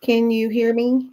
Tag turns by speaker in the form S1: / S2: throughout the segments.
S1: Can you hear me?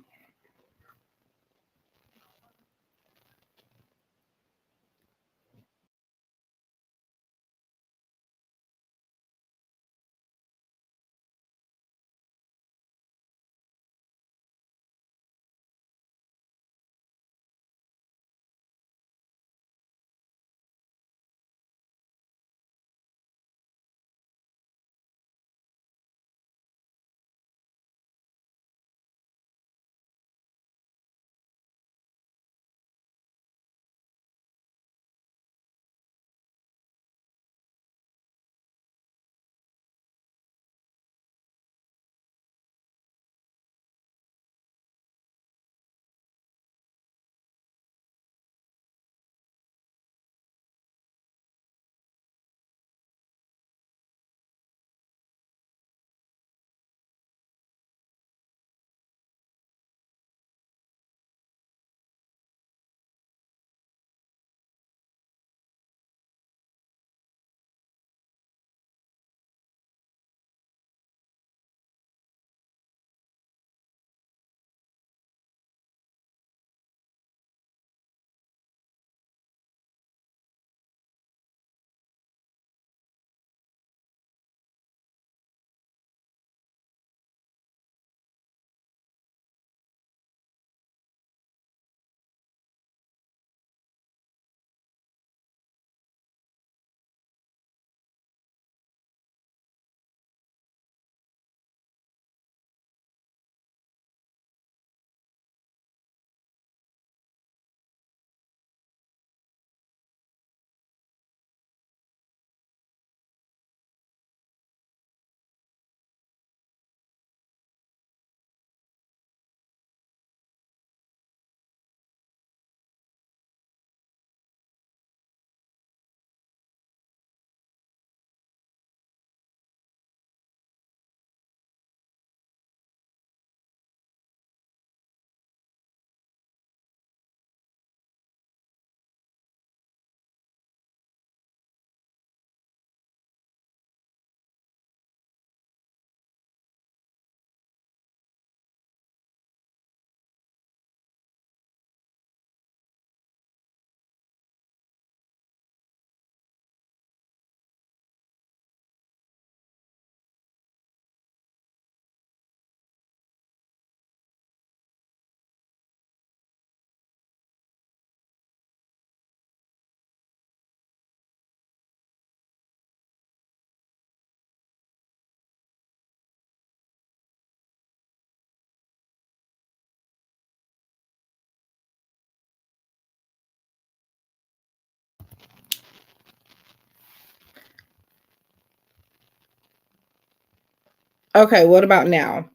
S1: Okay, what about now?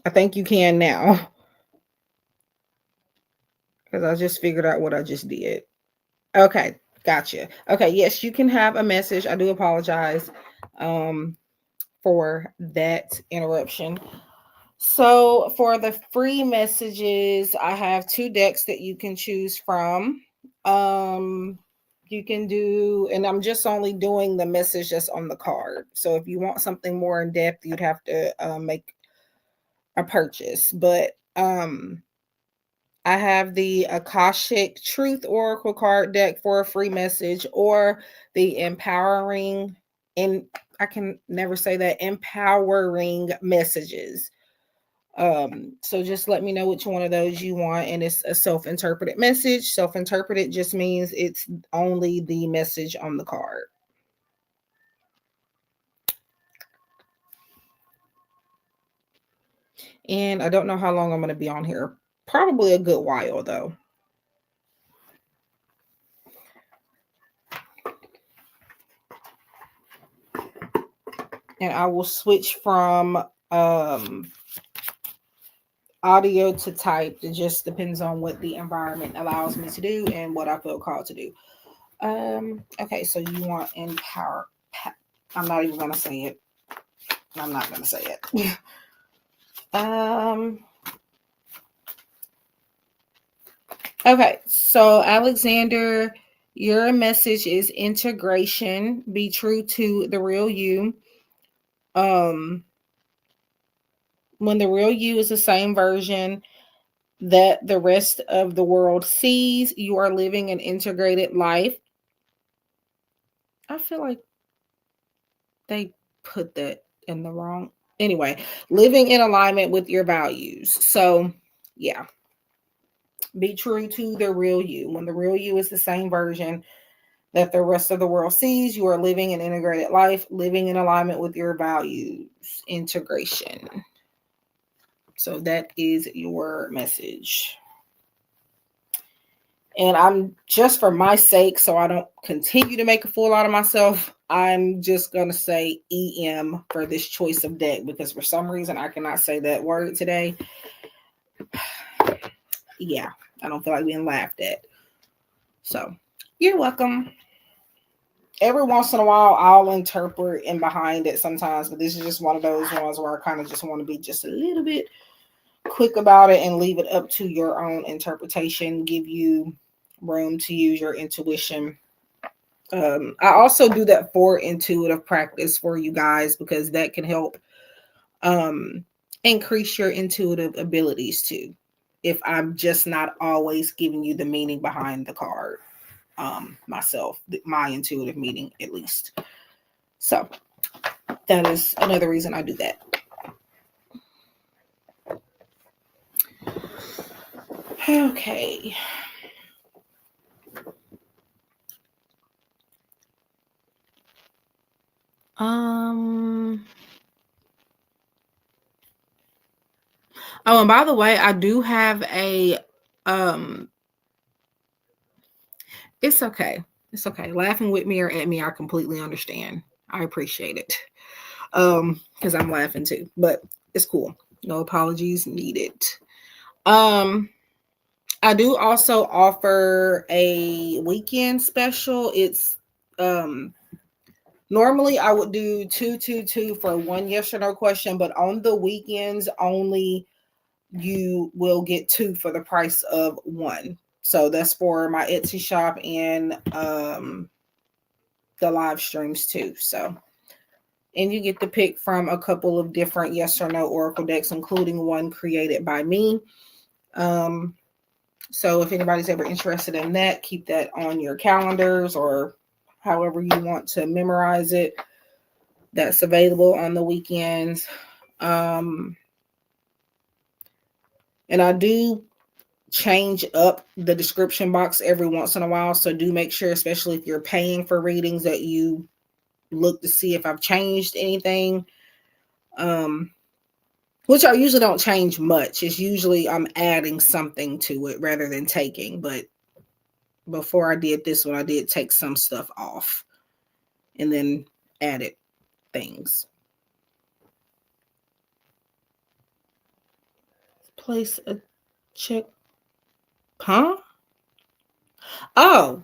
S1: I think you can now because I just figured out what I just did. Okay, gotcha. Okay, yes, you can have a message. I do apologize um, for that interruption. So, for the free messages, I have two decks that you can choose from. Um, you can do, and I'm just only doing the message that's on the card. So, if you want something more in depth, you'd have to make a purchase. But I have the Akashic Truth Oracle card deck for a free message, or the empowering, and I can never say that, empowering messages. So just let me know which one of those you want, and it's a self-interpreted message. Self-interpreted just means it's only the message on the card. And I don't know how long I'm going to be on here. Probably a good while though. And I will switch from audio to type. It just depends on what the environment allows me to do and what I feel called to do. Okay, so you want empower. I'm not even gonna say it. I'm not gonna say it. um. Okay, so Alexander, your message is integration. Be true to the real you. Um. When the real you is the same version that the rest of the world sees, you are living an integrated life. I feel like they put that in the wrong. Anyway, living in alignment with your values. So, yeah, be true to the real you. When the real you is the same version that the rest of the world sees, you are living an integrated life, living in alignment with your values. Integration. So, that is your message. And I'm just for my sake, so I don't continue to make a fool out of myself, I'm just going to say EM for this choice of deck because for some reason I cannot say that word today. Yeah, I don't feel like being laughed at. So you're welcome. Every once in a while, I'll interpret in behind it sometimes, but this is just one of those ones where I kind of just want to be just a little bit quick about it and leave it up to your own interpretation, give you room to use your intuition. I also do that for intuitive practice for you guys because that can help increase your intuitive abilities too. If I'm just not always giving you the meaning behind the card, myself, my intuitive meaning at least. So that is another reason I do that. Okay. Oh, and by the way, I do have a it's okay. It's okay. Laughing with me or at me, I completely understand. I appreciate it. Because I'm laughing too. But it's cool. No apologies needed. Um, I do also offer a weekend special. It's normally I would do 222 for one yes or no question, but on the weekends only you will get two for the price of one. So that's for my Etsy shop and the live streams too. So, and you get to pick from a couple of different yes or no oracle decks, including one created by me. So if anybody's ever interested in that, keep that on your calendars or however you want to memorize it. That's available on the weekends. And I do change up the description box every once in a while. So do make sure, especially if you're paying for readings, that you look to see if I've changed anything. Which I usually don't change much. It's usually I'm adding something to it rather than taking. But before I did this one, I did take some stuff off and then added things. Place a check. Huh? Oh.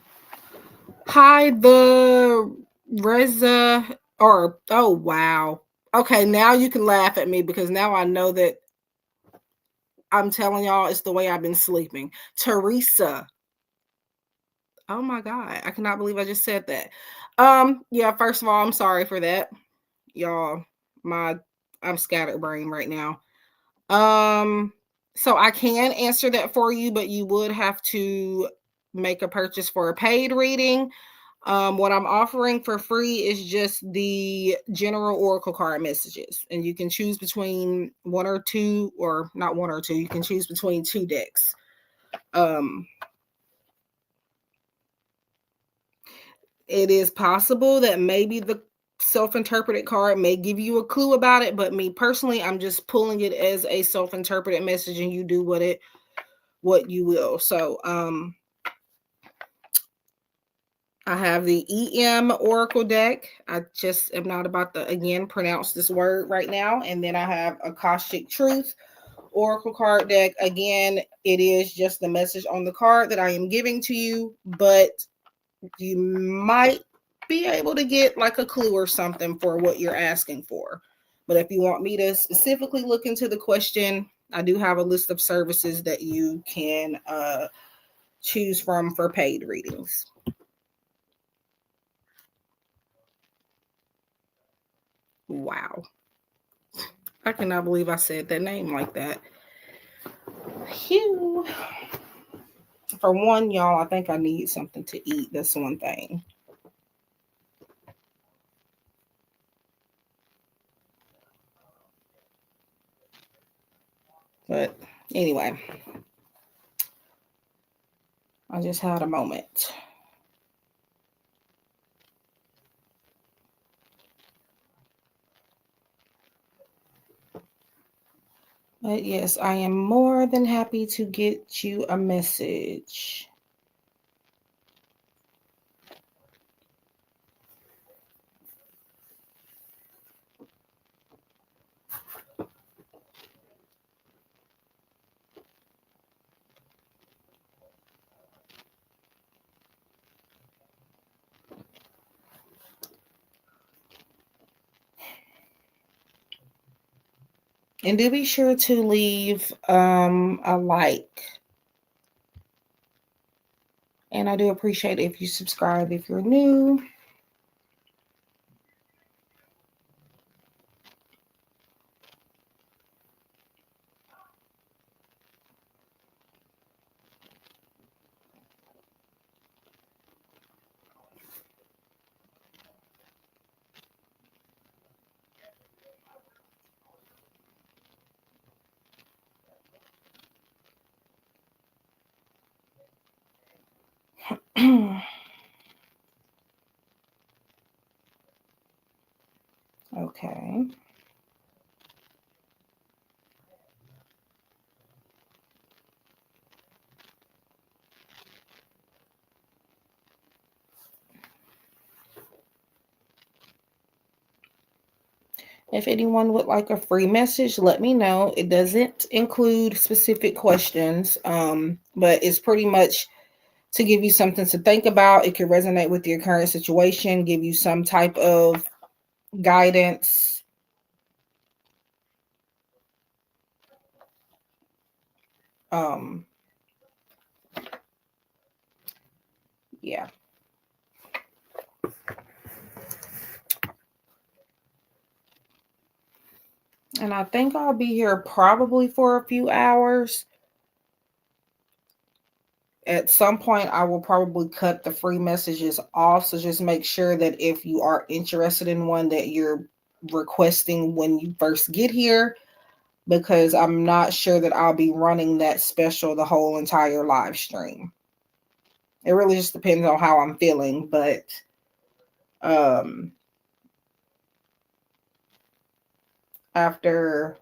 S1: Hi, the Reza. Or, oh, wow. Okay, now you can laugh at me because now I know that I'm telling y'all it's the way I've been sleeping. Teresa. Oh my God. I cannot believe I just said that. Yeah, first of all, I'm sorry for that. Y'all, I'm scatterbrained right now. So I can answer that for you, but you would have to make a purchase for a paid reading. What I'm offering for free is just the general oracle card messages, and you can choose between one or two, or not one or two. You can choose between two decks. It is possible that maybe the self-interpreted card may give you a clue about it, but me personally, I'm just pulling it as a self-interpreted message, and you do what you will. So, I have the EM Oracle deck. I just am not about to, again, pronounce this word right now. And then I have Akashic Truth Oracle card deck. Again, it is just the message on the card that I am giving to you, but you might be able to get like a clue or something for what you're asking for. But if you want me to specifically look into the question, I do have a list of services that you can choose from for paid readings. Wow. I cannot believe I said that name like that. Phew. For one, y'all, I think I need something to eat. That's one thing. But anyway, I just had a moment. But yes, I am more than happy to get you a message. And do be sure to leave a like. And I do appreciate if you subscribe if you're new. Okay. If anyone would like a free message, let me know. It doesn't include specific questions, but it's pretty much to give you something to think about. It can resonate with your current situation, give you some type of guidance. Um, yeah. And I think I'll be here probably for a few hours. At some point, I will probably cut the free messages off. So just make sure that if you are interested in one, that you're requesting when you first get here, because I'm not sure that I'll be running that special the whole entire live stream. It really just depends on how I'm feeling, but um after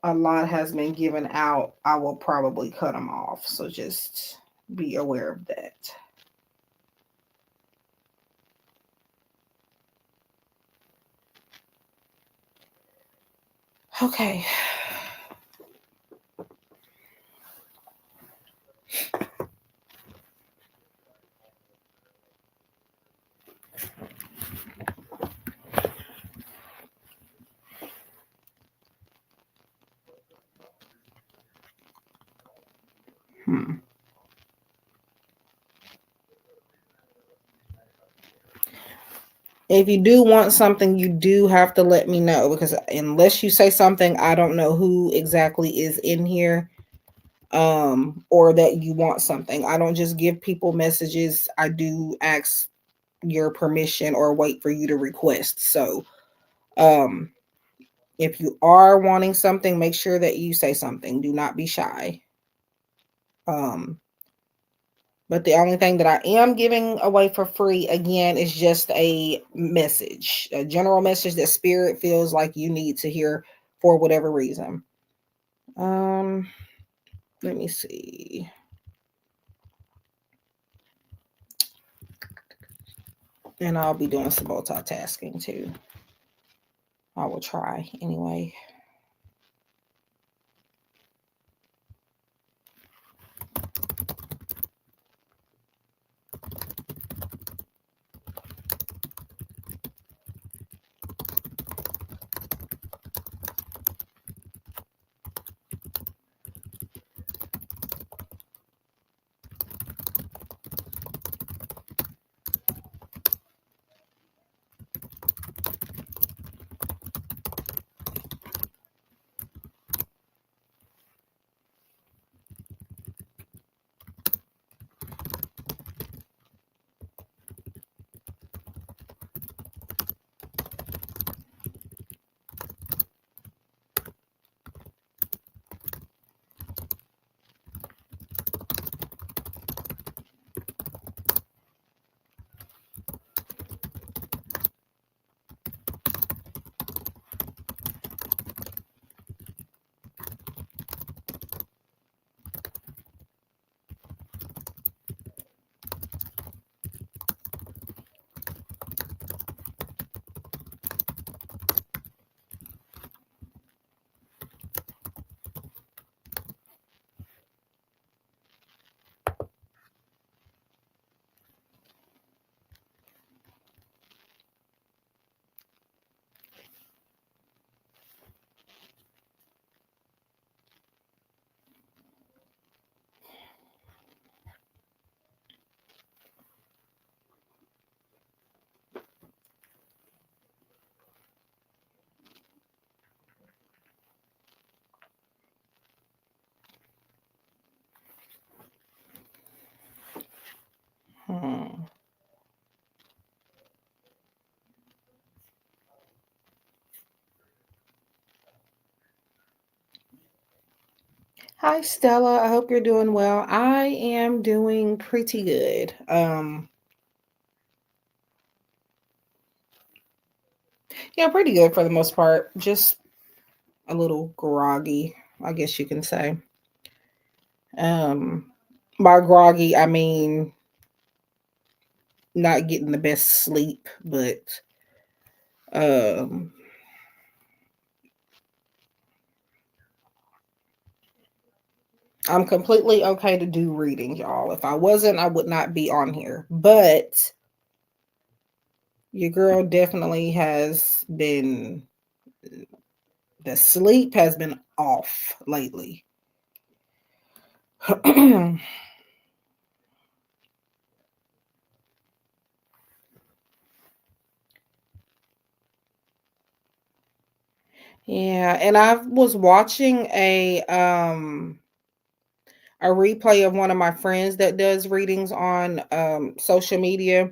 S1: a lot has been given out, I will probably cut them off. So just be aware of that. Okay. Hmm. If you do want something, you do have to let me know, because unless you say something, I don't know who exactly is in here, or that you want something. I don't just give people messages. I do ask your permission or wait for you to request. So, um, if you are wanting something, make sure that you say something. Do not be shy. Um, but the only thing that I am giving away for free, again, is just a message, a general message that spirit feels like you need to hear for whatever reason. Um, Let me see. And I'll be doing some multitasking too. I will try anyway. Hi Stella, I hope you're doing well. I am doing pretty good. Yeah, pretty good for the most part. Just a little groggy, I guess you can say. Um by groggy, I mean not getting the best sleep, but um I'm completely okay to do reading, y'all. If I wasn't, I would not be on here. But your girl definitely has been, the sleep has been off lately. Yeah, and I was watching a replay of one of my friends that does readings on social media,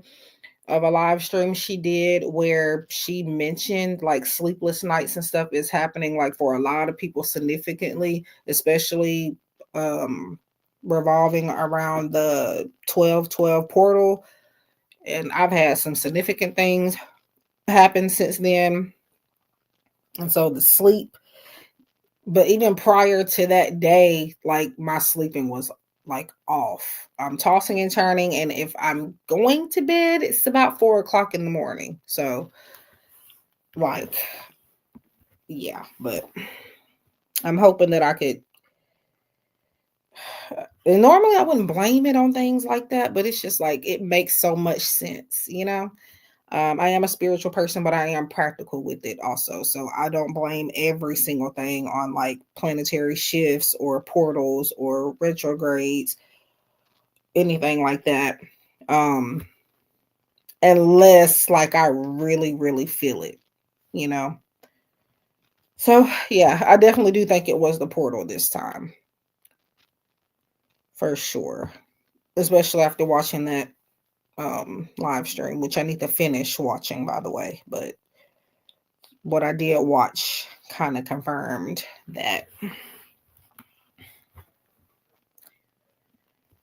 S1: of a live stream she did where she mentioned like sleepless nights and stuff is happening like for a lot of people significantly, especially um revolving around the 12-12 portal. And I've had some significant things happen since then. And so the sleep, but even prior to that day, like my sleeping was like off. I'm tossing and turning, and if I'm going to bed, it's about 4 o'clock in the morning. So, like, yeah, but I'm hoping that I could. And normally, I wouldn't blame it on things like that, but it's just like it makes so much sense, you know. I am a spiritual person, but I am practical with it also. So I don't blame every single thing on like planetary shifts or portals or retrogrades, anything like that. Um, unless like I really, really feel it, you know. So yeah, I definitely do think it was the portal this time, for sure. Especially after watching that live stream, which I need to finish watching by the way. But what I did watch kind of confirmed that.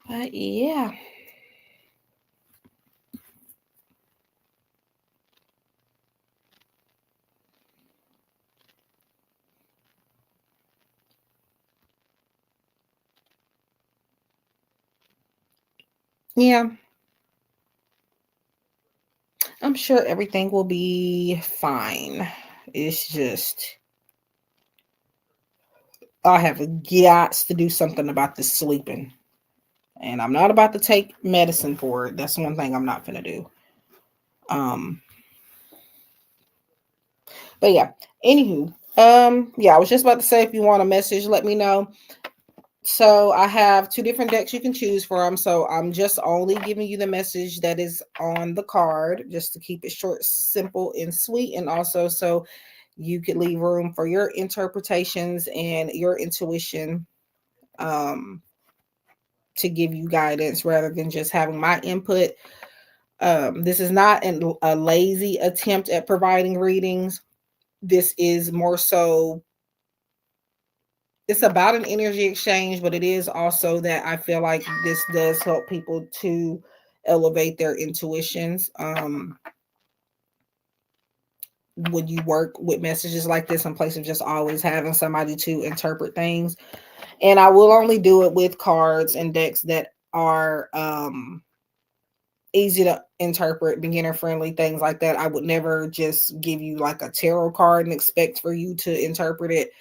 S1: But yeah. Yeah, I'm sure everything will be fine. It's just I have got to do something about this sleeping. And I'm not about to take medicine for it. That's one thing I'm not gonna do. Um, but yeah. Anywho, yeah, I was just about to say if you want a message, let me know. So I have two different decks you can choose from. So I'm just only giving you the message that is on the card, just to keep it short, simple, and sweet, and also so you could leave room for your interpretations and your intuition, um, to give you guidance rather than just having my input. This is not a lazy attempt at providing readings. This is more so, it's about an energy exchange, but it is also that I feel like this does help people to elevate their intuitions. When you work with messages like this in place of just always having somebody to interpret things. And I will only do it with cards and decks that are easy to interpret, beginner friendly, things like that. I would never just give you like a tarot card and expect for you to interpret it,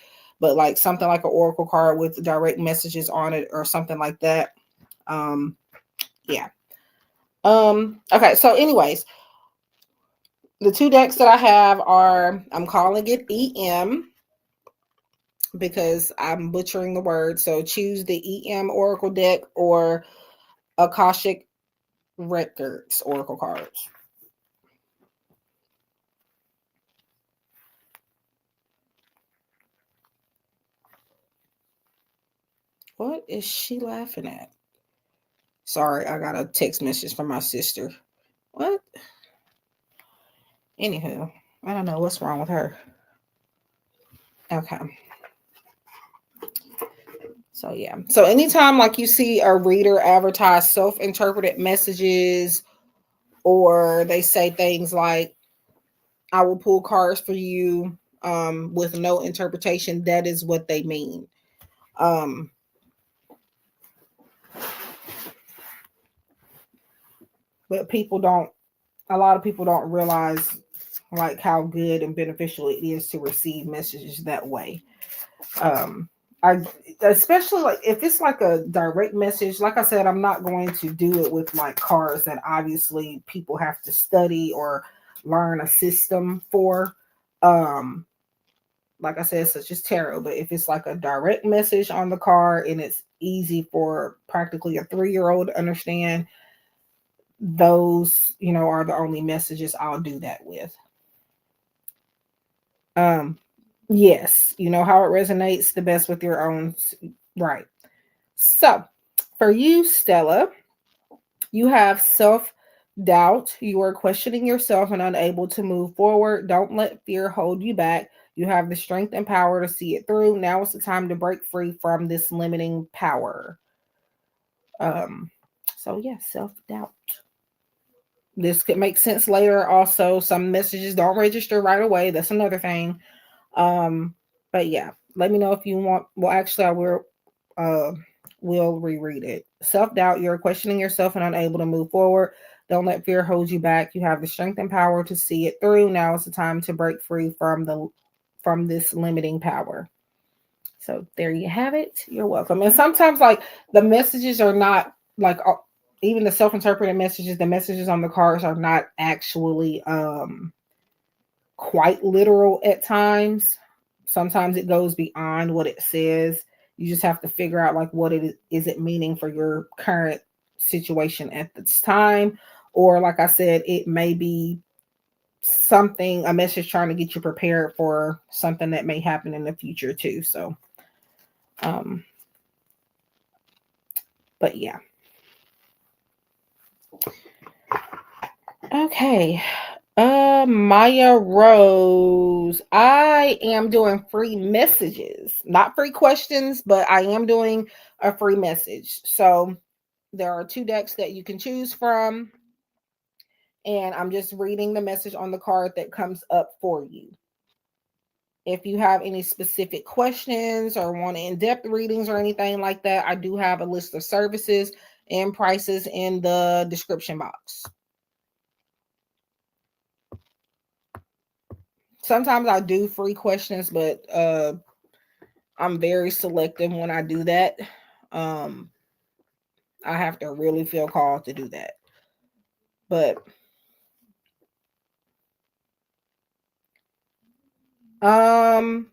S1: but like something like an oracle card with direct messages on it or something like that. Um, yeah. Okay. So, anyways, the two decks that I have are, I'm calling it EM because I'm butchering the word. So choose the EM Oracle deck or Akashic Records Oracle cards. What is she laughing at? Sorry, I got a text message from my sister. What? Anywho, I don't know what's wrong with her. Okay. So yeah. So anytime like you see a reader advertise self-interpreted messages, or they say things like, I will pull cards for you with no interpretation, that is what they mean. Um but people don't a lot of people don't realize like how good and beneficial it is to receive messages that way. um I especially like if it's like a direct message, like I said, I'm not going to do it with like cards that obviously people have to study or learn a system for. um like I said, such as tarot. But if it's like a direct message on the card and it's easy for practically a 3-year-old to understand, those, are the only messages I'll do that with. um yes, you know how it resonates the best with your own, right. So for you, Stella, you have self doubt. You are questioning yourself and unable to move forward. Don't let fear hold you back. You have the strength and power to see it through. Now is the time to break free from this limiting power. Um, so yeah, self doubt. This could make sense later. Also, some messages don't register right away. That's another thing. Um, but yeah, let me know if you want. Well, actually, I uh will reread it. Self doubt. You're questioning yourself and unable to move forward. Don't let fear hold you back. You have the strength and power to see it through. Now is the time to break free from this limiting power. So there you have it. You're welcome. And sometimes like the messages are not like even the self-interpreted messages, the messages on the cards are not actually quite literal at times. Sometimes it goes beyond what it says. You just have to figure out like what is it meaning for your current situation at this time. Or like I said, it may be something, a message trying to get you prepared for something that may happen in the future too. So um but yeah. Okay. Maya Rose. I am doing free messages, not free questions, but I am doing a free message. So there are 2 decks that you can choose from, and I'm just reading the message on the card that comes up for you. If you have any specific questions or want in-depth readings or anything like that, I do have a list of services and prices in the description box. Sometimes I do free questions, but I'm very selective when I do that. Um, I have to really feel called to do that. But um,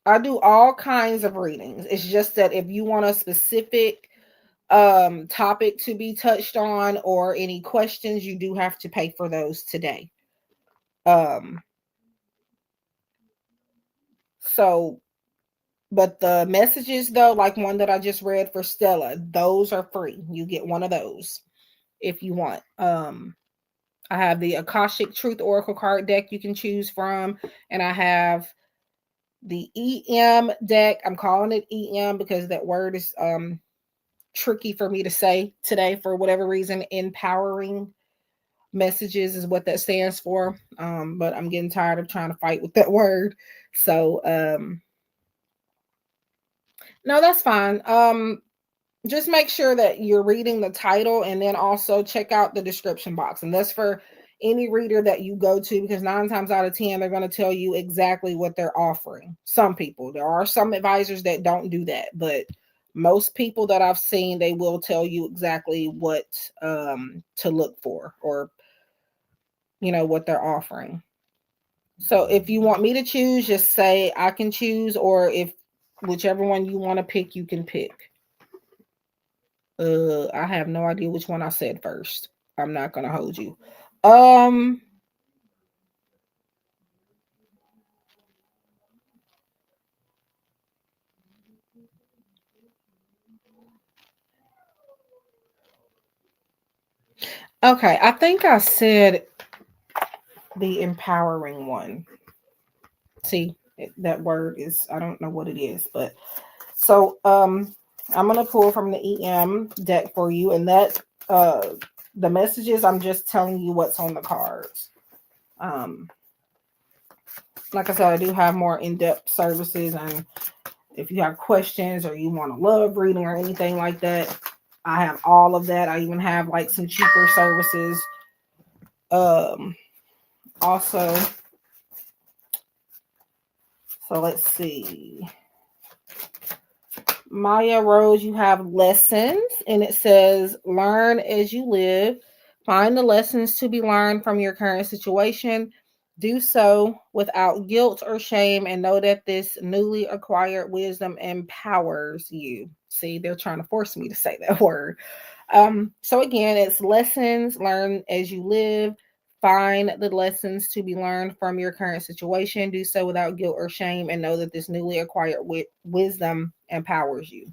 S1: I do all kinds of readings. It's just that if you want a specific topic to be touched on or any questions, you do have to pay for those today. Um, so but the messages though, like one that I just read for Stella, those are free. You get one of those if you want. I have the Akashic Truth Oracle card deck you can choose from, and I have the EM deck. I'm calling it EM because that word is tricky for me to say today for whatever reason. Empowering messages is what that stands for. But I'm getting tired of trying to fight with that word. So no, that's fine. Just make sure that you're reading the title and then also check out the description box. And that's for any reader that you go to, because 9 times out of 10, they're going to tell you exactly what they're offering. Some people, there are some advisors that don't do that, but most people that I've seen, they will tell you exactly what to look for, or, what they're offering. So if you want me to choose, just say I can choose, or if whichever one you want to pick, you can pick. I have no idea which one I said first. I'm not gonna hold you. Um, okay, I think I said the empowering one. See, that word is, I don't know what it is, but so I'm gonna pull from the EM deck for you, and that uh the messages, I'm just telling you what's on the cards. Um, like I said, I do have more in-depth services, and if you have questions or you want a love reading or anything like that, I have all of that. I even have like some cheaper services. Um, also, so let's see. Maya Rose, you have lessons, and it says, learn as you live. Find the lessons to be learned from your current situation. Do so without guilt or shame, and know that this newly acquired wisdom empowers you. See, they're trying to force me to say that word. So again, it's lessons, learn as you live. Find the lessons to be learned from your current situation. Do so without guilt or shame, and know that this newly acquired wisdom empowers you.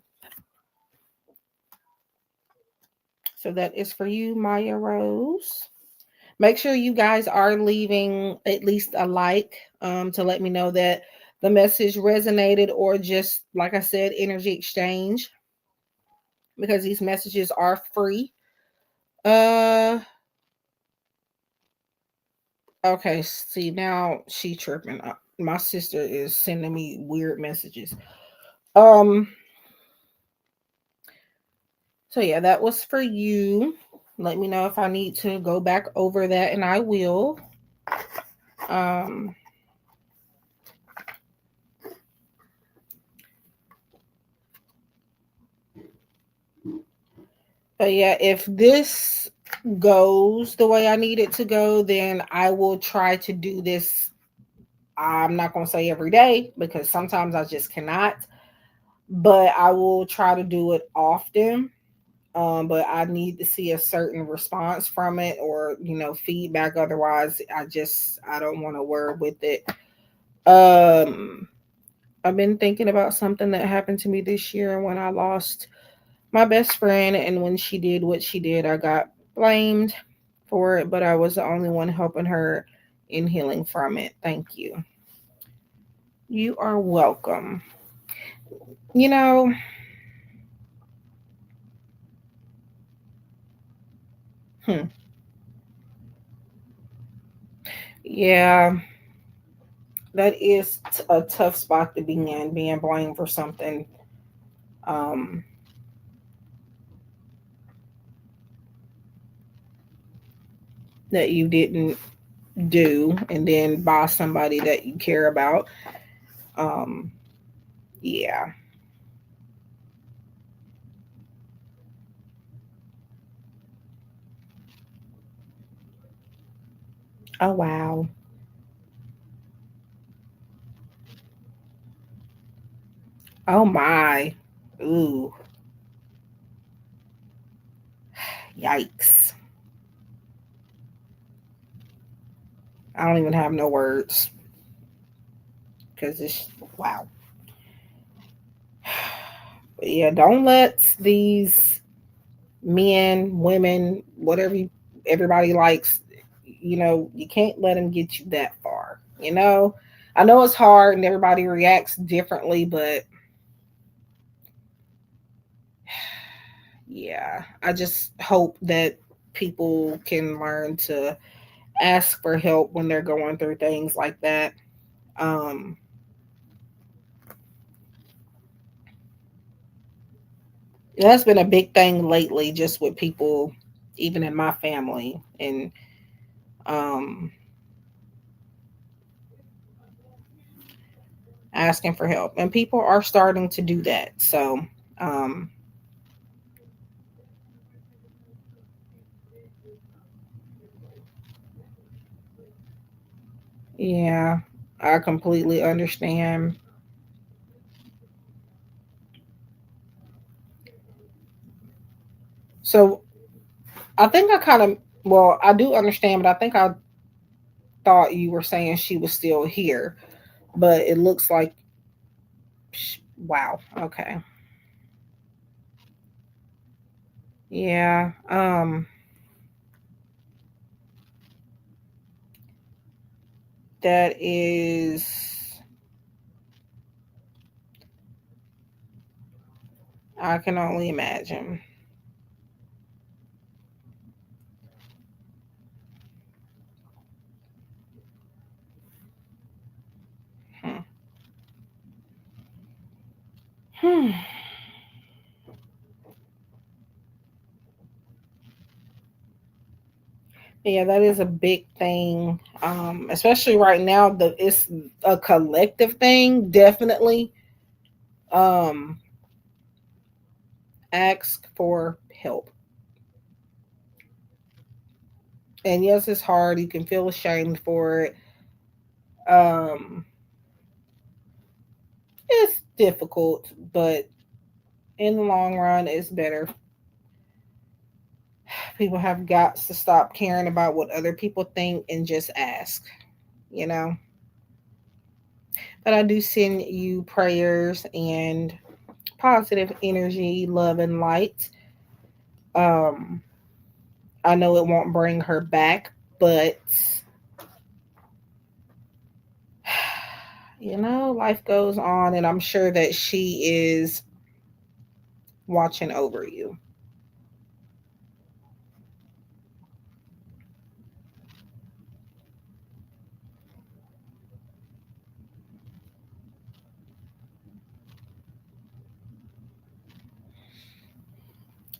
S1: So that is for you, Maya Rose. Make sure you guys are leaving at least a like, to let me know that the message resonated, or just, like I said, energy exchange, because these messages are free. Uh, Okay, see, now she tripping. My sister is sending me weird messages. Um, so yeah, that was for you. Let me know if I need to go back over that, and I will. Um, but yeah, if this goes the way I need it to go, then I will try to do this. I'm not gonna say every day, because sometimes I just cannot, but I will try to do it often. But I need to see a certain response from it, or feedback. Otherwise, I don't want to work with it. Um, I've been thinking about something that happened to me this year when I lost my best friend, and when she did what she did, I got blamed for it, but I was the only one helping her in healing from it. Thank you. You are welcome. You know, hmm, yeah, that is a tough spot to be in, being blamed for something. Um, that you didn't do, and then by somebody that you care about. Um, yeah. Oh wow. Oh my. Ooh. Yikes. I don't even have no words, because it's wow. But yeah, don't let these men, women, whatever everybody likes, you can't let them get you that far. I know it's hard and everybody reacts differently, but yeah, I just hope that people can learn to ask for help when they're going through things like that. Um, that's been a big thing lately, just with people, even in my family, and um, asking for help. And people are starting to do that. So, um, yeah, I completely understand. So, I think I kind of, well, I do understand, but I think I thought you were saying she was still here, but it looks like, wow, okay. Yeah, that is, I can only imagine. Hmm. Hmm. Yeah, that is a big thing. Especially right now, it's a collective thing. Definitely, um, ask for help. And yes, it's hard. You can feel ashamed for it. Um, it's difficult, but in the long run, it's better. People have got to stop caring about what other people think and just ask, you know. But I do send you prayers and positive energy, love, and light. Um, I know it won't bring her back, but life goes on, and I'm sure that she is watching over you.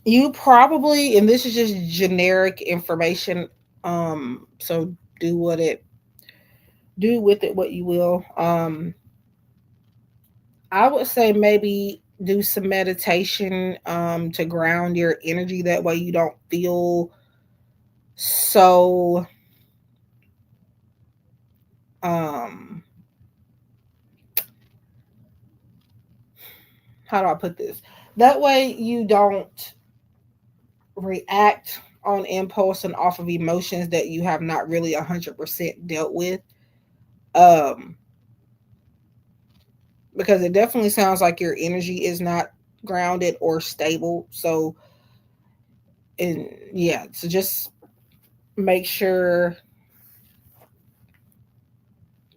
S1: You probably, and this is just generic information, so do what it do with it what you will. I would say maybe do some meditation to ground your energy. That way you don't feel so um how do I put this? That way you don't react on impulse and off of emotions that you have not really 100% dealt with. Um because it definitely sounds like your energy is not grounded or stable. So and yeah, so just make sure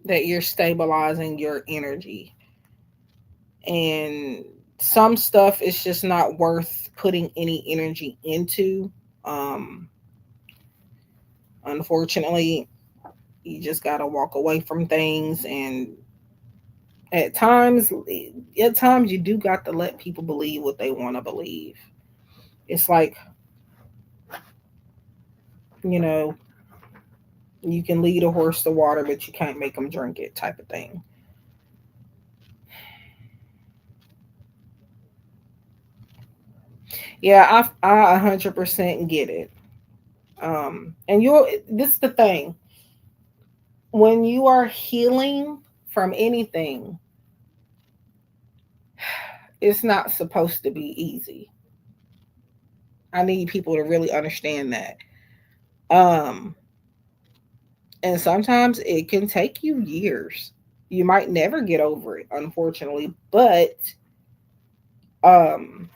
S1: that you're stabilizing your energy. And some stuff is just not worth putting any energy into. Um, Unfortunately, you just got to walk away from things. And at times, you do got to let people believe what they want to believe. It's like, you know, you can lead a horse to water, but you can't make them drink it, type of thing. Yeah, I 100% get it. And this is the thing, when you are healing from anything, it's not supposed to be easy. I need people to really understand that. Um, and sometimes it can take you years. You might never get over it, unfortunately, but um,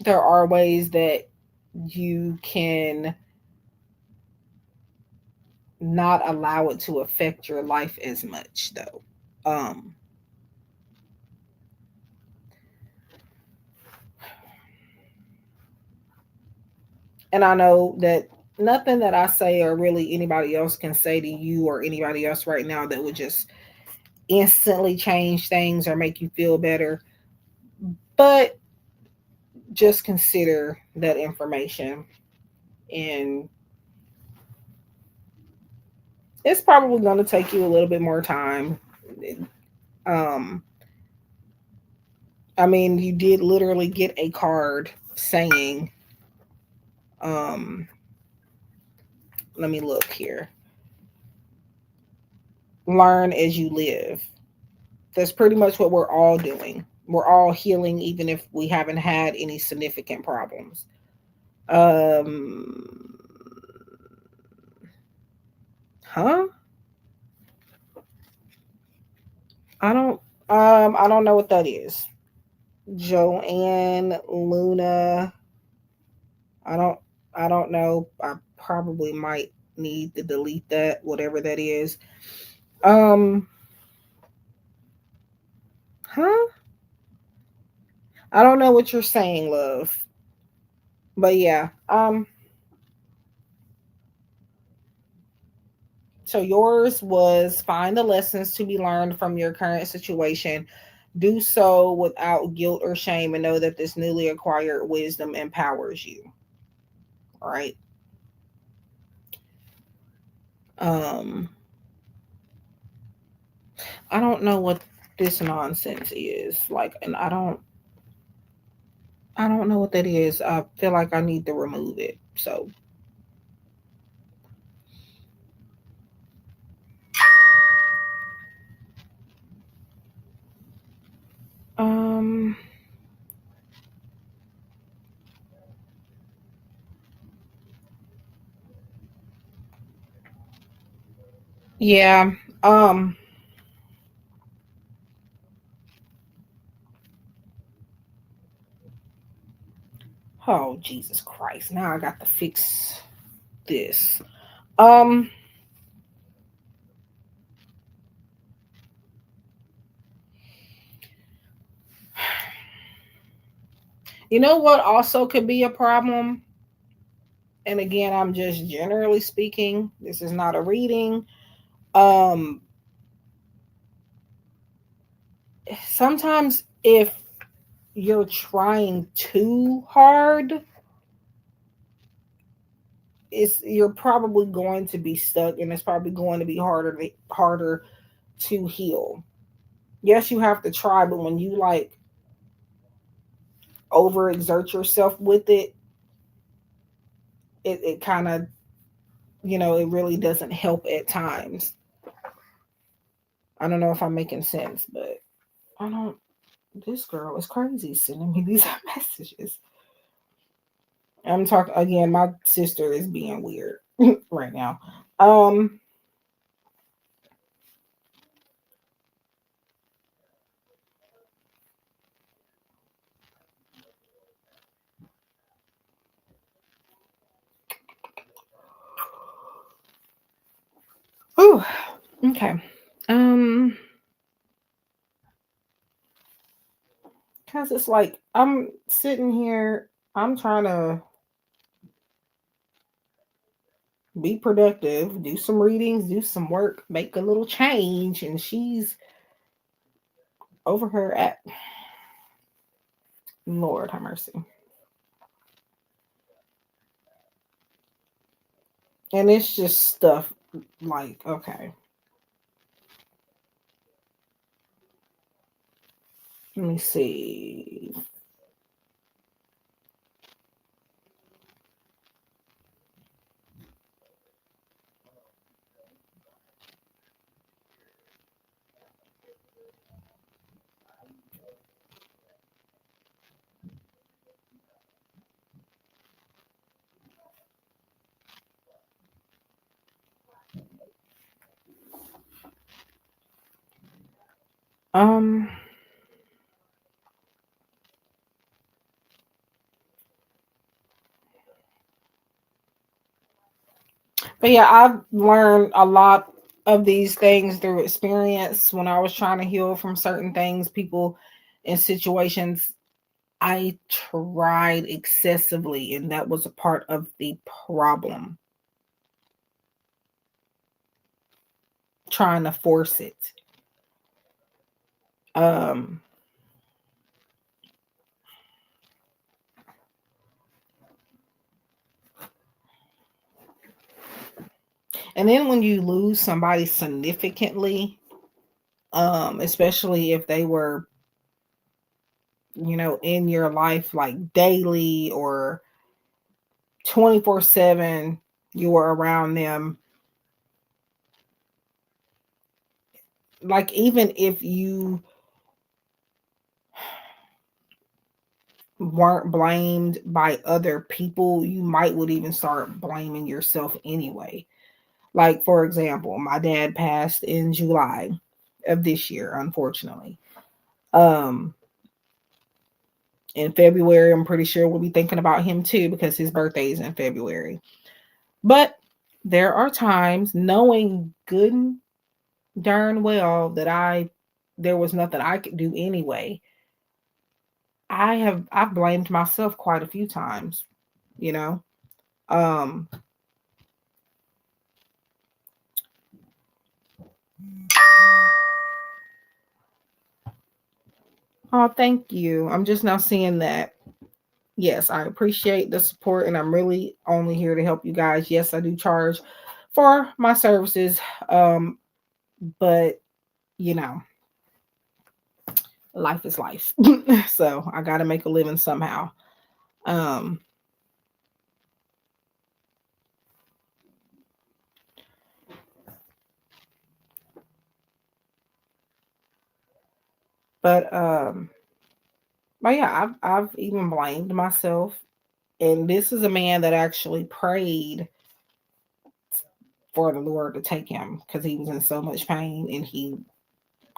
S1: there are ways that you can not allow it to affect your life as much, though. Um, and I know that nothing that I say or really anybody else can say to you or anybody else right now that would just instantly change things or make you feel better. But just consider that information. And it's probably going to take you a little bit more time. Um, I mean, you did literally get a card saying, um, let me look here, learn as you live. That's pretty much what we're all doing. We're all healing, even if we haven't had any significant problems. Um, huh? I don't. I don't know what that is. Joanne Luna. I don't. I don't know. I probably might need to delete that, whatever that is. Um. Huh? I don't know what you're saying, love. But yeah. So yours was find the lessons to be learned from your current situation. Do so without guilt or shame and know that this newly acquired wisdom empowers you. Right? Um I don't know what this nonsense is. Like, and I don't know what that is. I feel like I need to remove it. So um yeah. Um oh Jesus Christ. Now I got to fix this. Um you know what also could be a problem? And again, I'm just generally speaking. This is not a reading. Um Sometimes if you're trying too hard, you're probably going to be stuck and it's probably going to be harder to heal. Yes, you have to try, but when you like overexert yourself with it, it kind of, it really doesn't help at times. I don't know if I'm making sense, but I don't. This girl is crazy sending me these messages. I'm talking again. My sister is being weird right now. Um. Whew, okay. Um. Cause it's like I'm sitting here. I'm trying to be productive, do some readings, do some work, make a little change, and she's over her at Lord have mercy. And it's just stuff like, okay, let me see. Um, but yeah, I've learned a lot of these things through experience when I was trying to heal from certain things, people and situations. I tried excessively, and that was a part of the problem. Trying to force it. Um, and then when you lose somebody significantly, especially if they were, in your life like daily or 24/7, you were around them. Like, even if you weren't blamed by other people, you might would even start blaming yourself anyway. Like, for example, my dad passed in July of this year, unfortunately. Um, in February, I'm pretty sure we'll be thinking about him too because his birthday is in February. But there are times, knowing good and darn well that there was nothing I could do anyway, I've blamed myself quite a few times, you know. Um oh, thank you. I'm just now seeing that. Yes, I appreciate the support and I'm really only here to help you guys. Yes, I do charge for my services. But you know, life is life. So I got to make a living somehow. Um but but yeah, I've even blamed myself. And this is a man that actually prayed for the Lord to take him because he was in so much pain and he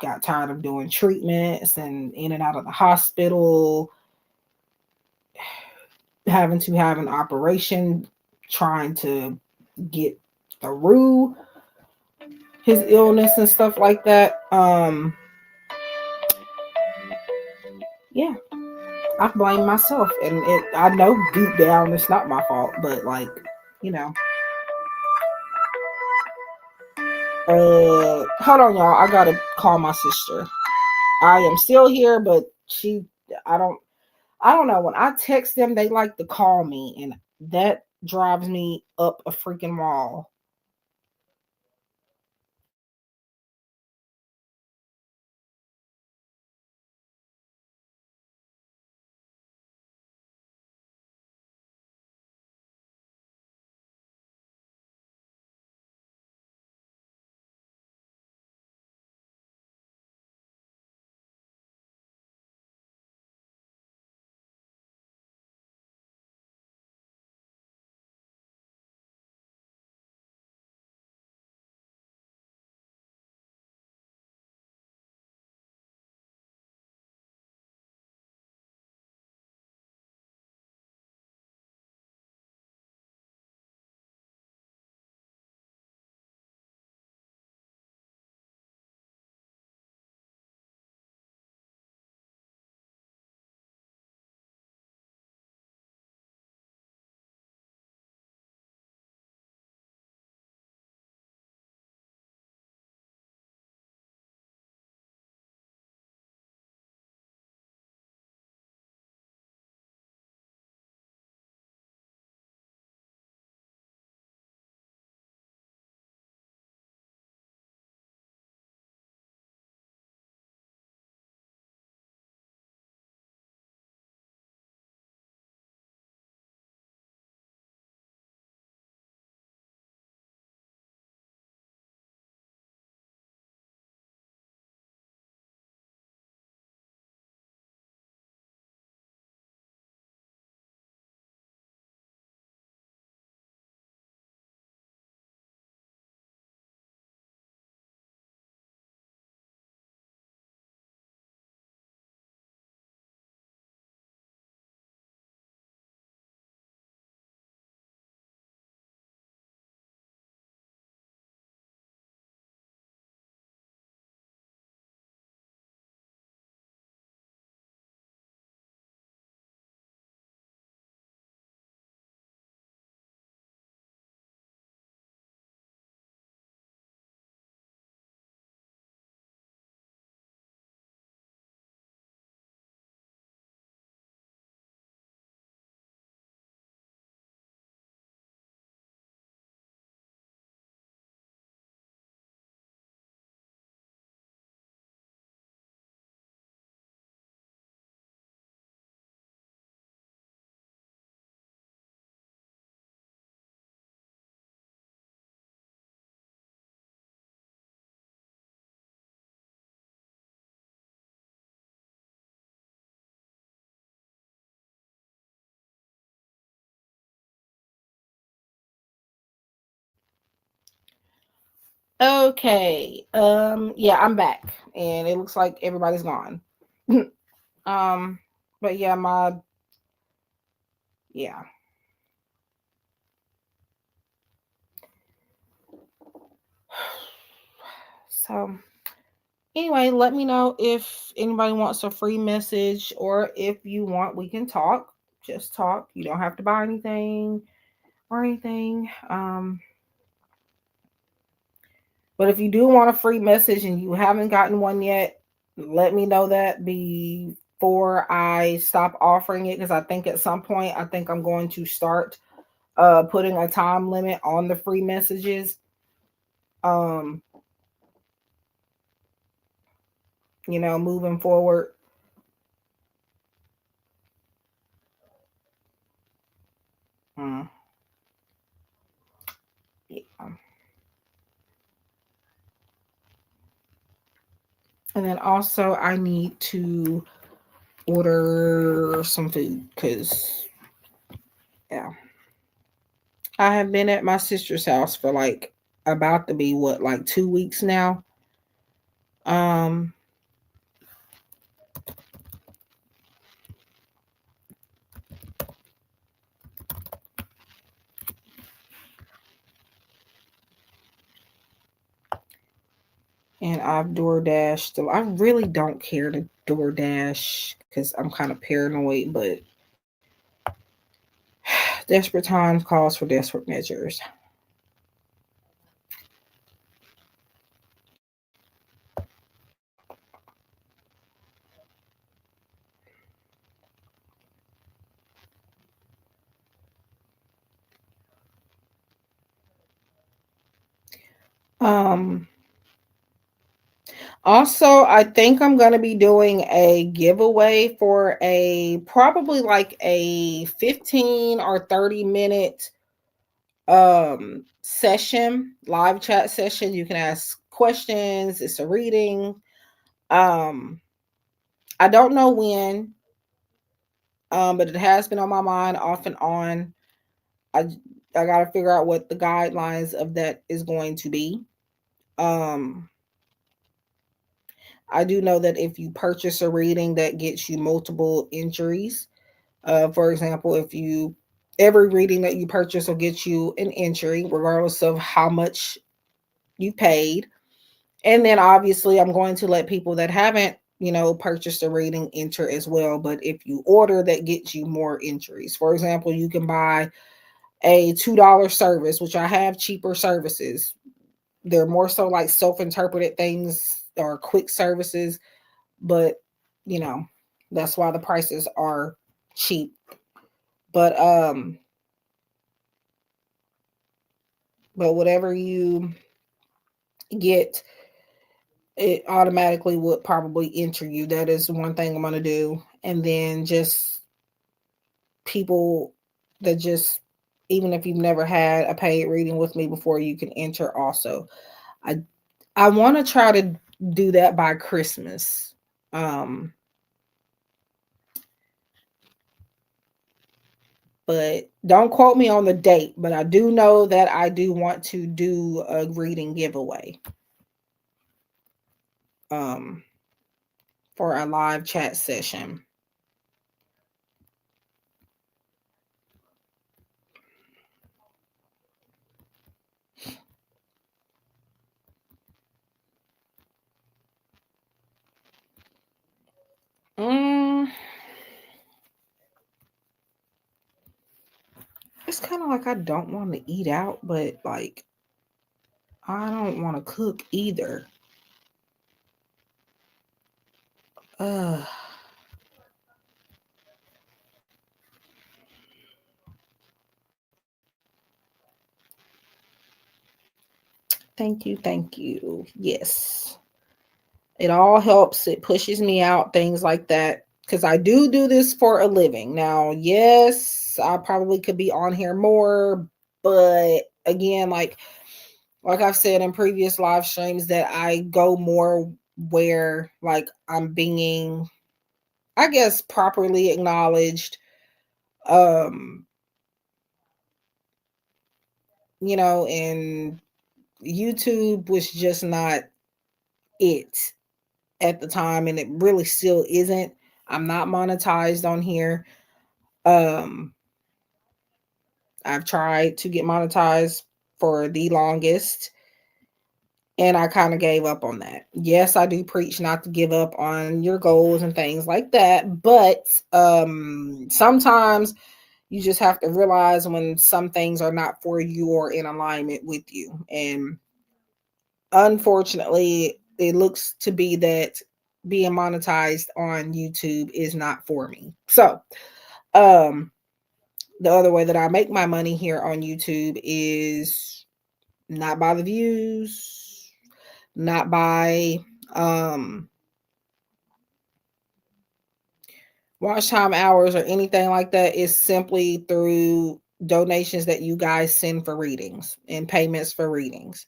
S1: got tired of doing treatments and in and out of the hospital, having to have an operation, trying to get through his illness and stuff like that. Yeah, I blame myself, and I know deep down it's not my fault, but like, you know, hold on, y'all. I gotta call my sister. I am still here, but I don't, I don't know. When I text them, they like to call me, and that drives me up a freaking wall. Okay. Yeah, I'm back, and it looks like everybody's gone. um, but yeah, yeah. So Anyway, let me know if anybody wants a free message, or if you want, we can talk. Just talk. You don't have to buy anything or anything. But if you do want a free message and you haven't gotten one yet, let me know that before I stop offering it, because I think at some point I think I'm going to start putting a time limit on the free messages. Um, moving forward. Mm, yeah. And then also I need to order some food because, yeah, I have been at my sister's house for like about to be what, like 2 weeks now. Um, and I've DoorDashed. So I really don't care to DoorDash because I'm kind of paranoid, but desperate times calls for desperate measures. Um, Also, I think I'm going to be doing a giveaway for a probably like a 15 or 30-minute session, live chat session. You can ask questions. It's a reading. Um I don't know when, but it has been on my mind off and on. I I got to figure out what the guidelines of that is going to be. Um I do know that if you purchase a reading, that gets you multiple entries. For example, if you every reading that you purchase will get you an entry, regardless of how much you paid. And then obviously, I'm going to let people that haven't, purchased a reading enter as well. But if you order, that gets you more entries. For example, you can buy a $2 service, which I have cheaper services. They're more so like self-interpreted things or quick services, but you know, that's why the prices are cheap. But whatever you get, it automatically would probably enter you. That is one thing I'm gonna do. And then just people that just, even if you've never had a paid reading with me before, you can enter also. I I want to try to do that by Christmas. Um but don't quote me on the date, but I do know that I do want to do a reading giveaway um for a live chat session. Mm, it's kind of like I don't want to eat out, but like I don't want to cook either. Uh, thank you, thank you. Yes, it all helps. It pushes me out, things like that, because I do this for a living. Now, yes, I probably could be on here more, but again, like I've said in previous live streams, that I go more where like I'm being, I guess, properly acknowledged. Um, and YouTube was just not it at the time, and it really still isn't. I'm not monetized on here. Um, I've tried to get monetized for the longest, And I kind of gave up on that. Yes, I do preach not to give up on your goals and things like that, but sometimes you just have to realize when some things are not for you or in alignment with you. And unfortunately, it looks to be that being monetized on YouTube is not for me. So, um the other way that I make my money here on YouTube is not by the views, not by um watch time hours or anything like that. Is simply through donations that you guys send for readings and payments for readings.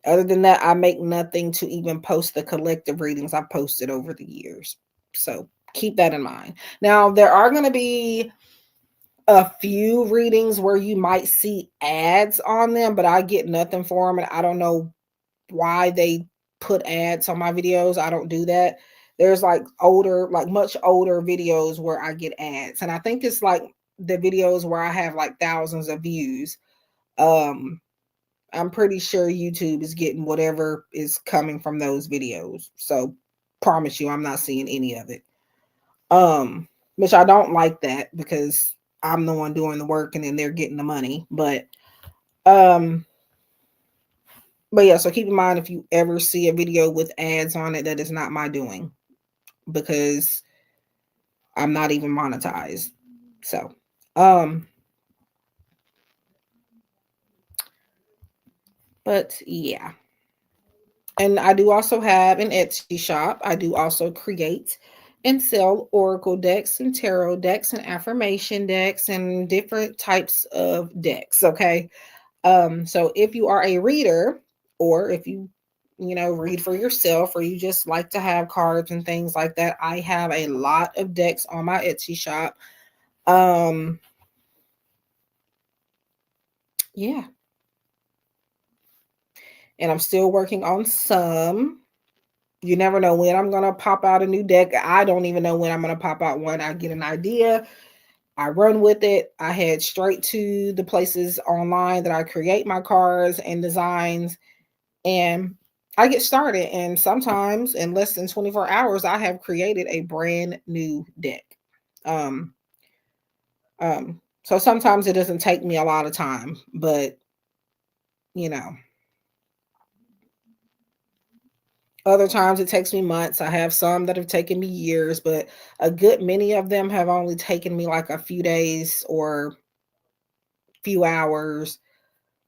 S1: Other than that, I make nothing to even post the collective readings I've posted over the years. So keep that in mind. Now, there are going to be a few readings where you might see ads on them, but I get nothing for them. And I don't know why they put ads on my videos. I don't do that. There's like older, like much older videos where I get ads. And I think it's like the videos where I have like thousands of views. Um, I'm pretty sure YouTube is getting whatever is coming from those videos. So promise you I'm not seeing any of it. Um, which I don't like that because I'm the one doing the work and then they're getting the money. Um but yeah, so keep in mind if you ever see a video with ads on it, that is not my doing because I'm not even monetized. So um but yeah. And I do also have an Etsy shop. I do also create and sell oracle decks and tarot decks and affirmation decks and different types of decks. Okay. So if you are a reader, or if you read for yourself, or you just like to have cards and things like that, I have a lot of decks on my Etsy shop. Um, yeah, and I'm still working on some. You never know when I'm gonna pop out a new deck. I don't even know when I'm gonna pop out one. I get an idea, I run with it. I head straight to the places online that I create my cards and designs, and I get started. And sometimes in less than 24 hours, I have created a brand new deck. Um, so sometimes it doesn't take me a lot of time, but you know, other times it takes me months. I have some that have taken me years, but a good many of them have only taken me like a few days or few hours,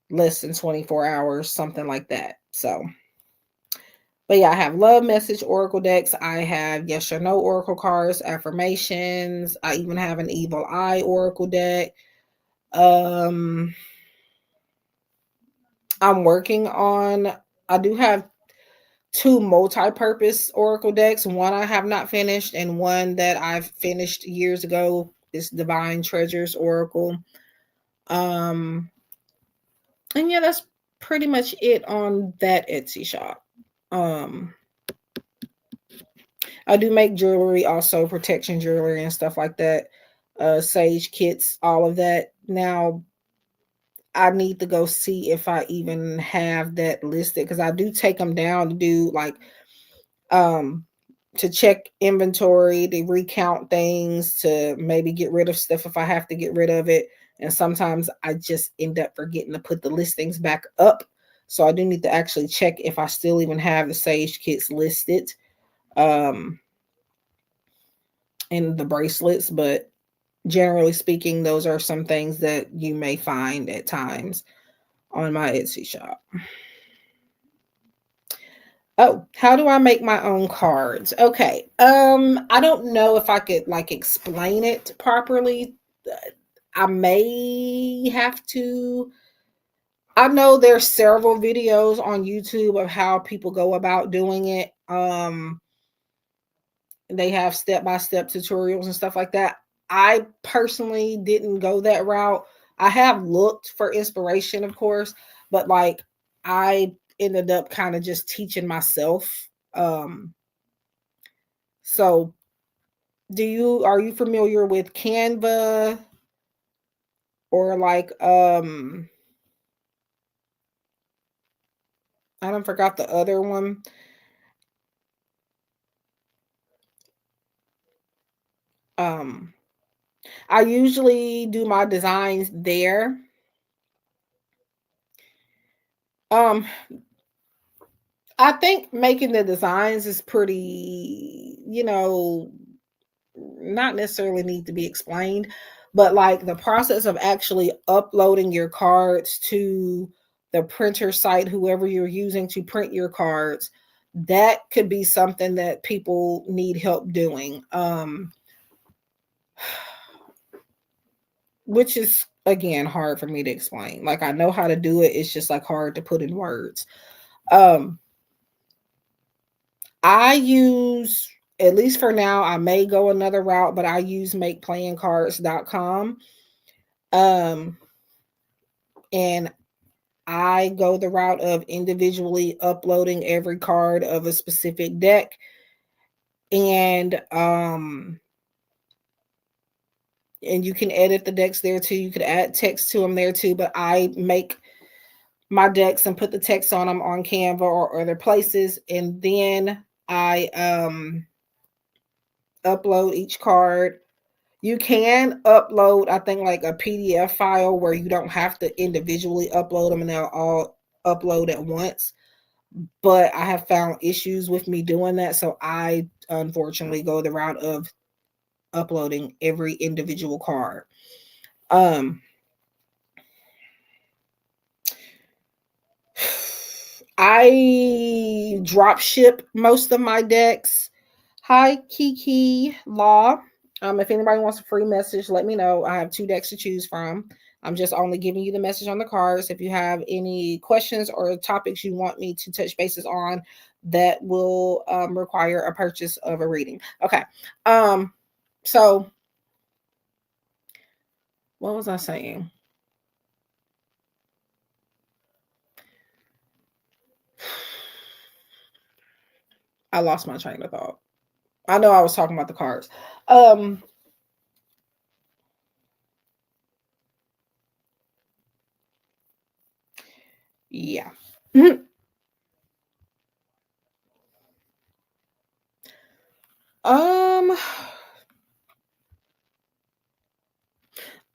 S1: less than 24 hours, something like that. So, but yeah, I have love message oracle decks. I have yes or no oracle cards, affirmations. I even have an evil eye oracle deck. Um, I'm working on. I do have two multi-purpose oracle decks. One I have not finished, and one that I've finished years ago. Is Divine Treasures Oracle. Um, and yeah, that's pretty much it on that Etsy shop. Um, I do make jewelry, also protection jewelry and stuff like that. Sage kits, all of that. Now I need to go see if I even have that listed because I do take them down to do like um to check inventory, to recount things, to maybe get rid of stuff if I have to get rid of it. And sometimes I just end up forgetting to put the listings back up. So I do need to actually check if I still even have the Sage kits listed. Um and the bracelets, but generally speaking, those are some things that you may find at times on my Etsy shop. Oh, how do I make my own cards? Okay. I don't know if I could like explain it properly. I may have to. I know there's several videos on YouTube of how people go about doing it. They have step-by-step tutorials and stuff like that. I personally didn't go that route. I have looked for inspiration, of course, but like I ended up kind of just teaching myself. Um, so are you familiar with Canva or like I don't forgot the other one. Um, I usually do my designs there. Um, I think making the designs is pretty, not necessarily need to be explained, but like the process of actually uploading your cards to the printer site, whoever you're using to print your cards, that could be something that people need help doing. Which is again hard for me to explain. Like I know how to do it, it's just like hard to put in words. Um I use, at least for now, I may go another route, but I use makeplayingcards.com. Um, and I go the route of individually uploading every card of a specific deck. And you can edit the decks there too. You could add text to them there too, but I make my decks and put the text on them on Canva or other places, and then I upload each card. You can upload, I think, like a PDF file where you don't have to individually upload them and they'll all upload at once. But I have found issues with me doing that. So I unfortunately go the route of uploading every individual card. Um, I drop ship most of my decks. Hi, Kiki Law. If anybody wants a free message, let me know. I have 2 decks to choose from. I'm just only giving you the message on the cards. If you have any questions or topics you want me to touch bases on, that will require a purchase of a reading. Okay. So what was I saying? I lost my train of thought. I know I was talking about the cards. Um, yeah. Um,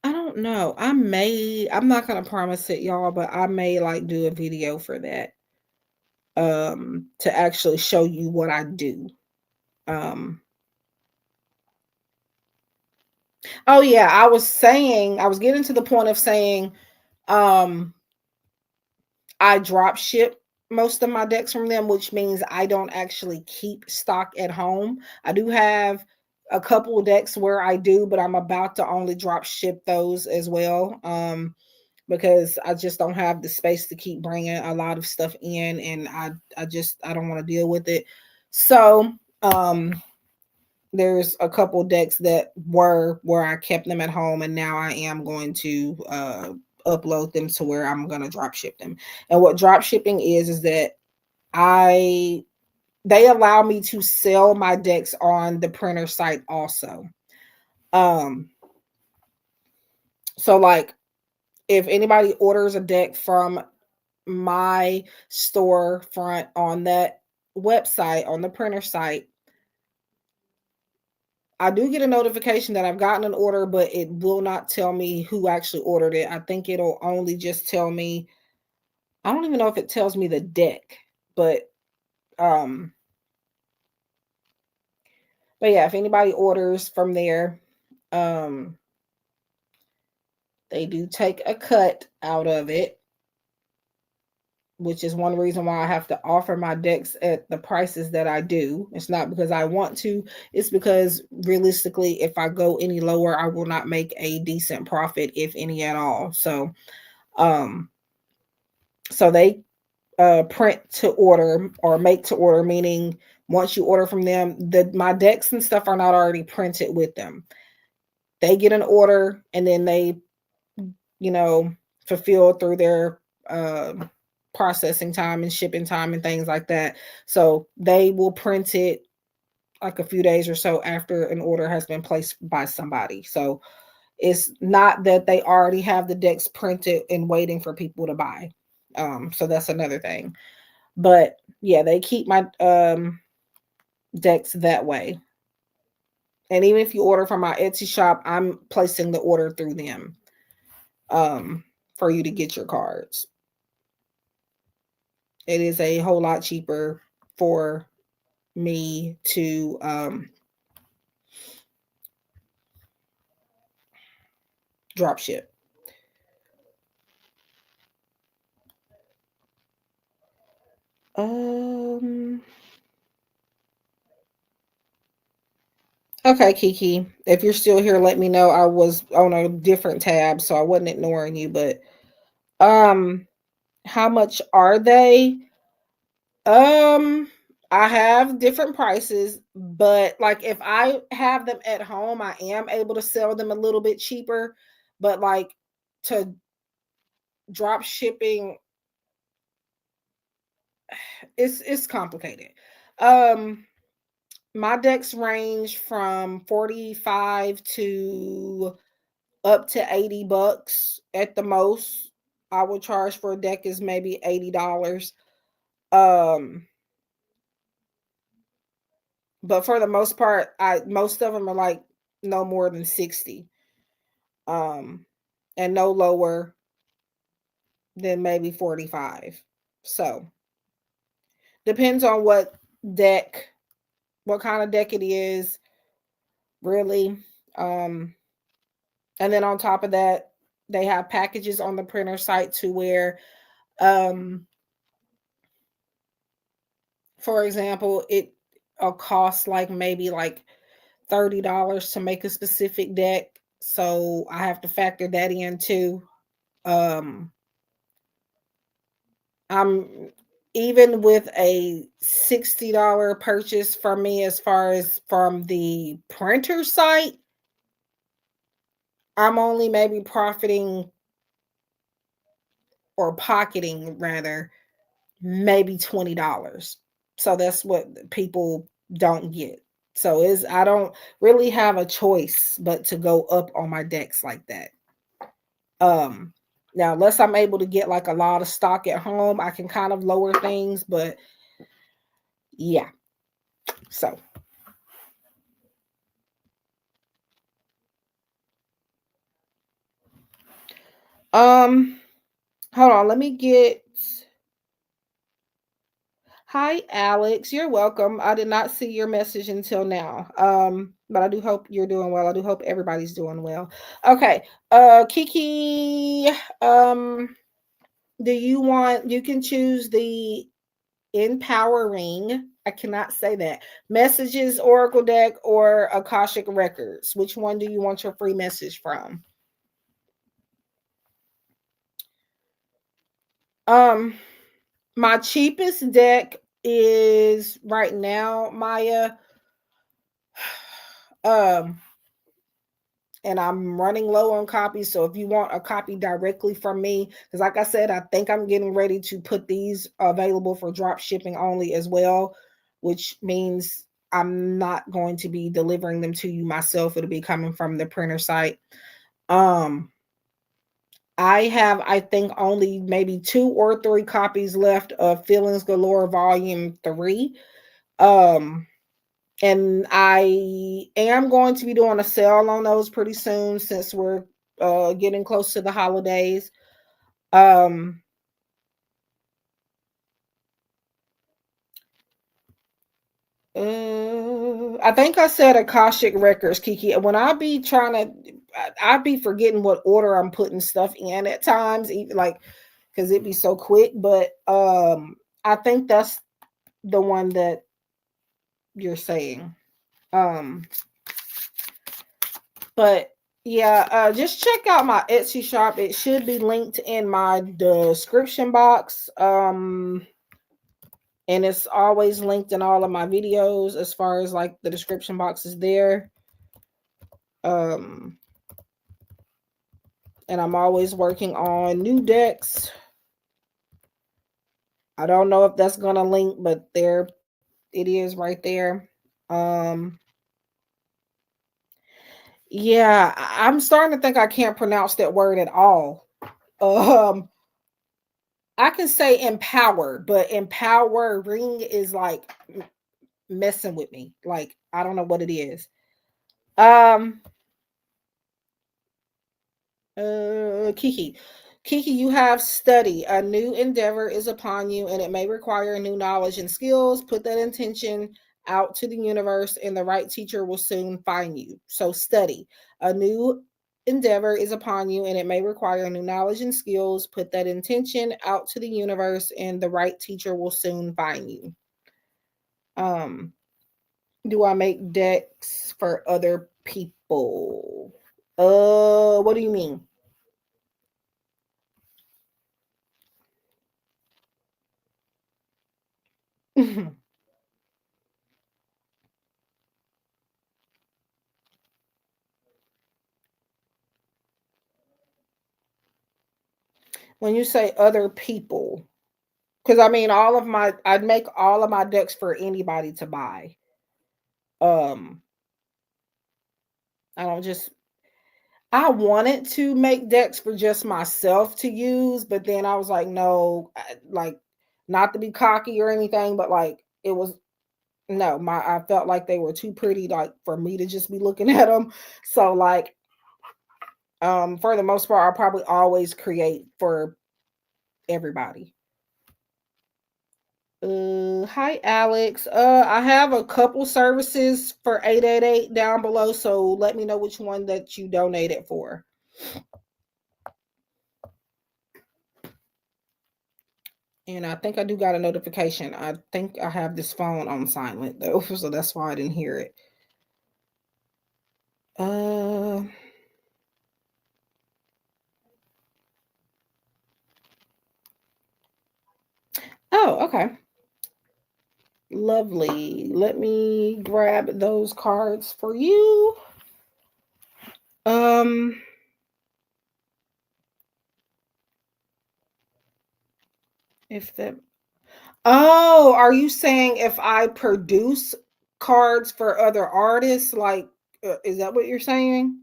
S1: I don't know. I'm not gonna promise it, y'all, but I may like do a video for that. To actually show you what I do. Um, oh yeah, I was getting to the point of saying, um, I drop ship most of my decks from them, which means I don't actually keep stock at home. I do have a couple of decks where I do, but I'm about to only drop ship those as well. Because I just don't have the space to keep bringing a lot of stuff in, and I don't want to deal with it. So, there's a couple decks that were where I kept them at home, and now I am going to upload them to where I'm going to drop ship them. And what drop shipping is that I they allow me to sell my decks on the printer site also. Um, so like if anybody orders a deck from my storefront on that website, on the printer site, I do get a notification that I've gotten an order, but it will not tell me who actually ordered it. I think it'll only just tell me, I don't even know if it tells me the deck, but um yeah, if anybody orders from there, um they do take a cut out of it, which is one reason why I have to offer my decks at the prices that I do. It's not because I want to, it's because realistically, if I go any lower, I will not make a decent profit, if any at all. Um, so they print to order or make to order, meaning once you order from them, my decks and stuff are not already printed with them. They get an order and then they, you know, fulfill through their processing time and shipping time and things like that. So they will print it like a few days or so after an order has been placed by somebody. So it's not that they already have the decks printed and waiting for people to buy. So that's another thing. But yeah, they keep my decks that way. And even if you order from my Etsy shop, I'm placing the order through them for you to get your cards. It is a whole lot cheaper for me to drop ship. Um okay, Kiki. If you're still here, let me know. I was on a different tab, so I wasn't ignoring you, but um how much are they? Um, I have different prices, but like if I have them at home, I am able to sell them a little bit cheaper. But like to drop shipping, it's complicated. Um, my decks range from 45 to up to $80 at the most. I will charge for a deck is maybe $80. Um, but for the most part, I most of them are like no more than 60. Um, and no lower than maybe 45. So depends on deck, what kind of deck it is, really. Um, and then on top of that, they have packages on the printer site to where, um, for example, it'll cost like maybe like $30 to make a specific deck. So I have to factor that in too. Um, I'm even with a $60 purchase from me as far as from the printer site, I'm only maybe profiting or pocketing rather maybe $20. So that's what people don't get. So is I don't really have a choice but to go up on my decks like that. Um Now unless I'm able to get like a lot of stock at home, I can kind of lower things, but yeah. So um hold on, let me get hi Alex, you're welcome. I did not see your message until now. But I do hope you're doing well. I do hope everybody's doing well. Okay. Kiki, um do you want you can choose the empowering, I cannot say that, messages oracle deck or Akashic records. Which one do you want your free message from? um my cheapest deck is right now, Maya, um and I'm running low on copies. So if you want a copy directly from me, because like I said, I think I'm getting ready to put these available for drop shipping only as well, which means I'm not going to be delivering them to you myself. It'll be coming from the printer site. Um, I have, I think, only maybe 2 or 3 copies left of Feelings Galore Volume 3. Um, and I am going to be doing a sale on those pretty soon since we're getting close to the holidays. Um, I think I said Akashic Records, Kiki. When I be trying to, I be forgetting what order I'm putting stuff in at times, even like because it be so quick. But I think that's the one that you're saying. Um, But yeah, just check out my Etsy shop. It should be linked in my description box. And it's always linked in all of my videos as far as like the description box is there. Um, and I'm always working on new decks. I don't know if that's gonna link, but there it is right there. Um, yeah, I'm starting to think I can't pronounce that word at all. Um, I can say empower, but empowering is like messing with me. Like I don't know what it is. Um Kiki. Kiki, you have study. A new endeavor is upon you and it may require new knowledge and skills. Put that intention out to the universe and the right teacher will soon find you. So, study. A new endeavor is upon you and it may require new knowledge and skills. Put that intention out to the universe and the right teacher will soon find you. Um, do I make decks for other people? What do you mean? When you say other people, because I mean, I'd make all of my decks for anybody to buy. Um, I don't just, I wanted to make decks for just myself to use, but then I was like, no, like, not to be cocky or anything, but like, it was, no, I felt like they were too pretty, like, for me to just be looking at them. So, like, for the most part, I'll probably always create for everybody. Hi Alex. I have a couple services for 888 down below, so let me know which one that you donated for. And I think I do got a notification. I think I have this phone on silent though, so that's why I didn't hear it. Uh oh, okay. Lovely. Let me grab those cards for you. Um if the Oh, are you saying if I produce cards for other artists? Like, is that what you're saying?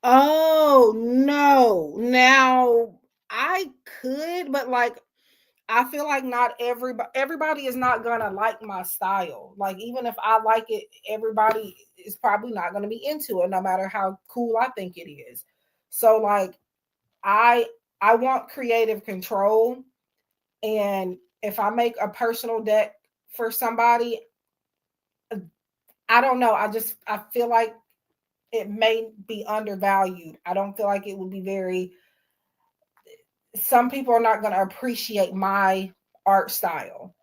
S1: Oh, no. Now, I could, but like, I feel like not everybody is not gonna like my style. Like, even if I like it, everybody is probably not gonna be into it, no matter how cool I think it is. So, like, I I want creative control. And if I make a personal deck for somebody, I don't know. I feel like it may be undervalued. I don't feel like it would be very some people are not going to appreciate my art style.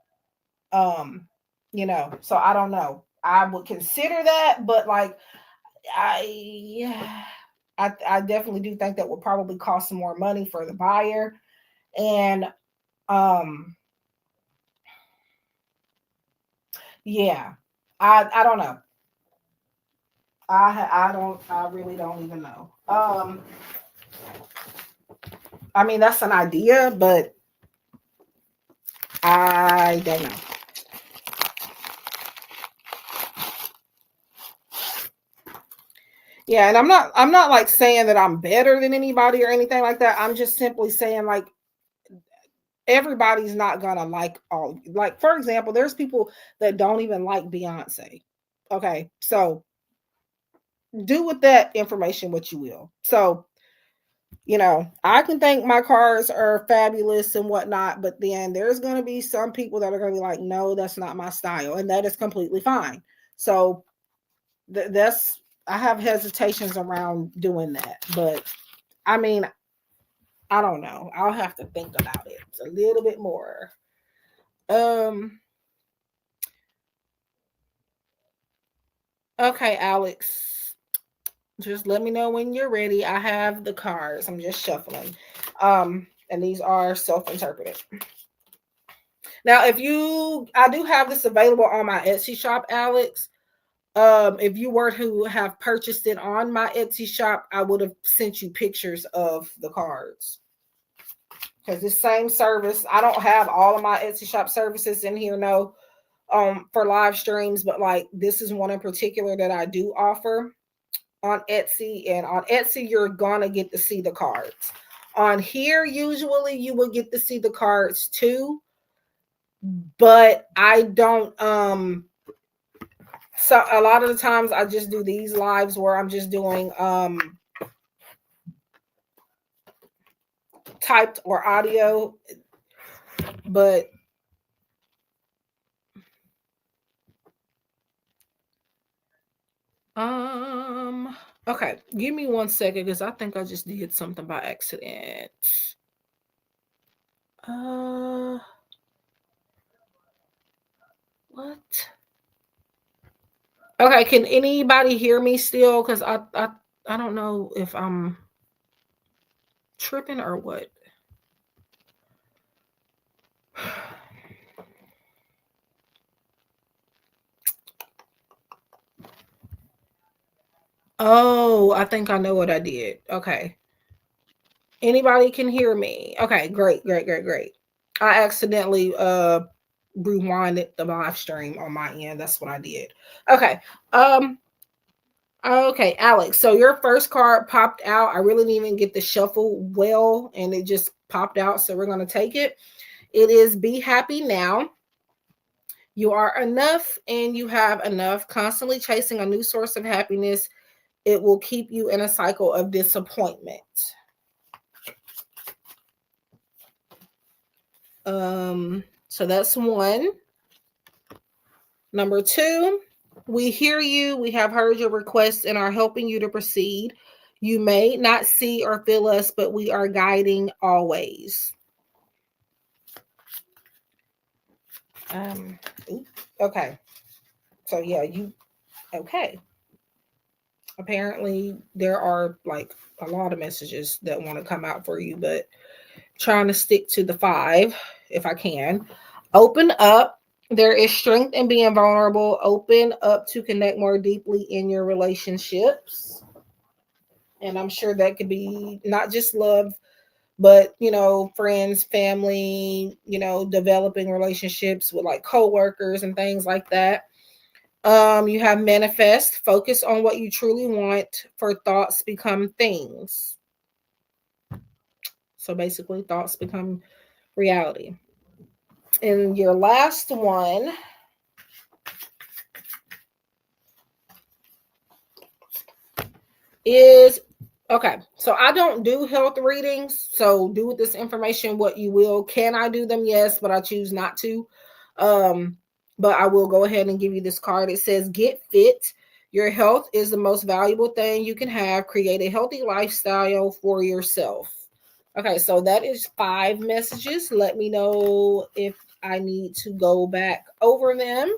S1: Um, so I don't know. I would consider that, but like I yeah, I definitely do think that would probably cost some more money for the buyer. And um yeah, I don't know. I really don't even know. I mean that's an idea, but I don't know. Yeah, and I'm not like saying that I'm better than anybody or anything like that. I'm just simply saying like everybody's not gonna like all like for example, there's people that don't even like Beyonce. Okay, so do with that information what you will. So I can think my cars are fabulous and whatnot, but then there's going to be some people that are going to be like, no, that's not my style. And that is completely fine. So that's, I have hesitations around doing that. But I mean, I don't know. I'll have to think about it a little bit more. Um, okay, Alex, just let me know when you're ready. I have the cards. I'm just shuffling. And these are self-interpreted. Now, I do have this available on my Etsy shop, Alex. If you were to have purchased it on my Etsy shop, I would have sent you pictures of the cards. Because this same service, I don't have all of my Etsy shop services in here, no, for live streams, but like this is one in particular that I do offer. on Etsy, and on Etsy you're gonna get to see the cards. On here, usually you will get to see the cards too, but I don't. So a lot of the times I just do these lives where I'm just doing typed or audio, but okay, give me 1 second because I think I just did something by accident. Uh what? Okay, can anybody hear me still? Because I don't know if I'm tripping or what. Oh, I think I know what I did. Okay. Anybody can hear me. Okay, great, great, great, great. I accidentally rewinded the live stream on my end. That's what I did. Okay. Um okay, Alex. So your first card popped out. I really didn't even get the shuffle well and it just popped out, so we're going to take it. It is be happy now. You are enough and you have enough. Constantly chasing a new source of happiness, it will keep you in a cycle of disappointment. So that's one. Number two, we hear you. We have heard your requests and are helping you to proceed. You may not see or feel us, but we are guiding always. Um, okay. So yeah, okay. Apparently there are like a lot of messages that want to come out for you, but trying to stick to the 5 if I can. Open up. There is strength in being vulnerable. Open up to connect more deeply in your relationships. And I'm sure that could be not just love, but friends, family, developing relationships with like coworkers and things like that. You have manifest, focus on what you truly want, for thoughts become things. So basically thoughts become reality. And your last one is okay. So I don't do health readings. So do with this information what you will. Can I do them? Yes, but I choose not to. But I will go ahead and give you this card. It says, get fit. Your health is the most valuable thing you can have. Create a healthy lifestyle for yourself. Okay, so that is 5 messages. Let me know if I need to go back over them,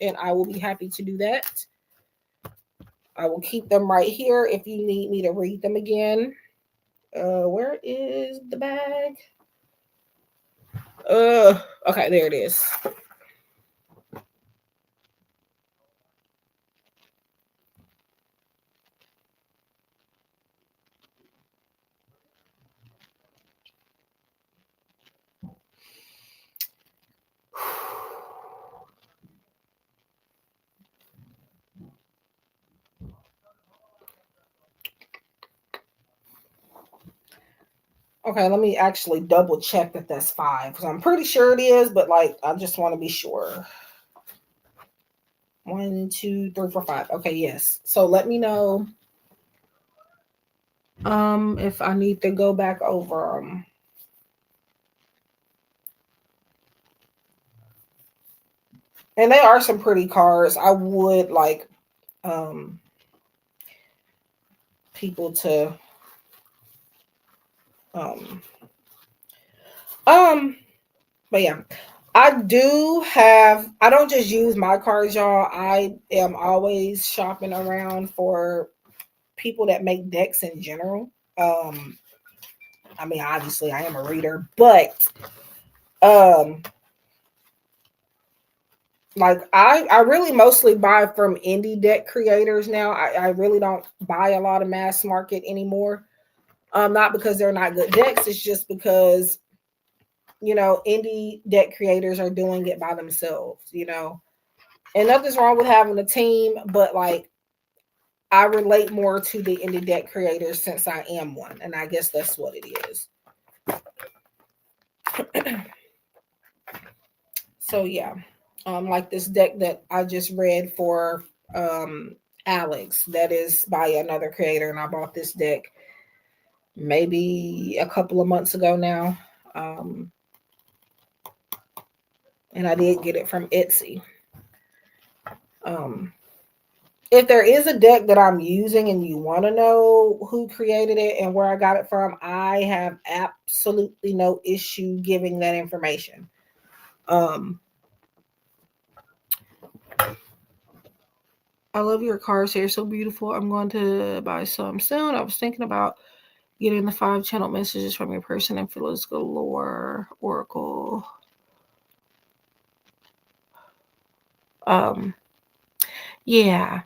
S1: and I will be happy to do that. I will keep them right here if you need me to read them again. Where is the bag? Okay, there it is. Okay, let me actually double check that that's 5 because I'm pretty sure it is, but like I just want to be sure. 1, 2, 3, 4, 5. Okay, yes. So let me know if I need to go back over them. And they are some pretty cards. I would like people to um but yeah, I don't just use my cards, y'all. I am always shopping around for people that make decks in general. I mean, obviously I am a reader, but um like I really mostly buy from indie deck creators now. I really don't buy a lot of mass market anymore. Not because they're not good decks, it's just because indie deck creators are doing it by themselves, and nothing's wrong with having a team, but like I relate more to the indie deck creators since I am one, and I guess that's what it is. So yeah, like this deck that I just read for Alex, that is by another creator, and I bought this deck maybe a couple of months ago now, um, and I did get it from Etsy. Um, if there is a deck that I'm using and you want to know who created it and where I got it from, I have absolutely no issue giving that information. Um, I love your cards. They're so beautiful. I'm going to buy some soon. I was thinking about getting the 5 channel messages from your person and Phyllis Galore Oracle. Um, yeah,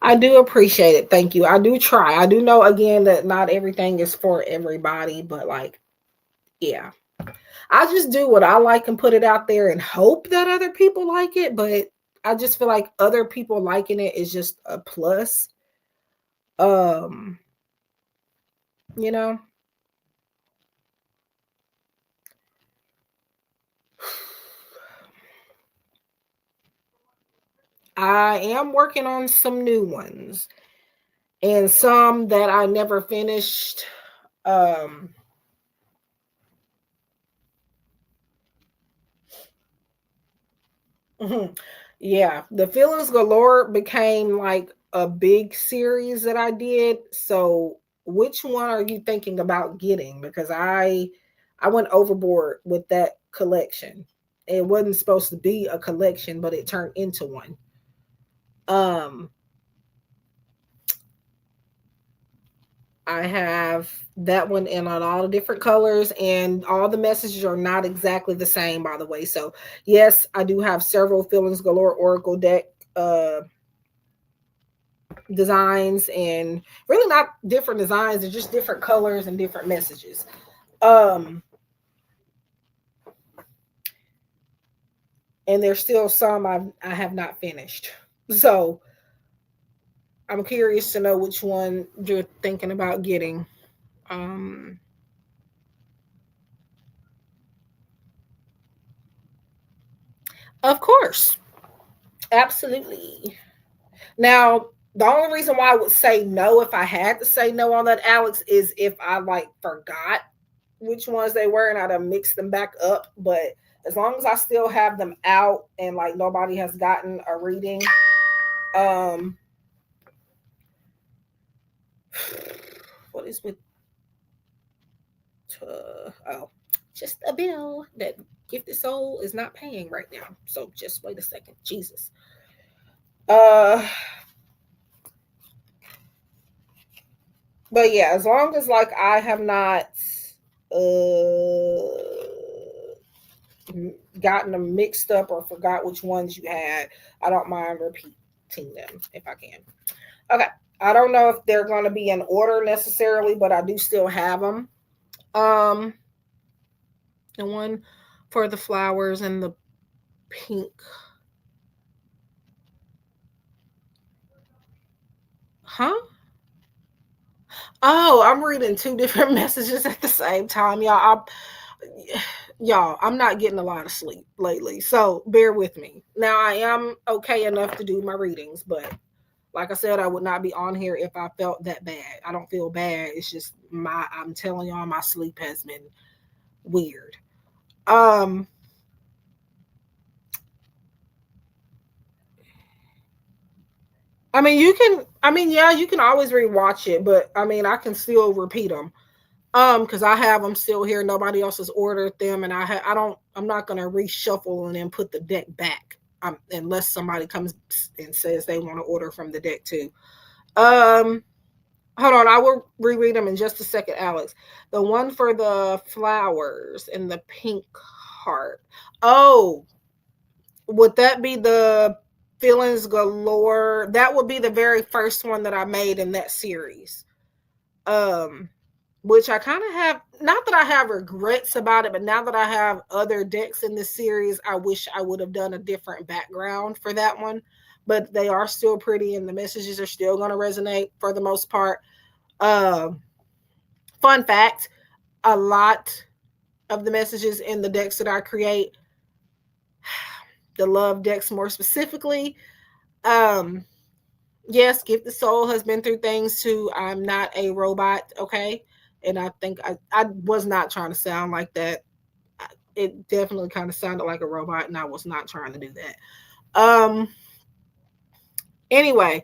S1: I do appreciate it. Thank you. I do try. I do know again that not everything is for everybody, but like, yeah. I just do what I like and put it out there and hope that other people like it, but I just feel like other people liking it is just a plus. Um, you know, I am working on some new ones and some that I never finished. Um, yeah, the Feelings Galore became like a big series that I did. So, which one are you thinking about getting? Because I went overboard with that collection. It wasn't supposed to be a collection, but it turned into one. Um, I have that one in on all the different colors, and all the messages are not exactly the same, by the way. So, yes, I do have several Feelings Galore Oracle deck uh designs, and really not different designs, they're just different colors and different messages. Um, and there's still some I have not finished. So I'm curious to know which one you're thinking about getting. Um, of course, absolutely. Now, the only reason why I would say no if I had to say no on that, Alex, is if I like forgot which ones they were and I'd have mixed them back up. But as long as I still have them out and like nobody has gotten a reading, um, what is with oh, just a bill that Gifted Soul is not paying right now. So just wait a second, Jesus. Uh, but yeah, as long as like I have not uh gotten them mixed up or forgot which ones you had, I don't mind repeating them if I can. Okay. I don't know if they're going to be in order necessarily, but I do still have them. Um, the one for the flowers and the pink. Huh? Oh, I'm reading two different messages at the same time, y'all. Y'all, I'm not getting a lot of sleep lately, so bear with me. Now, I am okay enough to do my readings, but like I said, I would not be on here if I felt that bad. I don't feel bad. It's just I'm telling y'all, my sleep has been weird. Um, I mean, yeah, you can always rewatch it, but I mean, I can still repeat them. Because I have them still here. Nobody else has ordered them, and I'm not gonna reshuffle and then put the deck back. Unless somebody comes and says they want to order from the deck too. Um, hold on, I will reread them in just a second, Alex. The one for the flowers and the pink heart. Oh, would that be the Feelings Galore? That would be the very first one that I made in that series. Um, which I kind of have, not that I have regrets about it, but now that I have other decks in this series, I wish I would have done a different background for that one. but they are still pretty and the messages are still going to resonate for the most part. Um, Fun fact, a lot of the messages in the decks that I create, the love decks more specifically, um, yes, Gift the Soul has been through things too. I'm not a robot, okay? And I think I was not trying to sound like that. It definitely kind of sounded like a robot, and I was not trying to do that. Anyway,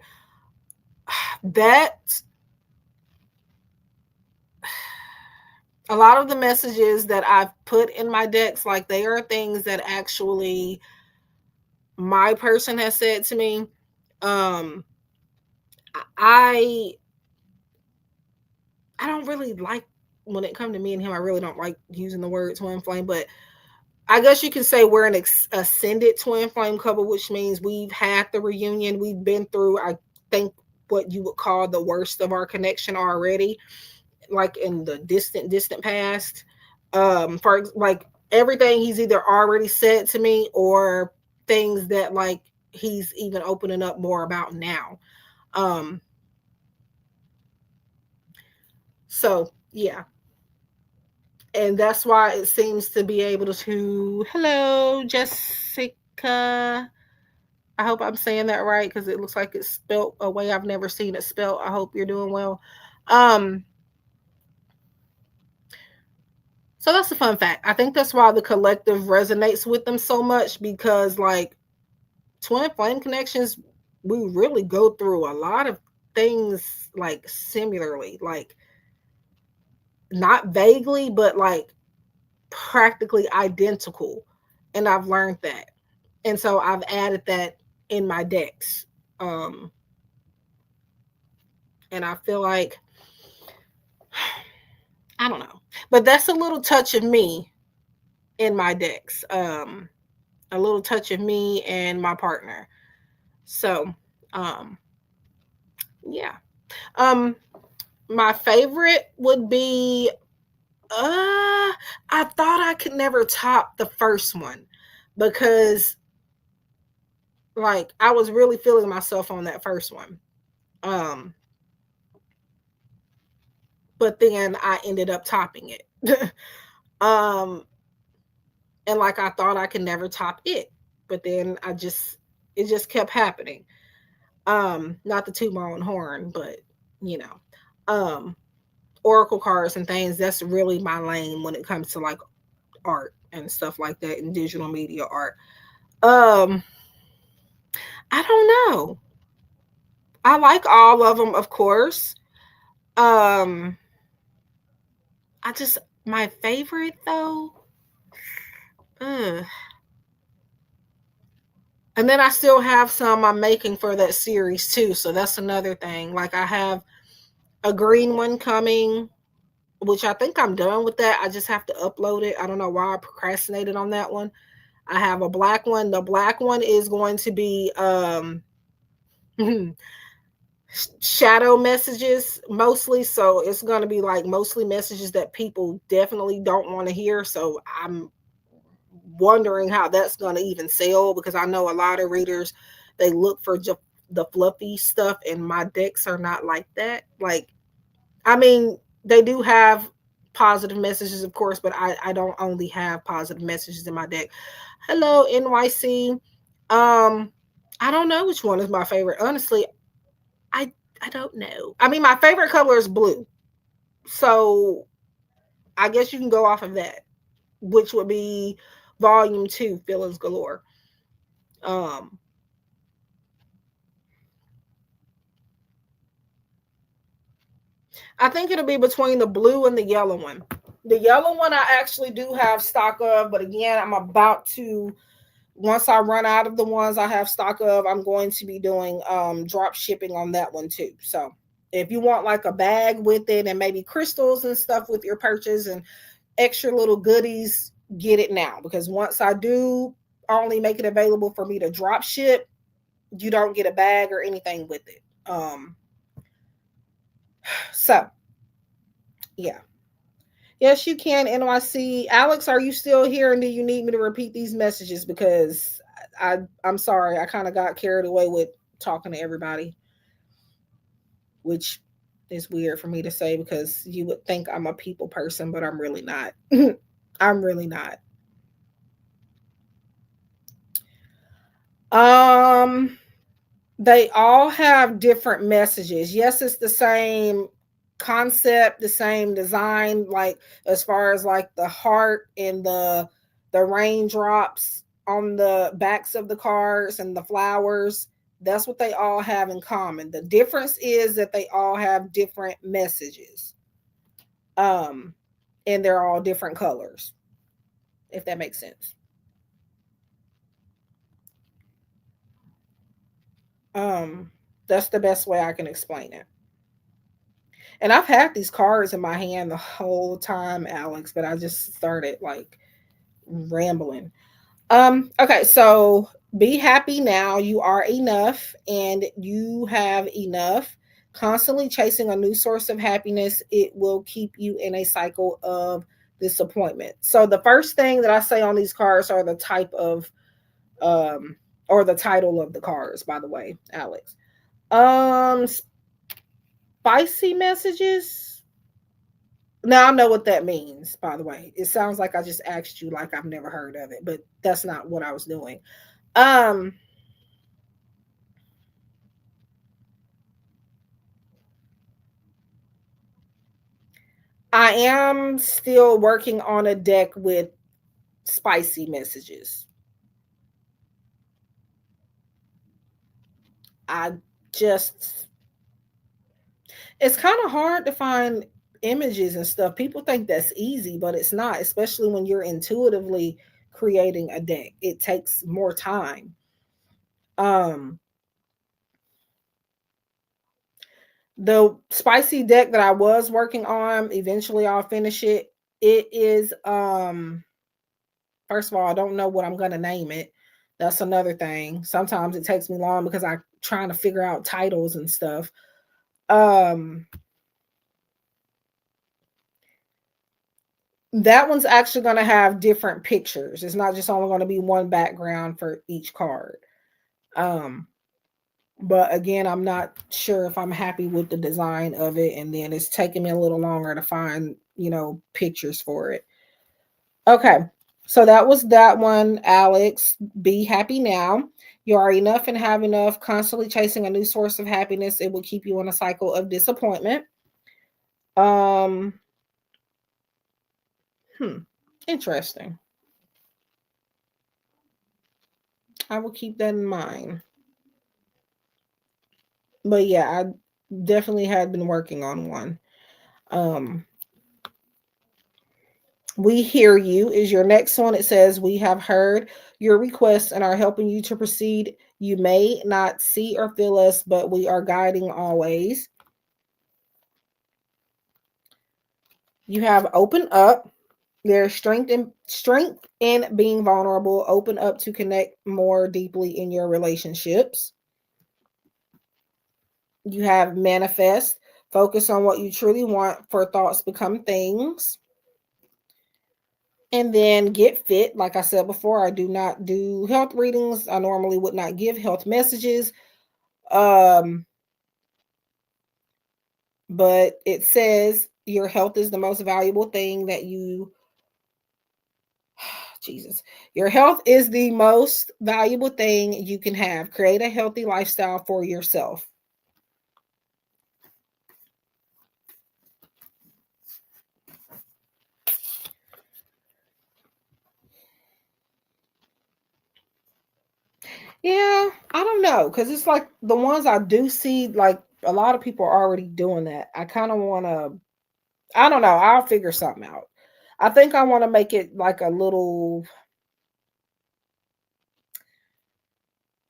S1: that a lot of the messages that I've put in my decks, like they are things that actually my person has said to me. Um, I I don't really like when it come to me and him. I really don't like using the word twin flame, but I guess you can say we're an ascended twin flame couple, which means we've had the reunion. We've been through, I think, what you would call the worst of our connection already, like in the distant past. For like everything he's either already said to me or things that like he's even opening up more about now. Um, so yeah, and that's why it seems to be able to. Hello, Jessica. I hope I'm saying that right because it looks like it's spelt a way I've never seen it spelt. I hope you're doing well. Um, so that's a fun fact. I think that's why the collective resonates with them so much because, like, twin flame connections, we really go through a lot of things like similarly, like not vaguely, but like practically identical. And I've learned that. And so I've added that in my decks. Um, and I feel like I don't know. But that's a little touch of me in my decks. A little touch of me and my partner. So, um, yeah. Um, my favorite would be I thought I could never top the first one because like I was really feeling myself on that first one. Um, but then I ended up topping it. um, and like I thought I could never top it, but then it just kept happening. Not to toot my own horn, but you know, oracle cards and things, that's really my lane when it comes to like art and stuff like that and digital media art. um I don't know, I like all of them, of course. um I just, my favorite though, ugh. And then I still have some I'm making for that series too, so that's another thing. Like I have a green one coming, which I think I'm done with that. I just have to upload it. I don't know why I procrastinated on that one. I have a black one. The black one is going to be shadow messages mostly. So it's going to be like mostly messages that people definitely don't want to hear. So I'm wondering how that's going to even sell because I know a lot of readers, they look for just the fluffy stuff, and my decks are not like that. Like, I mean, they do have positive messages, of course, but I don't only have positive messages in my deck. Hello, NYC. I don't know which one is my favorite. Honestly, I I don't know. I mean, my favorite color is blue. So I guess you can go off of that, which would be volume 2, Feelings Galore. Um, I think it'll be between the blue and the yellow one. The yellow one I actually do have stock of, but again, I'm about to, once I run out of the ones I have stock of, I'm going to be doing drop shipping on that one too. So if you want like a bag with it and maybe crystals and stuff with your purchase and extra little goodies, get it now because once I do only make it available for me to drop ship, you don't get a bag or anything with it. So yeah. Yes, you can, NYC. Alex, are you still here and do you need me to repeat these messages? Because I'm sorry. I kind of got carried away with talking to everybody, which is weird for me to say because you would think I'm a people person, but I'm really not. I'm really not. Um, they all have different messages. Yes, it's the same concept, the same design, like as far as like the heart and the raindrops on the backs of the cards and the flowers. That's what they all have in common. The difference is that they all have different messages. Um, and they're all different colors, if that makes sense. Um, that's the best way I can explain it. And I've had these cards in my hand the whole time, Alex, but I just started like rambling. Okay, so be happy now. You are enough and you have enough. Constantly chasing a new source of happiness, it will keep you in a cycle of disappointment. So the first thing that I say on these cards are the type of um or the title of the cards, by the way, Alex. Um Spicy messages. Now I know what that means, by the way. It sounds like I just asked you like I've never heard of it, but that's not what I was doing. Um I am still working on a deck with spicy messages. I just it's kind of hard to find images and stuff. People think that's easy, but it's not, especially when you're intuitively creating a deck. It takes more time. Um the spicy deck that I was working on, eventually I'll finish it. It is first of all, I don't know what I'm gonna name it. That's another thing. Sometimes it takes me long because I'm trying to figure out titles and stuff. Um that one's actually gonna have different pictures. It's not just only gonna be one background for each card. Um but again, I'm not sure if I'm happy with the design of it, and then it's taking me a little longer to find, pictures for it. Okay. So that was that one, Alex. Be happy now. You are enough and have enough. Constantly chasing a new source of happiness. It will keep you in a cycle of disappointment. Um, hmm. Interesting. I will keep that in mind. But yeah, I definitely had been working on one. Um, we hear you is your next one. It says, we have heard your requests and are helping you to proceed. You may not see or feel us, but we are guiding always. You have open up. There's strength in being vulnerable. Open up to connect more deeply in your relationships. You have manifest. Focus on what you truly want, for thoughts become things. And then get fit. Like I said before, I do not do health readings. I normally would not give health messages. Um, but it says your health is the most valuable thing that you Jesus. Your health is the most valuable thing you can have. Create a healthy lifestyle for yourself. Yeah, I don't know, because it's like the ones I do see, like a lot of people are already doing that. I kind of want to, I don't know, I'll figure something out. I think I want to make it like a little,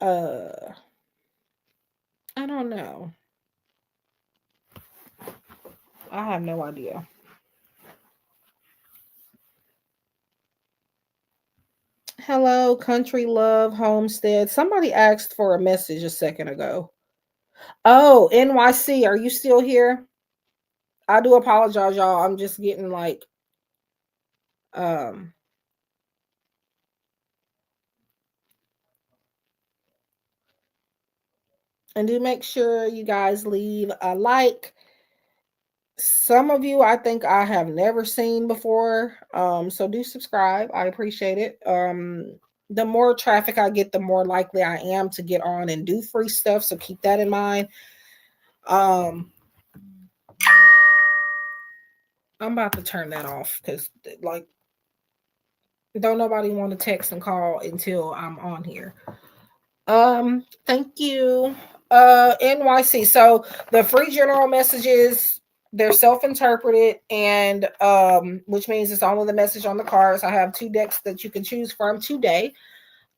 S1: uh, I don't know. I have no idea. Hello, country love, homestead. Somebody asked for a message a second ago. Oh, NYC, are you still here? I do apologize, y'all. I'm just getting like um And do make sure you guys leave a like. Some of you I think I have never seen before. So do subscribe. I appreciate it. The more traffic I get, the more likely I am to get on and do free stuff. So keep that in mind. Um, I'm about to turn that off because like don't nobody want to text and call until I'm on here. Thank you. NYC. So the free general messages, they're self-interpreted, and which means it's only the message on the cards. I have two decks that you can choose from today.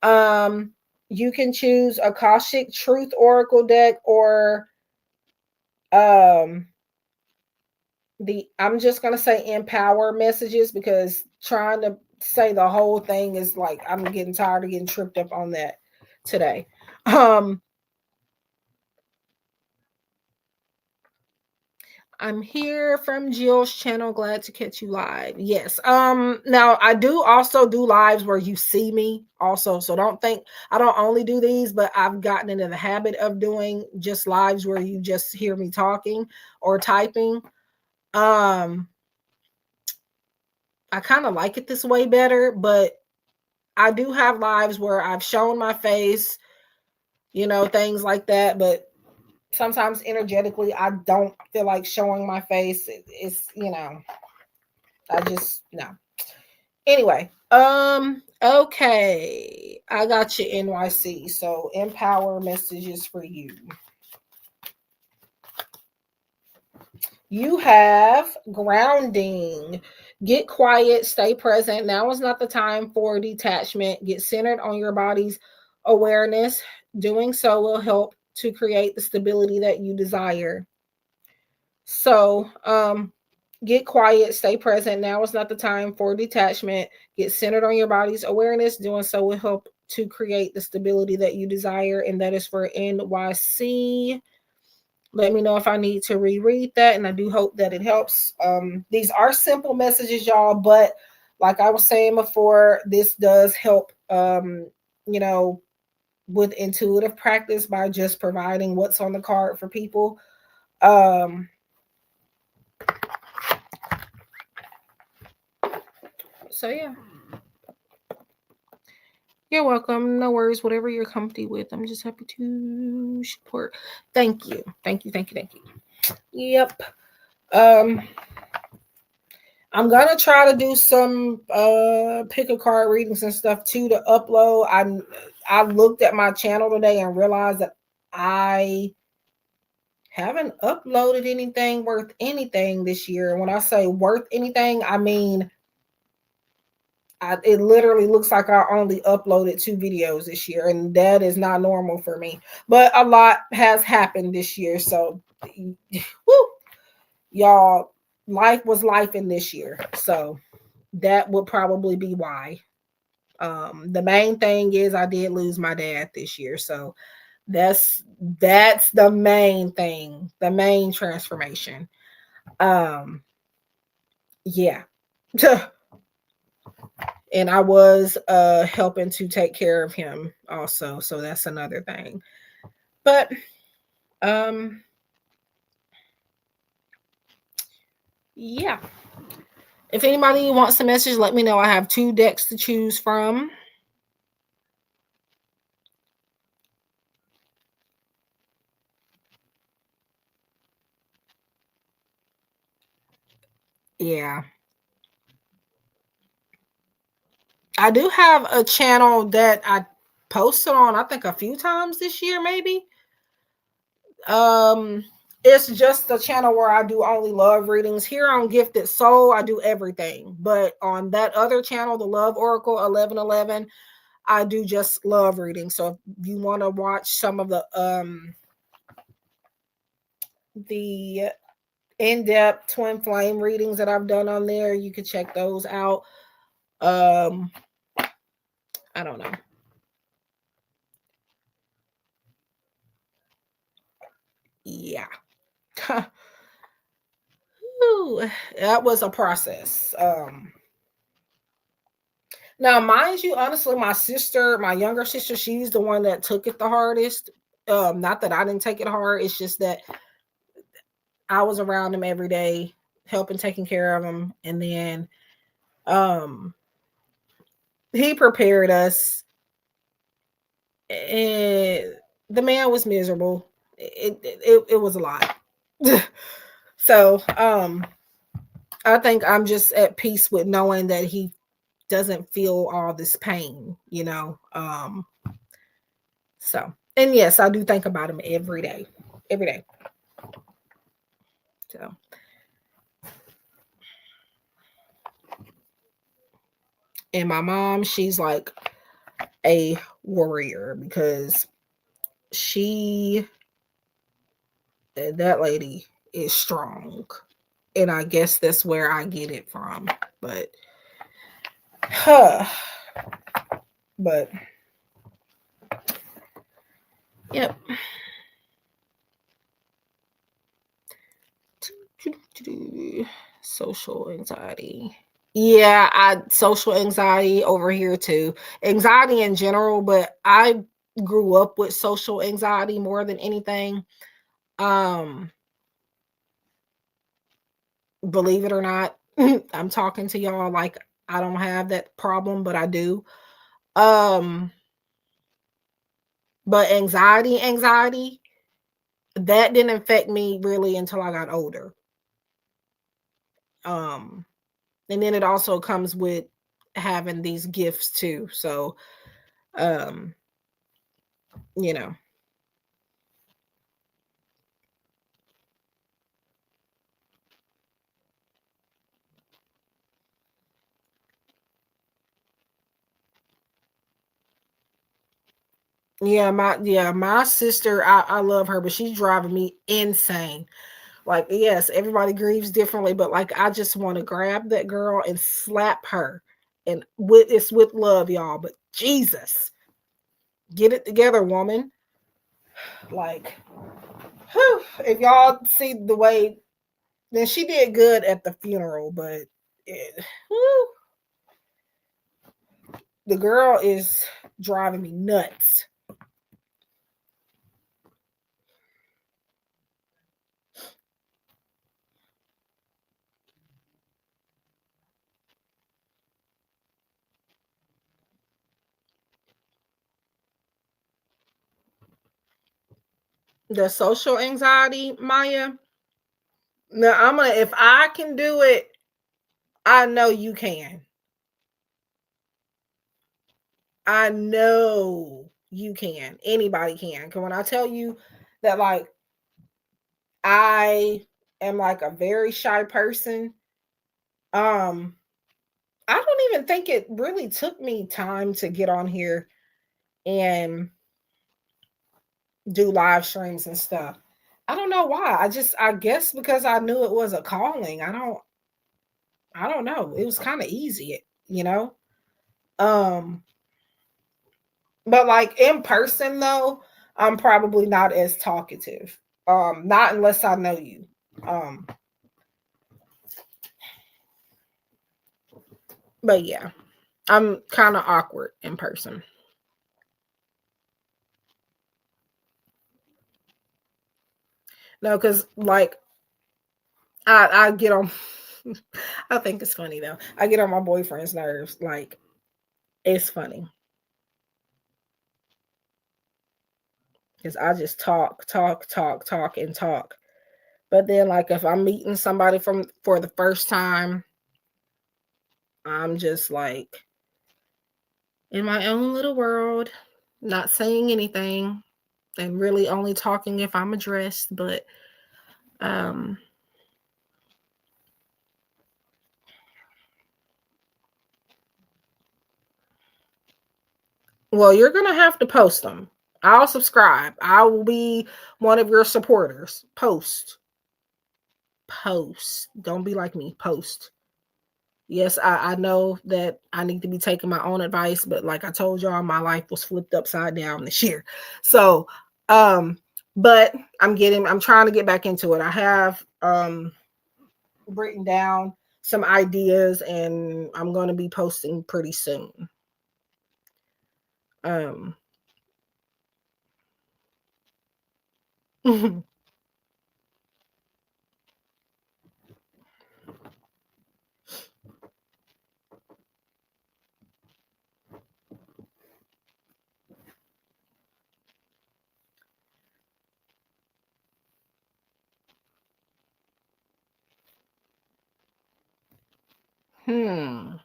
S1: Um, you can choose Akashic Truth Oracle deck or um the I'm just gonna say empower messages because trying to say the whole thing is like I'm getting tired of getting tripped up on that today. Um I'm here from Jill's channel. Glad to catch you live. Yes. Now I do also do lives where you see me also. So don't think I don't only do these, but I've gotten into the habit of doing just lives where you just hear me talking or typing. Um, I kind of like it this way better, but I do have lives where I've shown my face, things like that, but sometimes energetically I don't feel like showing my face. It's I just no. Anyway, okay. I got you NYC. So empower messages for you. You have grounding. Get quiet, stay present. Now is not the time for detachment. Get centered on your body's awareness. Doing so will help to create the stability that you desire. So, get quiet, stay present. Now is not the time for detachment. Get centered on your body's awareness. Doing so will help to create the stability that you desire. And that is for NYC. Let me know if I need to reread that. And I do hope that it helps. These are simple messages, y'all. But like I was saying before, this does help, you know, with intuitive practice by just providing what's on the card for people. Um, so yeah. You're welcome. No worries. Whatever you're comfy with. I'm just happy to support. Thank you. Thank you. Thank you. Thank you. Yep. Um, I'm gonna try to do some pick a card readings and stuff too to upload. I looked at my channel today and realized that I haven't uploaded anything worth anything this year. And when I say worth anything, I mean it literally looks like I only uploaded 2 videos this year, and that is not normal for me. But a lot has happened this year, so woo, y'all, life was life in this year, so that would probably be why. The main thing is I did lose my dad this year, so that's the main thing, the main transformation. Um, yeah. And I was helping to take care of him also, so that's another thing. But um yeah, if anybody wants a message, let me know. I have 2 decks to choose from. Yeah, I do have a channel that I posted on, I think a few times this year maybe. um it's just a channel where I do only love readings. Here on Gifted Soul I do everything, but on that other channel, the Love Oracle 1111, I do just love reading. So if you want to watch some of the in-depth twin flame readings that I've done on there, you can check those out. um I don't know. Yeah. Whew, that was a process. Now, mind you, honestly, my younger sister, she's the one that took it the hardest. Not that I didn't take it hard. It's just that I was around him every day, helping taking care of him. And then um he prepared us, and the man was miserable. It was a lot. So I think I'm just at peace with knowing that he doesn't feel all this pain, you know. So, and yes, I do think about him every day. Every day. So, and my mom, she's like a warrior because she that lady is strong. And I guess that's where I get it from. But huh. But yep. Social anxiety. Yeah, I social anxiety over here too. Anxiety in general, but I grew up with social anxiety more than anything. Um, believe it or not, I'm talking to y'all like I don't have that problem, but I do. Um, but anxiety, that didn't affect me really until I got older. Um, and then it also comes with having these gifts too. So, um, you know. Yeah, my sister, I love her, but she's driving me insane. Like, yes, everybody grieves differently, but like I just want to grab that girl and slap her. And with it's with love, y'all. But Jesus, get it together, woman. Like, whew, if y'all see the way, then she did good at the funeral, but whew, the girl is driving me nuts. The social anxiety, Maya. Now I'm gonna if I can do it, I know you can. I know you can. Anybody can. Cause when I tell you that like I am like a very shy person, um, I don't even think it really took me time to get on here and do live streams and stuff. I don't know why. I guess because I knew it was a calling. I don't know. It was kind of easy, you know? Um, but like in person though, I'm probably not as talkative. Not unless I know you. Um, but yeah, I'm kind of awkward in person. No, because like I get on. I think it's funny though. I get on my boyfriend's nerves. Like it's funny because I just talk, and talk. But then, like if I'm meeting somebody from for the first time, I'm just like in my own little world, not saying anything, and really only talking if I'm addressed. But um, well, you're gonna have to post them. I'll subscribe. I will be one of your supporters. Post. Don't be like me. Post. Yes, I know that I need to be taking my own advice, but like I told y'all, my life was flipped upside down this year. So, um, but I'm trying to get back into it. I have written down some ideas and I'm going to be posting pretty soon. Um, Hmm.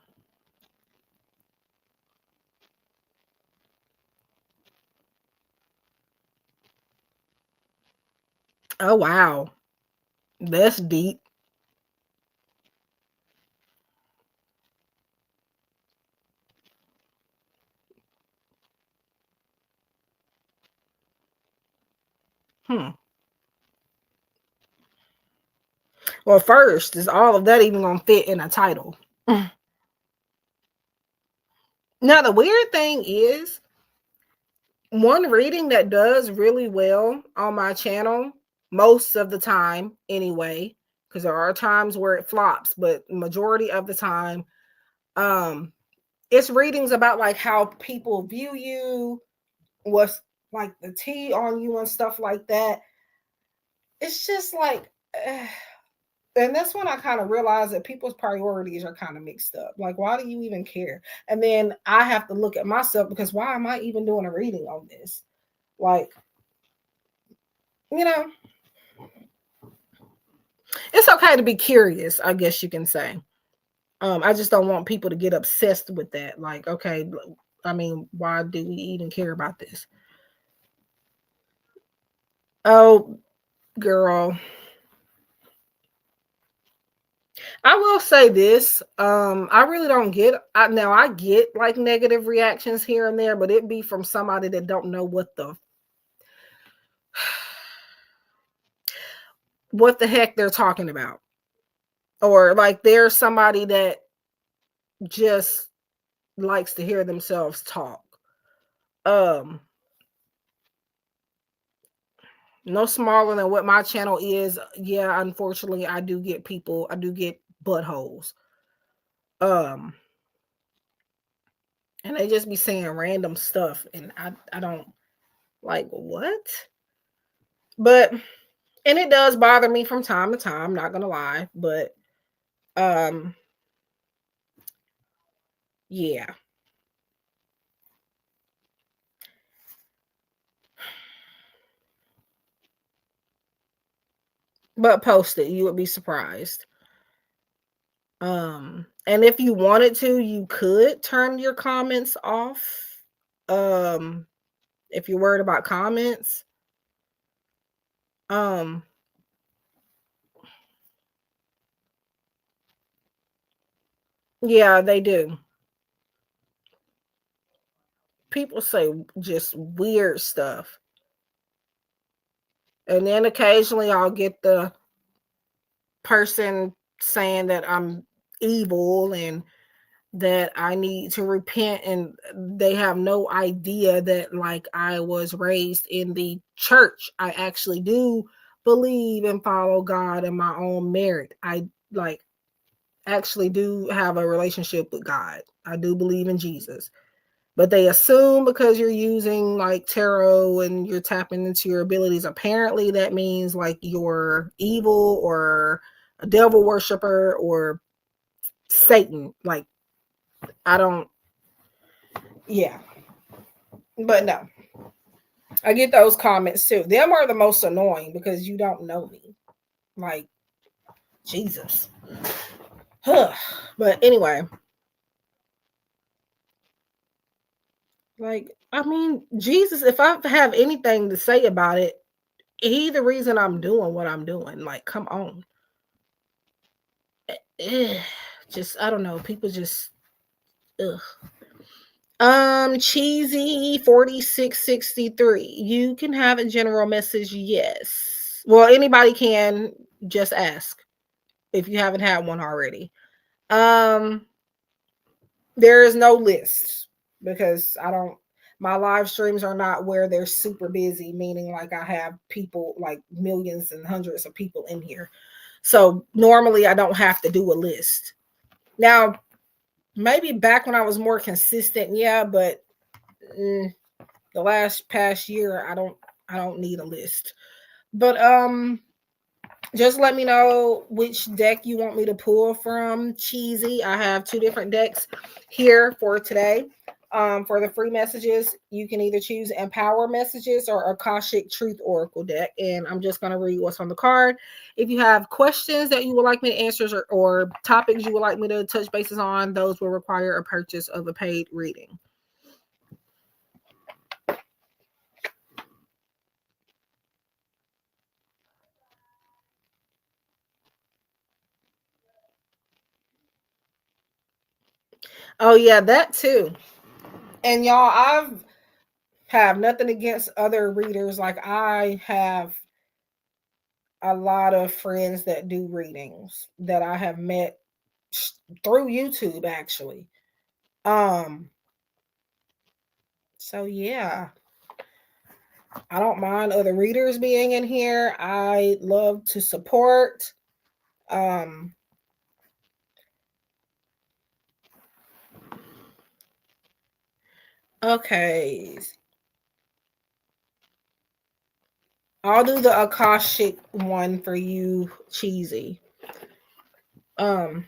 S1: Oh wow. That's deep. Hmm. Well, first, is all of that even gonna fit in a title? Now, the weird thing is, one reading that does really well on my channel, most of the time anyway, because there are times where it flops, but majority of the time, um, it's readings about like how people view you, what's like the tea on you and stuff like that. It's just like, and that's when I kind of realized that people's priorities are kind of mixed up. Like, why do you even care? And then I have to look at myself because why am I even doing a reading on this? Like, you know, it's okay to be curious, I guess you can say. I just don't want people to get obsessed with that. Like, okay, I mean, why do we even care about this? Oh, girl. I will say this. I really don't get now I get like negative reactions here and there, but it be from somebody that don't know what the heck they're talking about. Or like there's somebody that just likes to hear themselves talk. Um no smaller than what my channel is. Yeah, unfortunately, I do get buttholes. Um, and they just be saying random stuff, and I don't like what? But and it does bother me from time to time, not gonna lie, but um, yeah. But post it, you would be surprised. And if you wanted to, you could turn your comments off. Um, if you're worried about comments. Um, yeah, they do. People say just weird stuff. And then occasionally I'll get the person saying that I'm evil and that I need to repent, and they have no idea that like I was raised in the church. I actually do believe and follow God in my own merit. I like actually do have a relationship with God. I do believe in Jesus. But they assume because you're using like tarot and you're tapping into your abilities, apparently that means like you're evil or a devil worshiper or Satan. Like, I don't, yeah. But no, I get those comments too. Them are the most annoying because you don't know me. Like, Jesus. But anyway, like, I mean, Jesus, if I have anything to say about it, he the reason I'm doing what I'm doing. Like, come on. Just I don't know. People just ugh. Cheesy 4663. You can have a general message, yes. Well, anybody can, just ask if you haven't had one already. Um, there is no list because I don't my live streams are not where they're super busy, meaning like I have people like millions and hundreds of people in here. So normally I don't have to do a list. Now, maybe back when I was more consistent, yeah, but the last past year I don't need a list. But just let me know which deck you want me to pull from. Cheesy. I have two different decks here for today. For the free messages, you can either choose Empower Messages or Akashic Truth Oracle deck. And I'm just going to read what's on the card. If you have questions that you would like me to answer, or topics you would like me to touch bases on, those will require a purchase of a paid reading. Oh, yeah, that too. And y'all, I've have nothing against other readers. Like, I have a lot of friends that do readings that I have met through YouTube actually. Um so yeah, I don't mind other readers being in here. I love to support. Um okay. I'll do the Akashic one for you, Cheesy. Um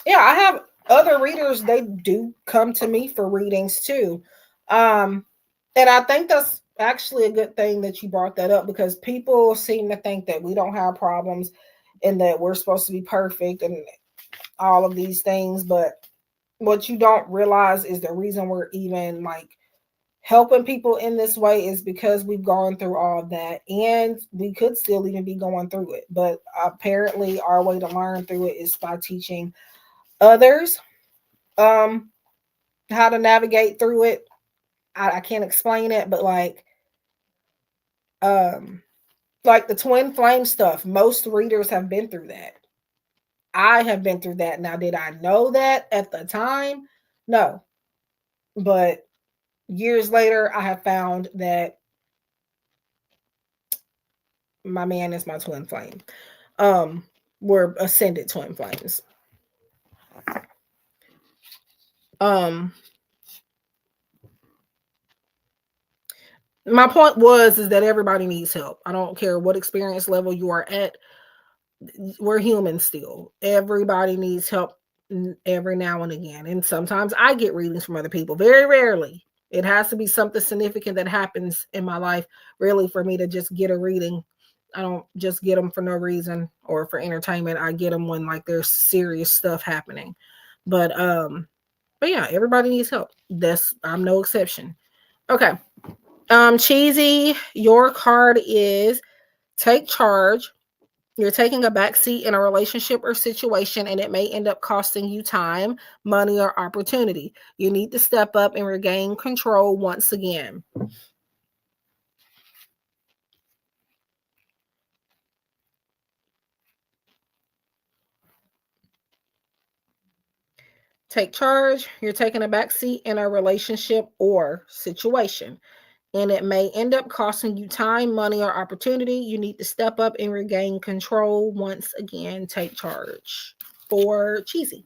S1: yeah, I have other readers, they do come to me for readings too. Um, and I think that's actually a good thing that you brought that up, because people seem to think that we don't have problems and that we're supposed to be perfect and all of these things. But what you don't realize is the reason we're even like helping people in this way is because we've gone through all of that, and we could still even be going through it. But apparently, our way to learn through it is by teaching others um how to navigate through it. I can't explain it, but um like the twin flame stuff, most readers have been through that. I have been through that. Now, did I know that at the time? No. But years later, I have found that my man is my twin flame. We're ascended twin flames. Um my point was is that everybody needs help. I don't care what experience level you are at. We're human still. Everybody needs help every now and again. And sometimes I get readings from other people. Very rarely. It has to be something significant that happens in my life, really, for me to just get a reading. I don't just get them for no reason or for entertainment. I get them when like there's serious stuff happening. But yeah, everybody needs help. I'm no exception. Okay. Cheesy, your card is take charge. You're taking a back seat in a relationship or situation, and it may end up costing you time, money, or opportunity. You need to step up and regain control once again. Take charge. You're taking a back seat in a relationship or situation, and it may end up costing you time, money, or opportunity. You need to step up and regain control once again. Take charge. For Cheesy.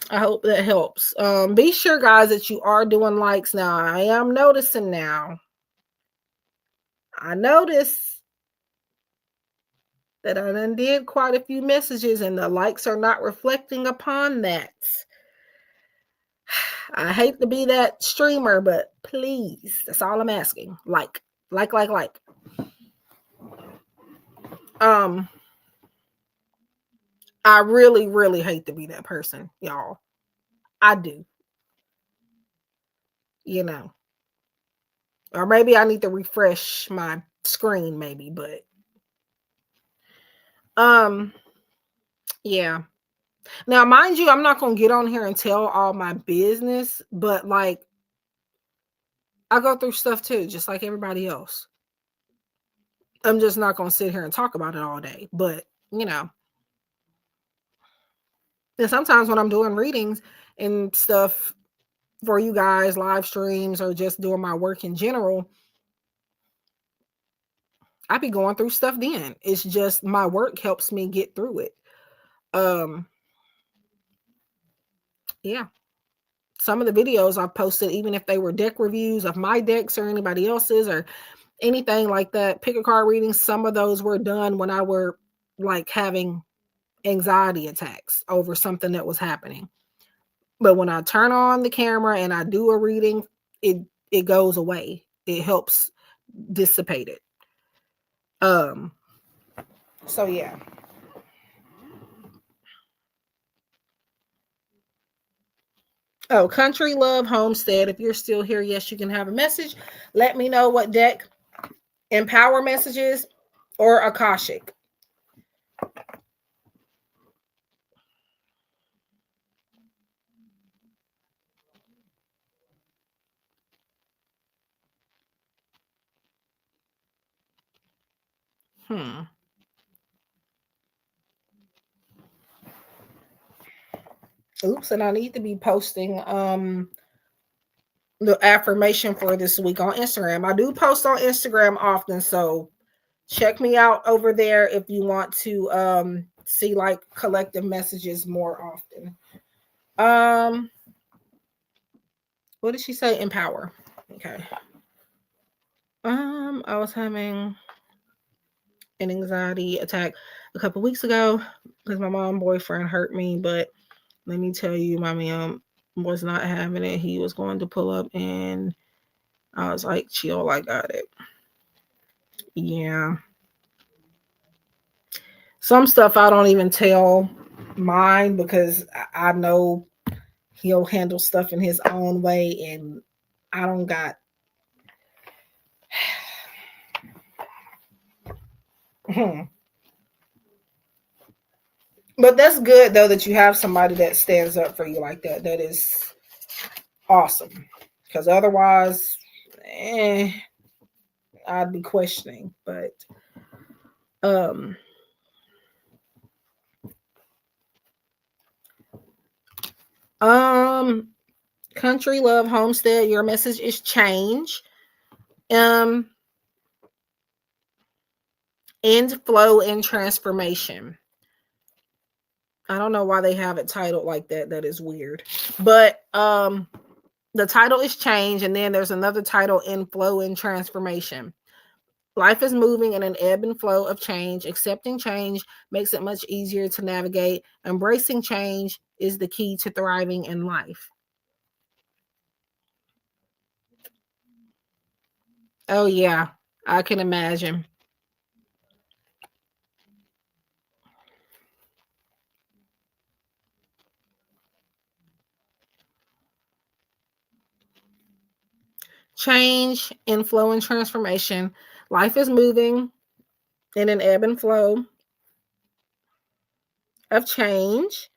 S1: I hope that helps. Be sure, guys, that you are doing likes now. I am noticing now. I noticed that I done did quite a few messages and the likes are not reflecting upon that. I hate to be that streamer, but please, that's all I'm asking. Like. Um, I really, really hate to be that person, y'all. I do, you know. Or maybe I need to refresh my screen, maybe, but um, yeah. Now, mind you, I'm not gonna get on here and tell all my business, but like I go through stuff too, just like everybody else. I'm just not gonna sit here and talk about it all day. But you know, and sometimes when I'm doing readings and stuff for you guys, live streams or just doing my work in general, I be going through stuff then. It's just my work helps me get through it. Um, yeah. some of the videos I've posted, even if they were deck reviews of my decks or anybody else's or anything like that, pick a card readings, some of those were done when I were like having anxiety attacks over something that was happening. But when I turn on the camera and I do a reading, it goes away. It helps dissipate it. So yeah. Oh, Country Love Homestead. If you're still here, yes, you can have a message. Let me know what deck, Empower Messages or Akashic. Oops, and I need to be posting the affirmation for this week on Instagram. I do post on Instagram often, so check me out over there if you want to see like collective messages more often. What did she say? Empower. Okay. I was having an anxiety attack a couple weeks ago because my mom boyfriend hurt me, but let me tell you, my man was not having it. He was going to pull up and I was like, chill, I got it. Yeah. Some stuff I don't even tell mine because I know he'll handle stuff in his own way and I don't got But that's good though that you have somebody that stands up for you like that. That is awesome. Because otherwise, I'd be questioning. But um Country Love Homestead, your message is change. End, flow, and transformation. I don't know why they have it titled like that. That is weird. But the title is change, and then there's another title, in flow and transformation. Life is moving in an ebb and flow of change. Accepting change makes it much easier to navigate. Embracing change is the key to thriving in life. Oh yeah, I can imagine. Change, inflow, and transformation. Life is moving in an ebb and flow of change.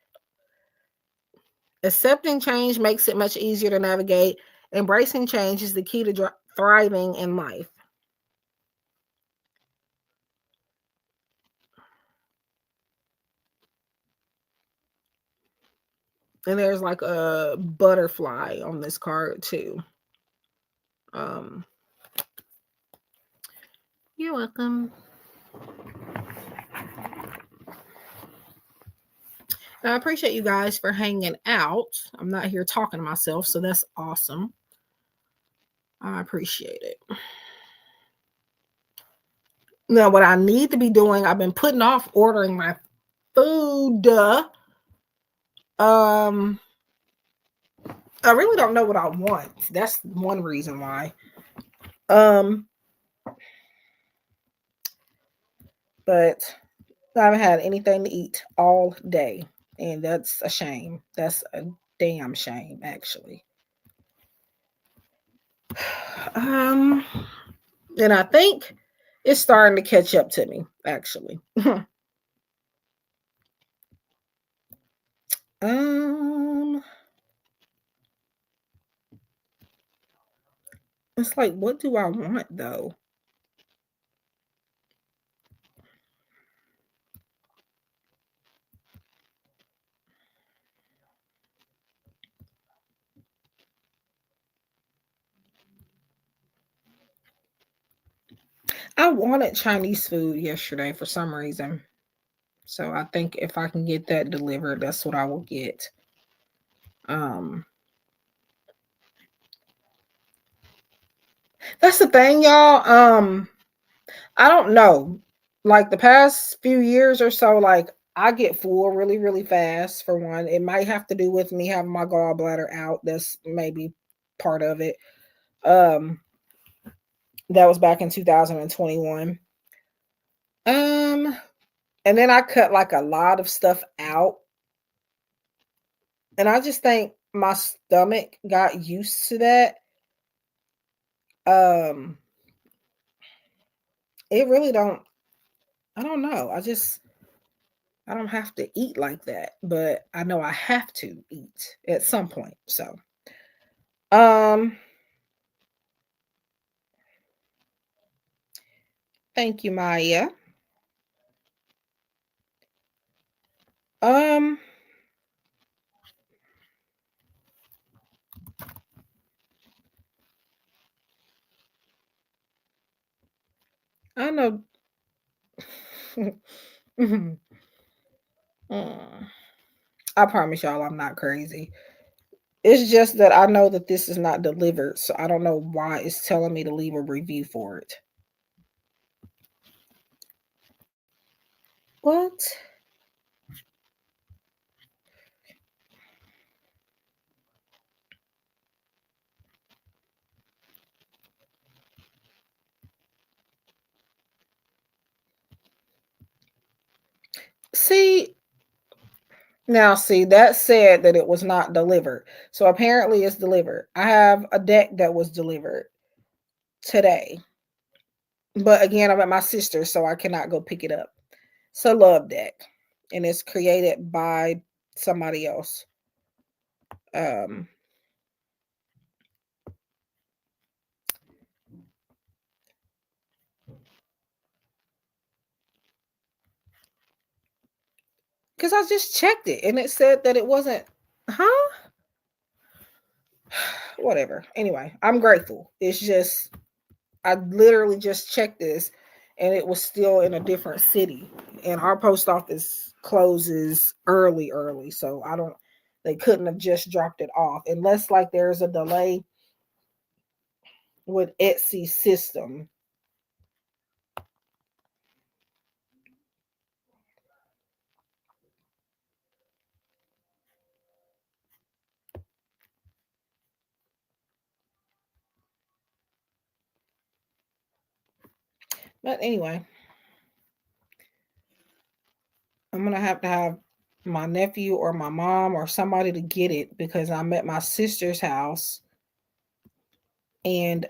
S1: Accepting change makes it much easier to navigate. Embracing change is the key to thriving in life. And there's like a butterfly on this card too. You're welcome. I appreciate you guys for hanging out. I'm not here talking to myself, so that's awesome. I appreciate it. Now, what I need to be doing, I've been putting off ordering my food. I really don't know what I want. That's one reason why. But I haven't had anything to eat all day, and that's a shame. That's a damn shame, actually. And I think it's starting to catch up to me, actually. It's like, what do I want though? I wanted Chinese food yesterday for some reason. So I think if I can get that delivered, that's what I will get. Um That's the thing, y'all. I don't know. Like the past few years or so, like I get full really, really fast for one. It might have to do with me having my gallbladder out. That's maybe part of it. Um, that was back in 2021. Um, and then I cut like a lot of stuff out. And I just think my stomach got used to that. Um, it really don't I don't know. I don't have to eat like that, but I know I have to eat at some point. So, um, thank you, Maya. Um, I know. Mm, I promise y'all I'm not crazy. It's just that I know that this is not delivered, so I don't know why it's telling me to leave a review for it. What? See, now see, that said that it was not delivered. So apparently it's delivered. I have a deck that was delivered today. But again, I'm at my sister's, so I cannot go pick it up. It's a love deck, and it's created by somebody else. Um, because I just checked it, and it said that it wasn't. Huh? Whatever. Anyway, I'm grateful. It's just I literally just checked this, and it was still in a different city, and our post office closes early, so I don't. They couldn't have just dropped it off unless like there's a delay with Etsy system. But anyway, I'm gonna have to have my nephew or my mom or somebody to get it because I'm at my sister's house, and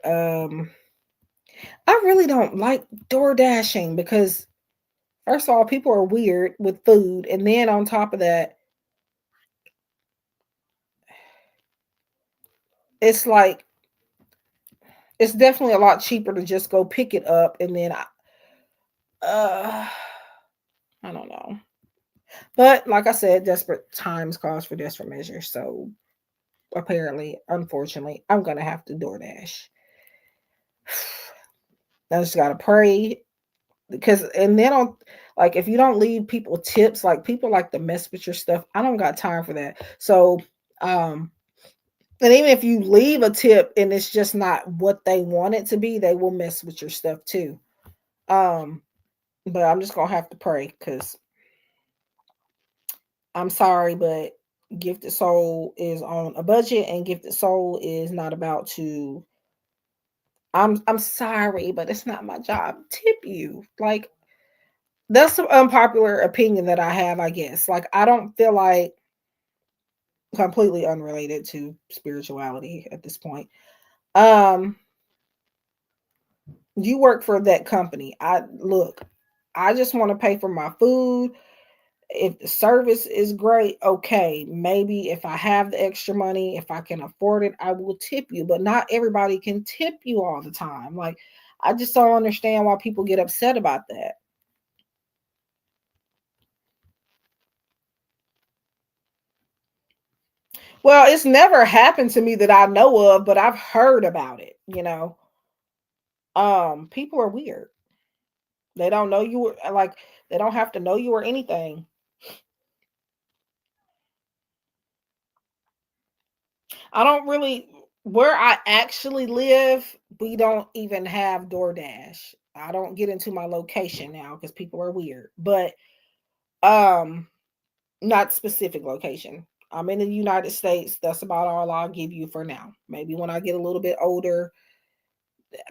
S1: I really don't like door dashing because first of all, people are weird with food, and then on top of that, it's like it's definitely a lot cheaper to just go pick it up and then uh I don't know. But like I said, desperate times calls for desperate measures. So apparently, unfortunately, I'm gonna have to DoorDash. I just gotta pray because and then on like if you don't leave people tips, like people like to mess with your stuff. I don't got time for that. So um and even if you leave a tip and it's just not what they want it to be, they will mess with your stuff too. Um but I'm just gonna have to pray because I'm sorry, but Gifted Soul is on a budget and Gifted Soul is not about to I'm sorry, but it's not my job. Tip you. Like that's an unpopular opinion that I have, I guess. Like I don't feel like completely unrelated to spirituality at this point. Um, you work for that company. I look, I just want to pay for my food. If the service is great, okay, maybe if I have the extra money, if I can afford it, I will tip you. But not everybody can tip you all the time. Like I just don't understand why people get upset about that. Well, it's never happened to me that I know of, but I've heard about it, you know. People are weird. They don't know you like they don't have to know you or anything. I don't really where I actually live, we don't even have DoorDash. I don't get into my location now because people are weird, but um, not specific location. I'm in the United States. That's about all I'll give you for now. Maybe when I get a little bit older,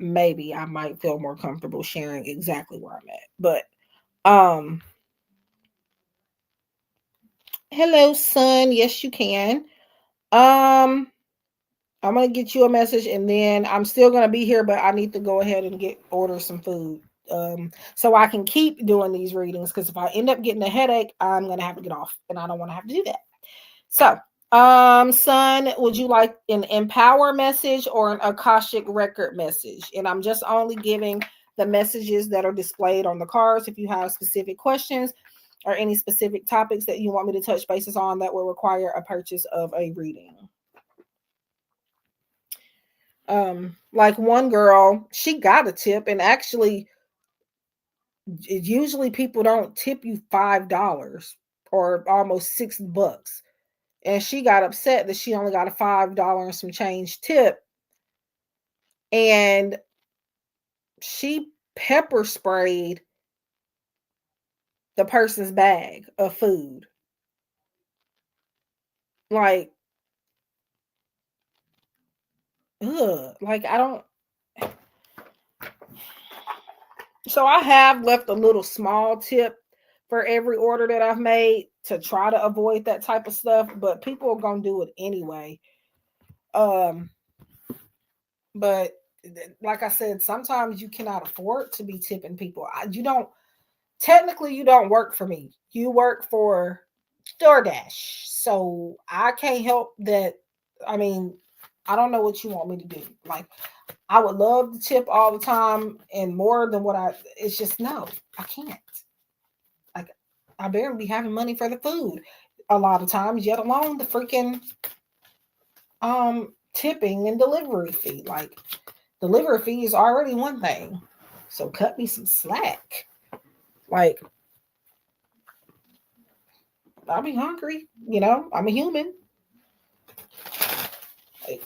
S1: maybe I might feel more comfortable sharing exactly where I'm at. But hello, son. Yes, you can. Um, I'm gonna get you a message, and then I'm still gonna be here, but I need to go ahead and order some food, so I can keep doing these readings. Because if I end up getting a headache, I'm gonna have to get off, and I don't want to have to do that. So, son, would you like an empower message or an Akashic record message? And I'm just only giving the messages that are displayed on the cards. If you have specific questions or any specific topics that you want me to touch bases on, that will require a purchase of a reading. Like one girl, she got a tip, and actually usually people don't tip you $5 or almost $6, and she got upset that she only got a $5 and some change tip, and she pepper sprayed the person's bag of food. Like, ugh, like I don't. So I have left a little small tip for every order that I've made to try to avoid that type of stuff, but people are gonna do it anyway. Um, but like I said, sometimes you cannot afford to be tipping people. You don't technically you don't work for me. You work for DoorDash. So I can't help that. I mean, I don't know what you want me to do. Like I would love to tip all the time and more than what it's just no, I can't. Like I barely be having money for the food a lot of times, yet alone the freaking tipping and delivery fee. Like delivery fee is already one thing. So cut me some slack. Like I'll be hungry, I'm a human. Like,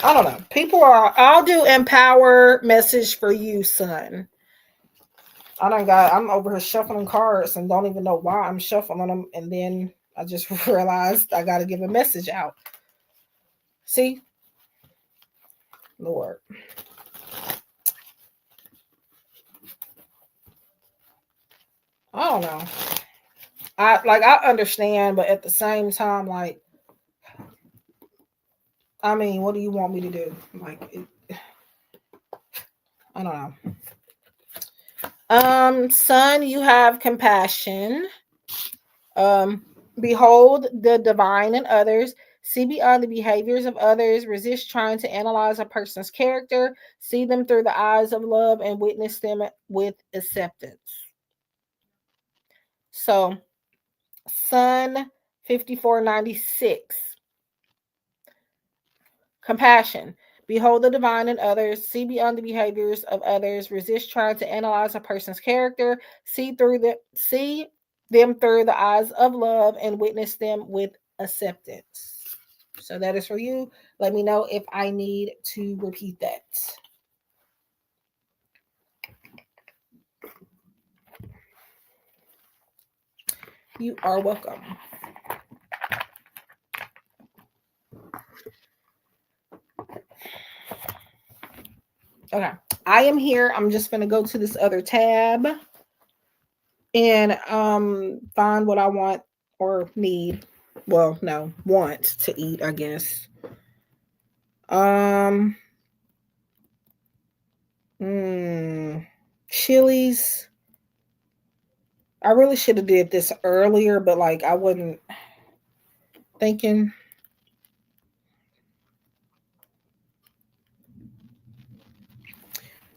S1: I don't know. I'll do empower message for you, son. I'm over here shuffling cards and don't even know why I'm shuffling them. And then I just realized I got to give a message out. See? Lord. I don't know. I understand, but at the same time, like, I mean, what do you want me to do? I don't know. Son, you have compassion. Um, Behold the divine in others. See beyond the behaviors of others. Resist trying to analyze a person's character. See them through the eyes of love and witness them with acceptance. So, Son 5496. Compassion. Behold the divine in others. See beyond the behaviors of others. Resist trying to analyze a person's character. See them through the eyes of love and witness them with acceptance. So that is for you. Let me know if I need to repeat that. You are welcome. Okay. I am here. I'm just going to go to this other tab and find what I want or need. Well, no, want to eat, I guess. Um Chilies. I really should have did this earlier, but like I wasn't thinking.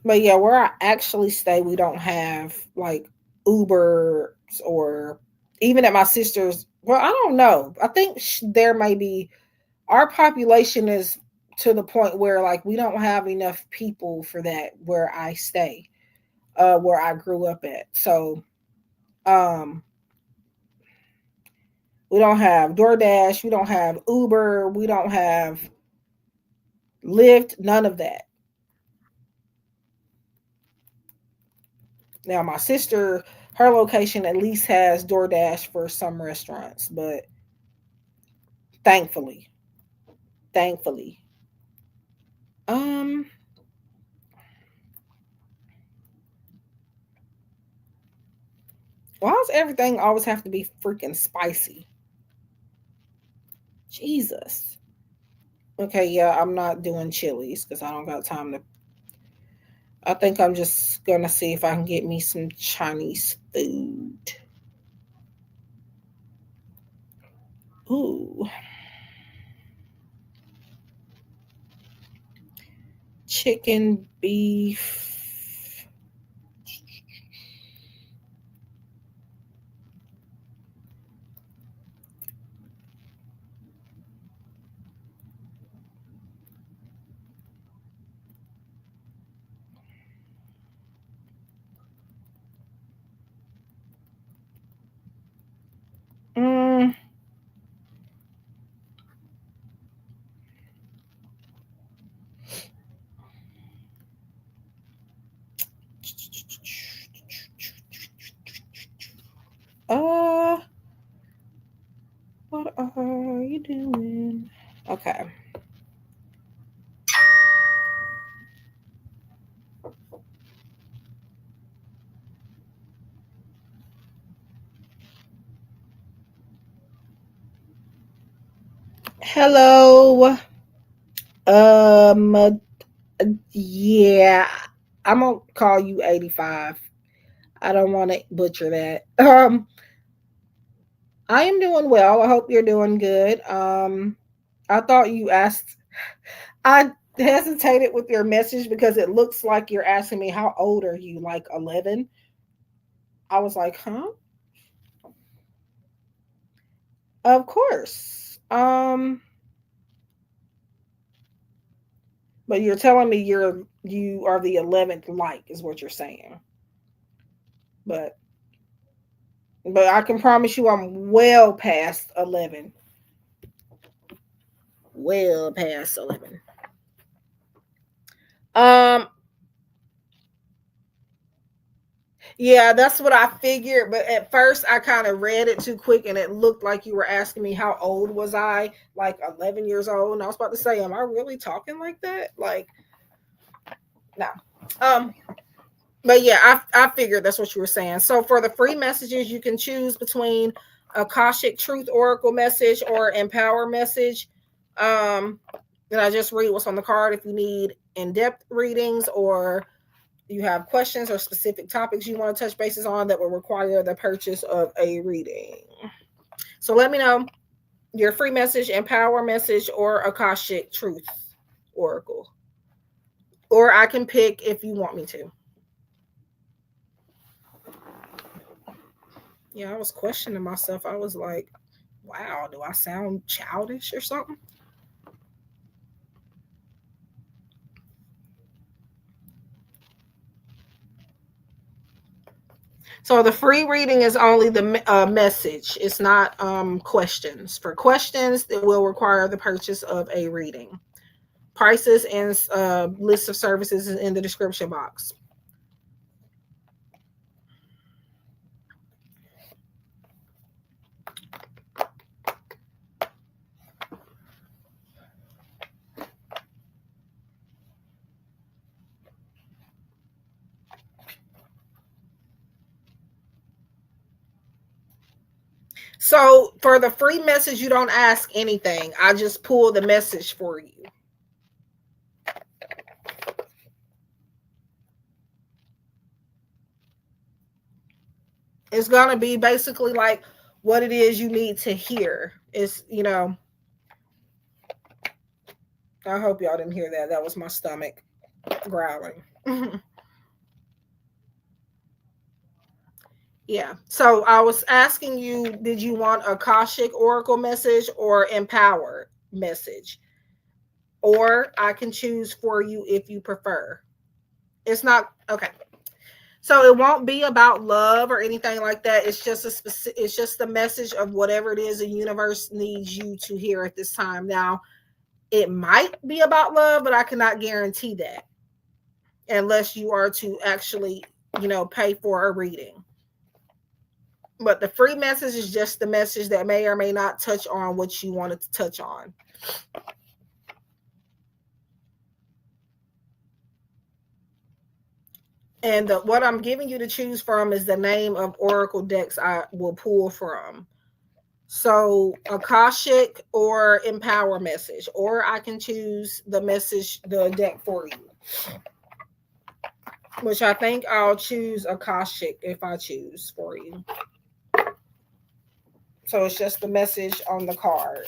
S1: But yeah, where I actually stay, we don't have like Uber or even at my sister's. Well, I don't know. I think there may be. Our population is to the point where like we don't have enough people for that where I stay, where I grew up at. So Um, we don't have DoorDash, we don't have Uber, we don't have Lyft, none of that. Now my sister, her location at least has DoorDash for some restaurants, but thankfully, thankfully. Um, why does everything always have to be freaking spicy? Jesus. Okay, yeah, I'm not doing chilies because I don't got time to. I think I'm just gonna see if I can get me some Chinese food. Ooh, chicken, beef. Mm, uh, what are you doing? Okay. Hello. Um, yeah, I'm gonna call you 85. I don't want to butcher that. I am doing well. I hope you're doing good. I thought you asked. I hesitated with your message because it looks like you're asking me how old are you? Like 11. I was like, huh? Of course. But you're telling me you are the 11th like is what you're saying. But I can promise you I'm well past 11. Well past 11. Um, yeah, that's what I figured. But at first, I kind of read it too quick, and it looked like you were asking me how old was I, like 11 years old. And I was about to say, am I really talking like that? Like, no. Um, but yeah, I figured that's what you were saying. So for the free messages, you can choose between Akashic Truth Oracle message or Empower message. Um, and I just read what's on the card if you need in-depth readings or you have questions or specific topics you want to touch bases on that will require the purchase of a reading. So let me know your free message, Empower message, or Akashic Truth Oracle. Or I can pick if you want me to. Yeah, I was questioning myself. I was like, wow, do I sound childish or something? So the free reading is only the message. It's not questions. For questions, it will require the purchase of a reading. Prices and list of services is in the description box. So for the free message, you don't ask anything. I just pull the message for you. It's gonna be basically like what it is you need to hear. It's. I hope y'all didn't hear that. That was my stomach growling. Yeah. So I was asking you, did you want a Akashic Oracle message or Empower message? Or I can choose for you if you prefer. It's not okay. So it won't be about love or anything like that. It's just it's just the message of whatever it is the universe needs you to hear at this time. Now, it might be about love, but I cannot guarantee that unless you are to actually, pay for a reading. But the free message is just the message that may or may not touch on what you wanted to touch on. And what I'm giving you to choose from is the name of oracle decks I will pull from. So Akashic or Empower message, or I can choose the deck for you, which I think I'll choose Akashic if I choose for you. So it's just the message on the card.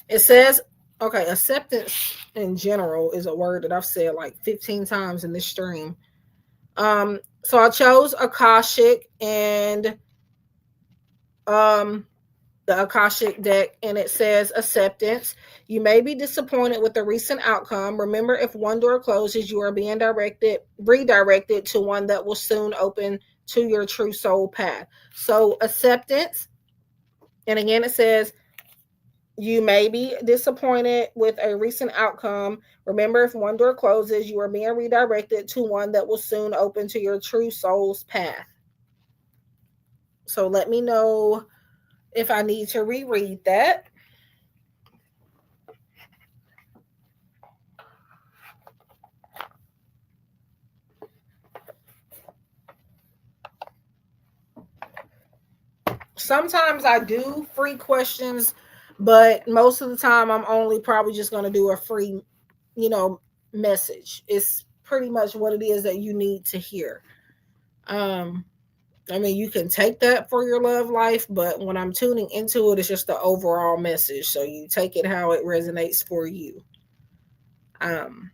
S1: It says, okay, acceptance in general is a word that I've said like 15 times in this stream. So I chose Akashic and um the Akashic deck, and it says acceptance. You may be disappointed with the recent outcome. Remember, if one door closes, you are being redirected to one that will soon open to your true soul path. So acceptance, and again it says you may be disappointed with a recent outcome. Remember, if one door closes, you are being redirected to one that will soon open to your true soul's path. So let me know if I need to reread that. Sometimes I do free questions, but most of the time I'm only probably just going to do a free, you know, message. It's pretty much what it is that you need to hear. Um, I mean, you can take that for your love life, but when I'm tuning into it, it's just the overall message. So you take it how it resonates for you. Um,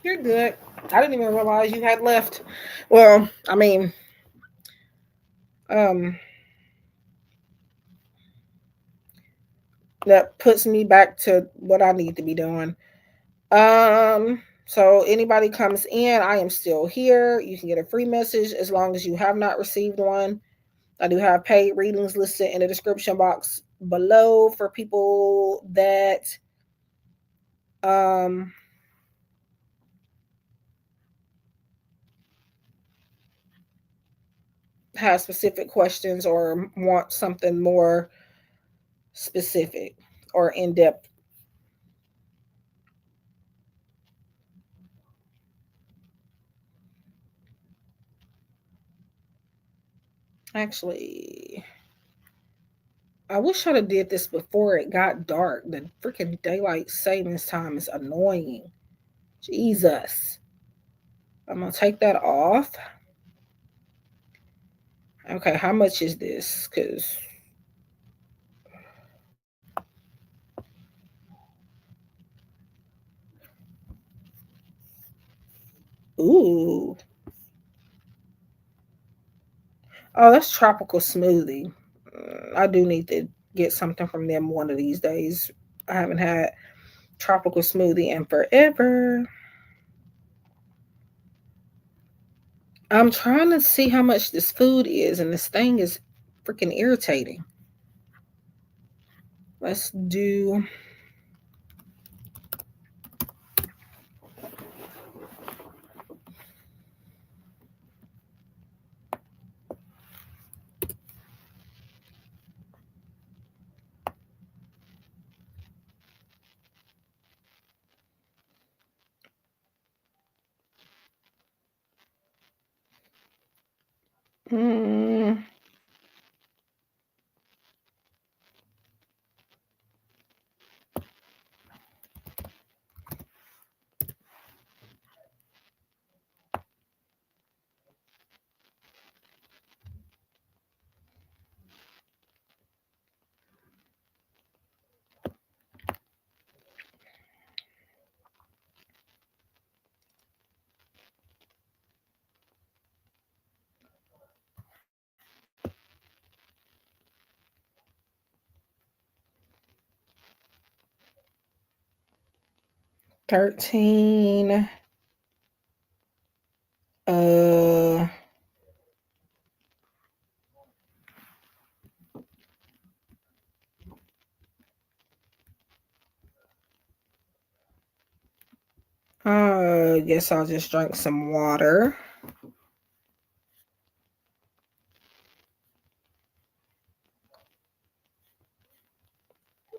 S1: you're good. I didn't even realize you had left. Well, I mean, um, that puts me back to what I need to be doing. So anybody comes in, I am still here. You can get a free message as long as you have not received one. I do have paid readings listed in the description box below for people that um have specific questions or want something more specific or in depth. Actually, I wish I'd have did this before it got dark. The freaking daylight savings time is annoying. Jesus. I'm gonna take that off. Okay, how much is this? Cause ooh, oh, that's tropical smoothie. I do need to get something from them one of these days. I haven't had tropical smoothie in forever. I'm trying to see how much this food is, and this thing is freaking irritating. Let's do. Hmm, 13. Uh, guess I'll just drink some water.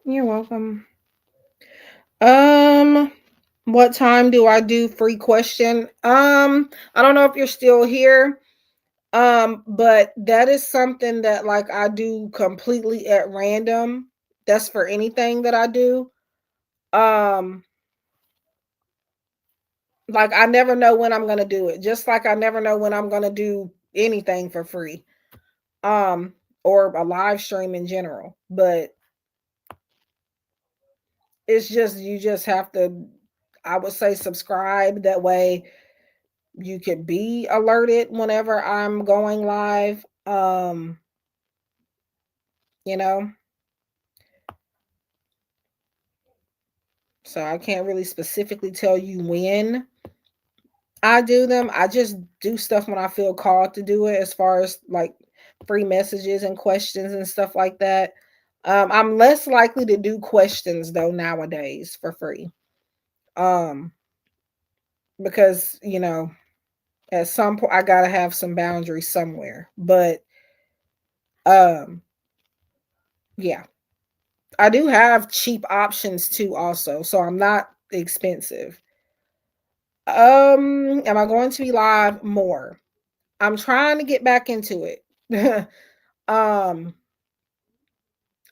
S1: You're welcome. Um, what time do I do free question? I don't know if you're still here. But that is something that like I do completely at random. That's for anything that I do. Um, like I never know when I'm gonna do it. Just like I never know when I'm gonna do anything for free. Um, or a live stream in general. But it's just you just have to, I would say, subscribe. That way you could be alerted whenever I'm going live. You know, so I can't really specifically tell you when I do them. I just do stuff when I feel called to do it, as far as like free messages and questions and stuff like that. I'm less likely to do questions though nowadays for free. Um, because at some point I gotta have some boundaries somewhere. But um, yeah, I do have cheap options too, also, so I'm not expensive. Am I going to be live more? I'm trying to get back into it. um,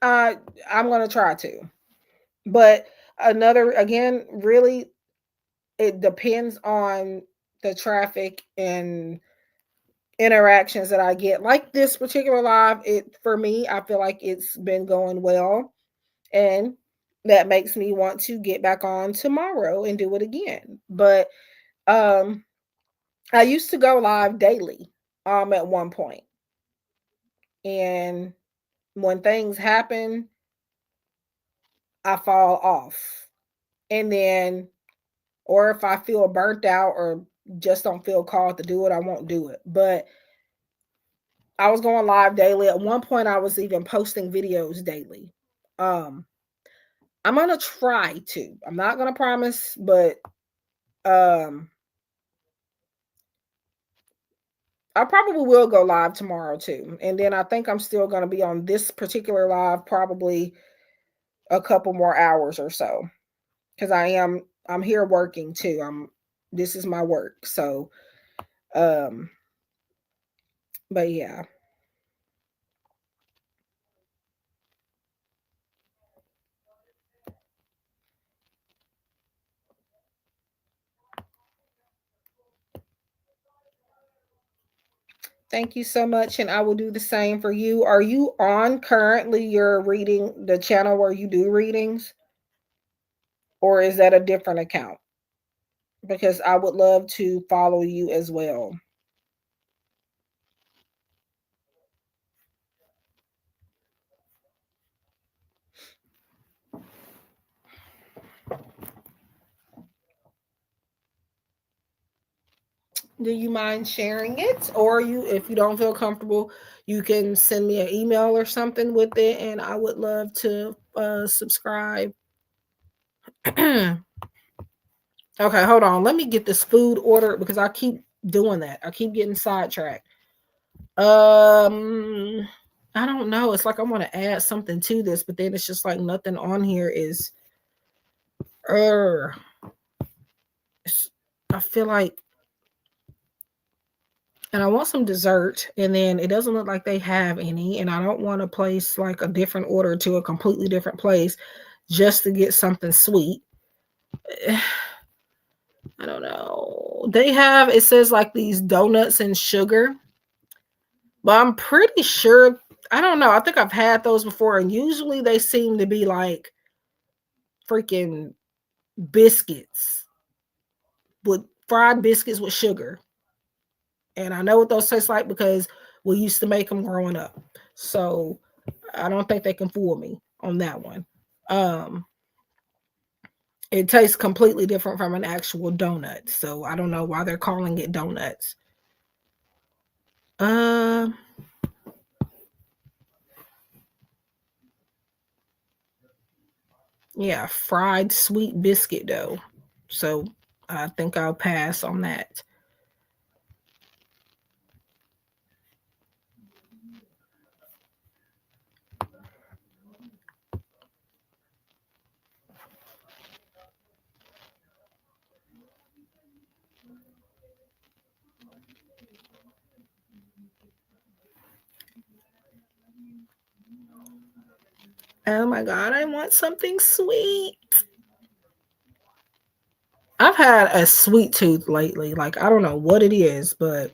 S1: I I'm gonna try to, but another again, really, it depends on the traffic and interactions that I get. Like this particular live, it for me, I feel like it's been going well, and that makes me want to get back on tomorrow and do it again. But um, I used to go live daily at one point, and when things happen, I fall off. And then, or if I feel burnt out or just don't feel called to do it, I won't do it. But I was going live daily. At one point, I was even posting videos daily. Um, I'm gonna try to. I'm not gonna promise, but um, I probably will go live tomorrow too. And then I think I'm still gonna be on this particular live probably a couple more hours or so, because I'm here working too. This is my work. So um, but yeah. Thank you so much, and I will do the same for you. Are you on currently your reading the channel where you do readings, or is that a different account? Because I would love to follow you as well. Do you mind sharing it? Or if you don't feel comfortable, you can send me an email or something with it, and I would love to subscribe. Okay, hold on. Let me get this food ordered because I keep doing that. I keep getting sidetracked. Um, I don't know. It's like I want to add something to this, but then it's just like nothing on here is. Uh, I feel like, and I want some dessert, and then it doesn't look like they have any, and I don't want to place like a different order to a completely different place just to get something sweet. I don't know. They have, it says like these donuts and sugar, but I'm pretty sure, I don't know. I think I've had those before, and usually they seem to be like freaking biscuits with fried biscuits with sugar. And I know what those taste like because we used to make them growing up. So I don't think they can fool me on that one. Um, It tastes completely different from an actual donut. So I don't know why they're calling it donuts. Uh, yeah, fried sweet biscuit dough. So I think I'll pass on that. Oh my god, I want something sweet. I've had a sweet tooth lately. Like I don't know what it is, but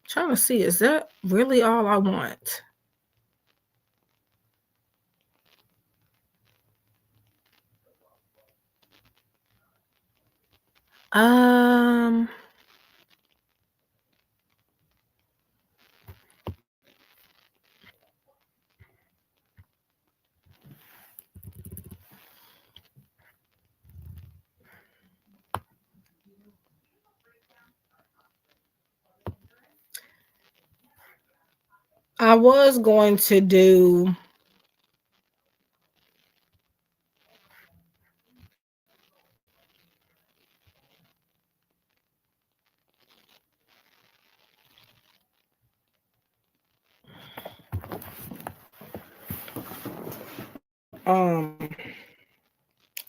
S1: trying to see, is that really all I want? Um, I was going to do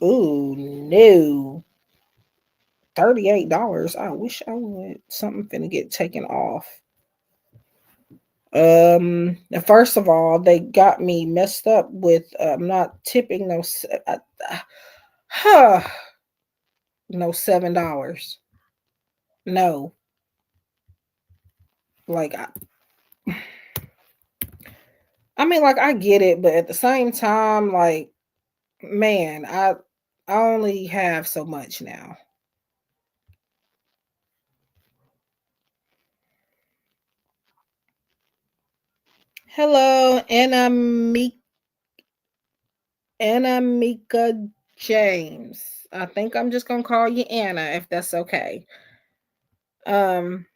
S1: ooh no. $38. I wish I would. Something finna get taken off. First of all, they got me messed up with not tipping huh, no $7. No, like I mean, like I get it, but at the same time, like man, I only have so much now. Hello, Anna Mika James. I think I'm just gonna call you Anna if that's okay. Um,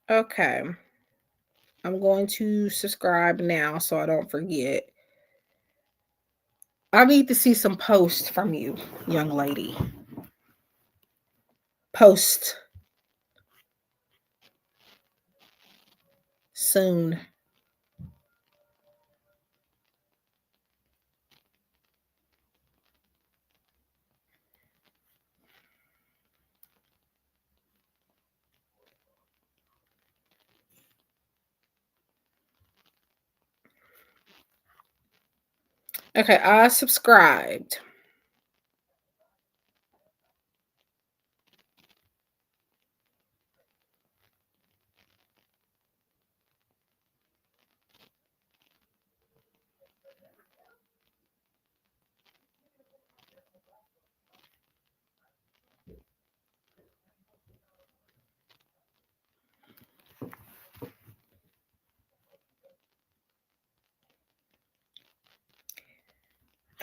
S1: okay. I'm going to subscribe now so I don't forget. I need to see some posts from you, young lady. Post soon. Okay, I subscribed.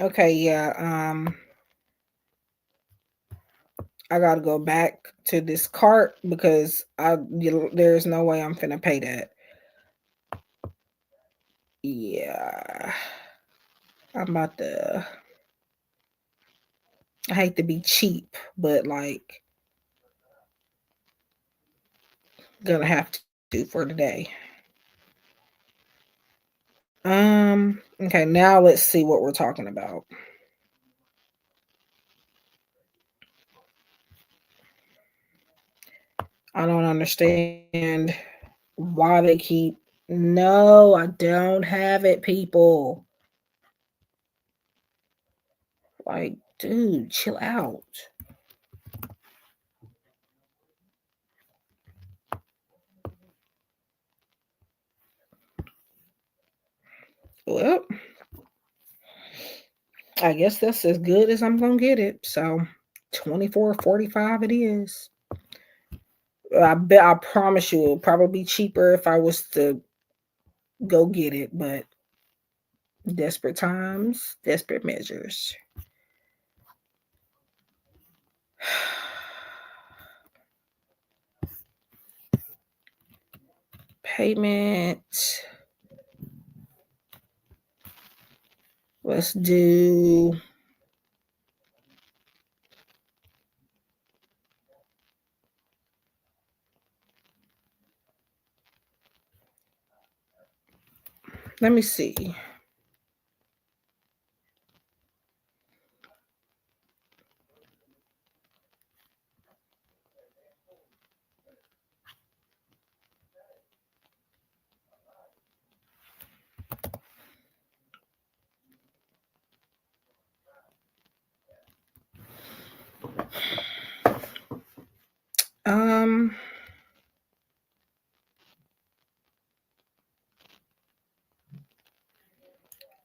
S1: Okay, yeah. I gotta go back to this cart because there's no way I'm finna pay that. Yeah, I'm about to. I hate to be cheap, but like gonna have to for today. Okay, now let's see what we're talking about. I don't understand why they keep. No, I don't have it, people. Like, dude, chill out. Well, I guess that's as good as I'm gonna get it. So 24.45 it is. I promise you it'll probably be cheaper if I was to go get it, but desperate times, desperate measures. Payment. Let's do let me see. Um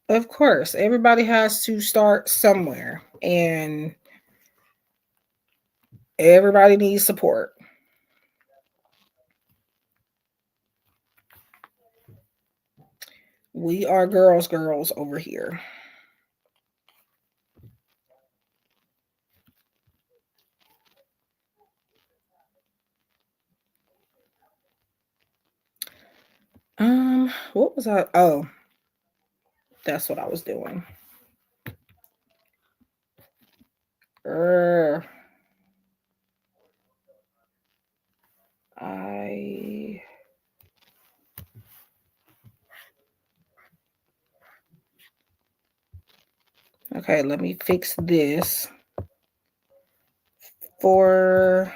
S1: of course, everybody has to start somewhere and everybody needs support. We are girls over here. What was I? Oh, that's what I was doing. Er, I okay. Let me fix this for.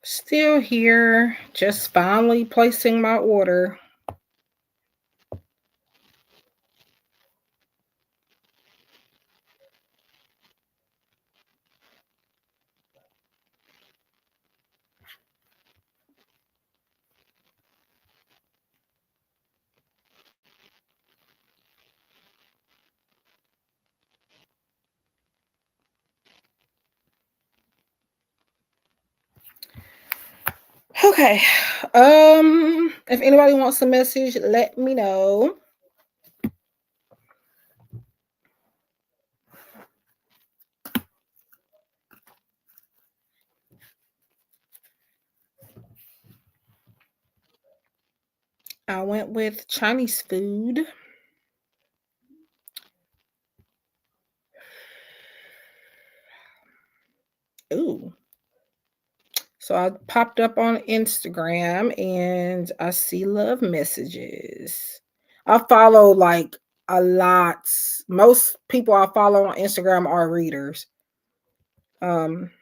S1: Still here, just finally placing my order. Okay. If anybody wants a message, let me know. I went with Chinese food. Ooh. So I popped up on Instagram and I see love messages. I follow like a lot. Most people I follow on Instagram are readers. Um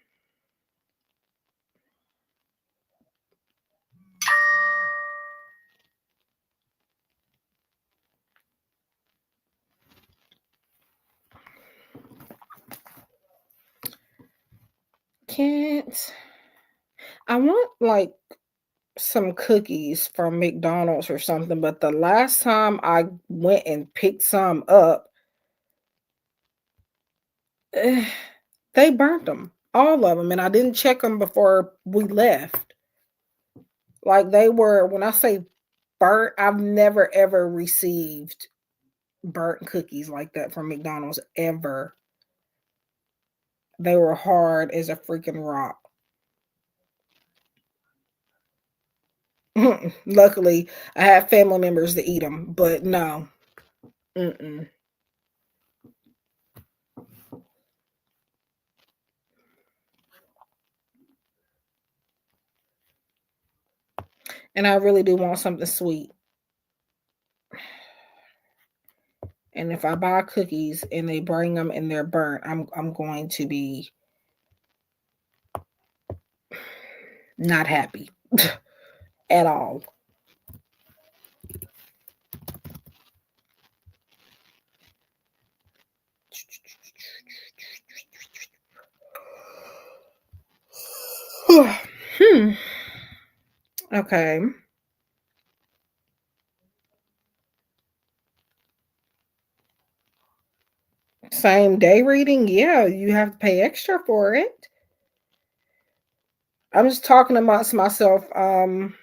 S1: can't I want like some cookies from McDonald's or something, but the last time I went and picked some up, eh, they burnt them, all of them, and I didn't check them before we left. Like they were, when I say burnt, I've never ever received burnt cookies like that from McDonald's ever. They were hard as a freaking rock. Luckily, I have family members that eat them, but no. Mm-mm. And I really do want something sweet. And if I buy cookies and they bring them and they're burnt, I'm going to be not happy at all. Hmm. Okay. Same day reading? Yeah, you have to pay extra for it. I'm just talking amongst myself on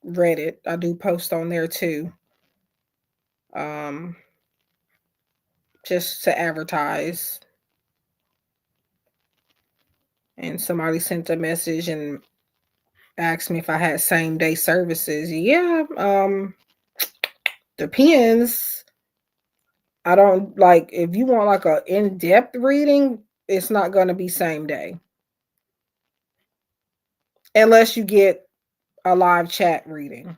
S1: Reddit. I do post on there too. Um just to advertise. And somebody sent a message and asked me if I had same day services. Yeah, depends. I don't like if you want like a in-depth reading, it's not going to be same day unless you get a live chat reading.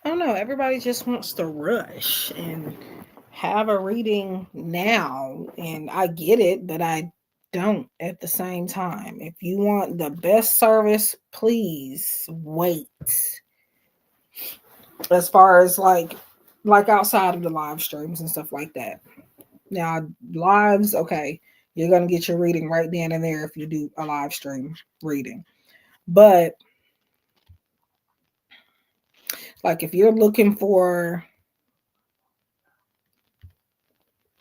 S1: I don't know. Everybody just wants to rush and have a reading now. And I get it, but I don't at the same time. If you want the best service, please wait. As far as like outside of the live streams and stuff like that. Now, lives, okay, you're gonna get your reading right then and there if you do a live stream reading. But like if you're looking for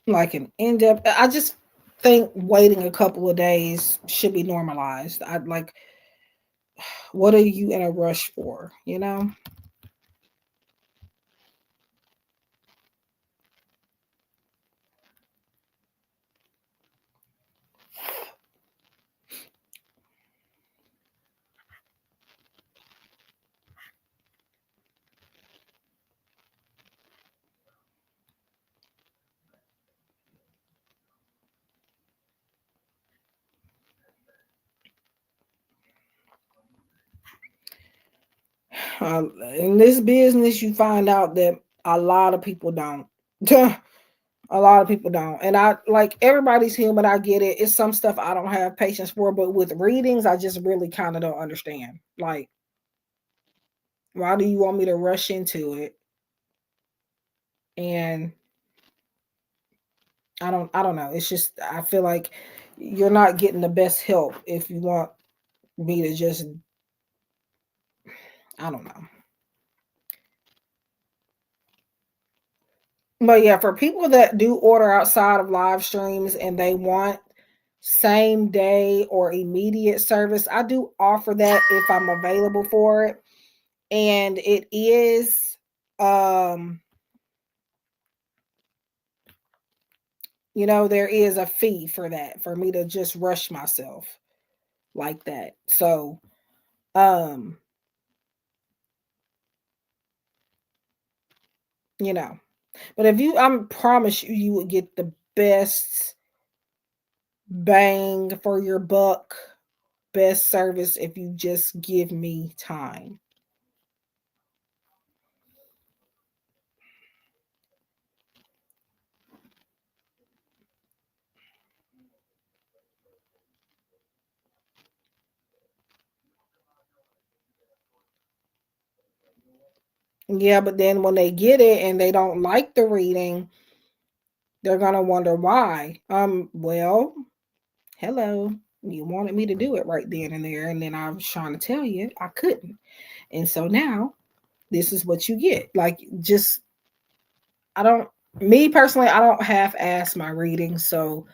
S1: like an in-depth, I just think waiting a couple of days should be normalized. I'd like, what are you in a rush for, you know? In this business, you find out that a lot of people don't. A lot of people don't. And I like everybody's human. I get it. It's some stuff I don't have patience for, but with readings, I just really kind of don't understand. Like, why do you want me to rush into it? And I don't know. It's just I feel like you're not getting the best help if you want me to just I don't know. But yeah, for people that do order outside of live streams and they want same day or immediate service, I do offer that if I'm available for it. And it is um there is a fee for that for me to just rush myself like that. So, um, you know, but if you I promise you you would get the best bang for your buck, best service if you just give me time. Yeah, but then when they get it and they don't like the reading, they're gonna wonder why. Well, hello. You wanted me to do it right then and there, and then I was trying to tell you I couldn't. And so now this is what you get. Like, just, I don't, me personally, I don't half ass my readings. So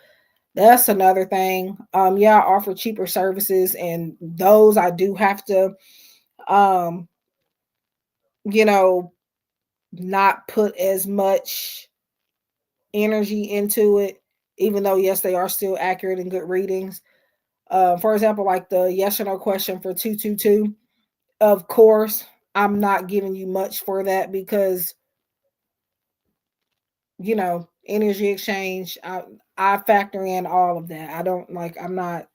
S1: that's another thing. Yeah, I offer cheaper services, and those I do have to, um, you know, not put as much energy into it, even though, yes, they are still accurate and good readings. For example, like the yes or no question for 222. Of course, I'm not giving you much for that because energy exchange. I factor in all of that. I don't like. I'm not.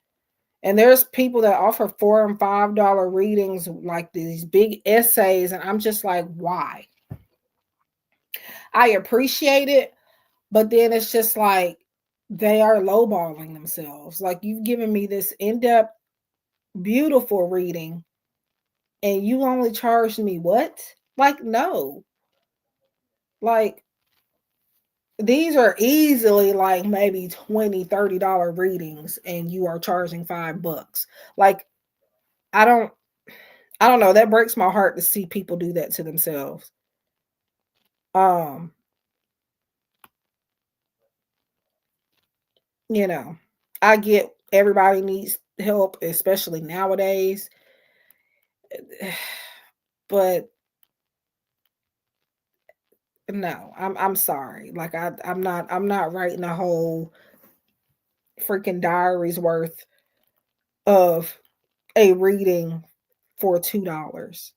S1: And there's people that offer $4 and $5 readings, like these big essays, and I'm just like, why? I appreciate it, but then it's just like they are lowballing themselves. Like, you've given me this in-depth, beautiful reading, and you only charged me what? Like, no. Like, these are easily like maybe $20, $30 readings, and you are charging $5. Like, I don't I don't know. That breaks my heart to see people do that to themselves. Um, you know, I get everybody needs help, especially nowadays. But no, I'm sorry. Like, I'm not writing a whole freaking diary's worth of a reading for $2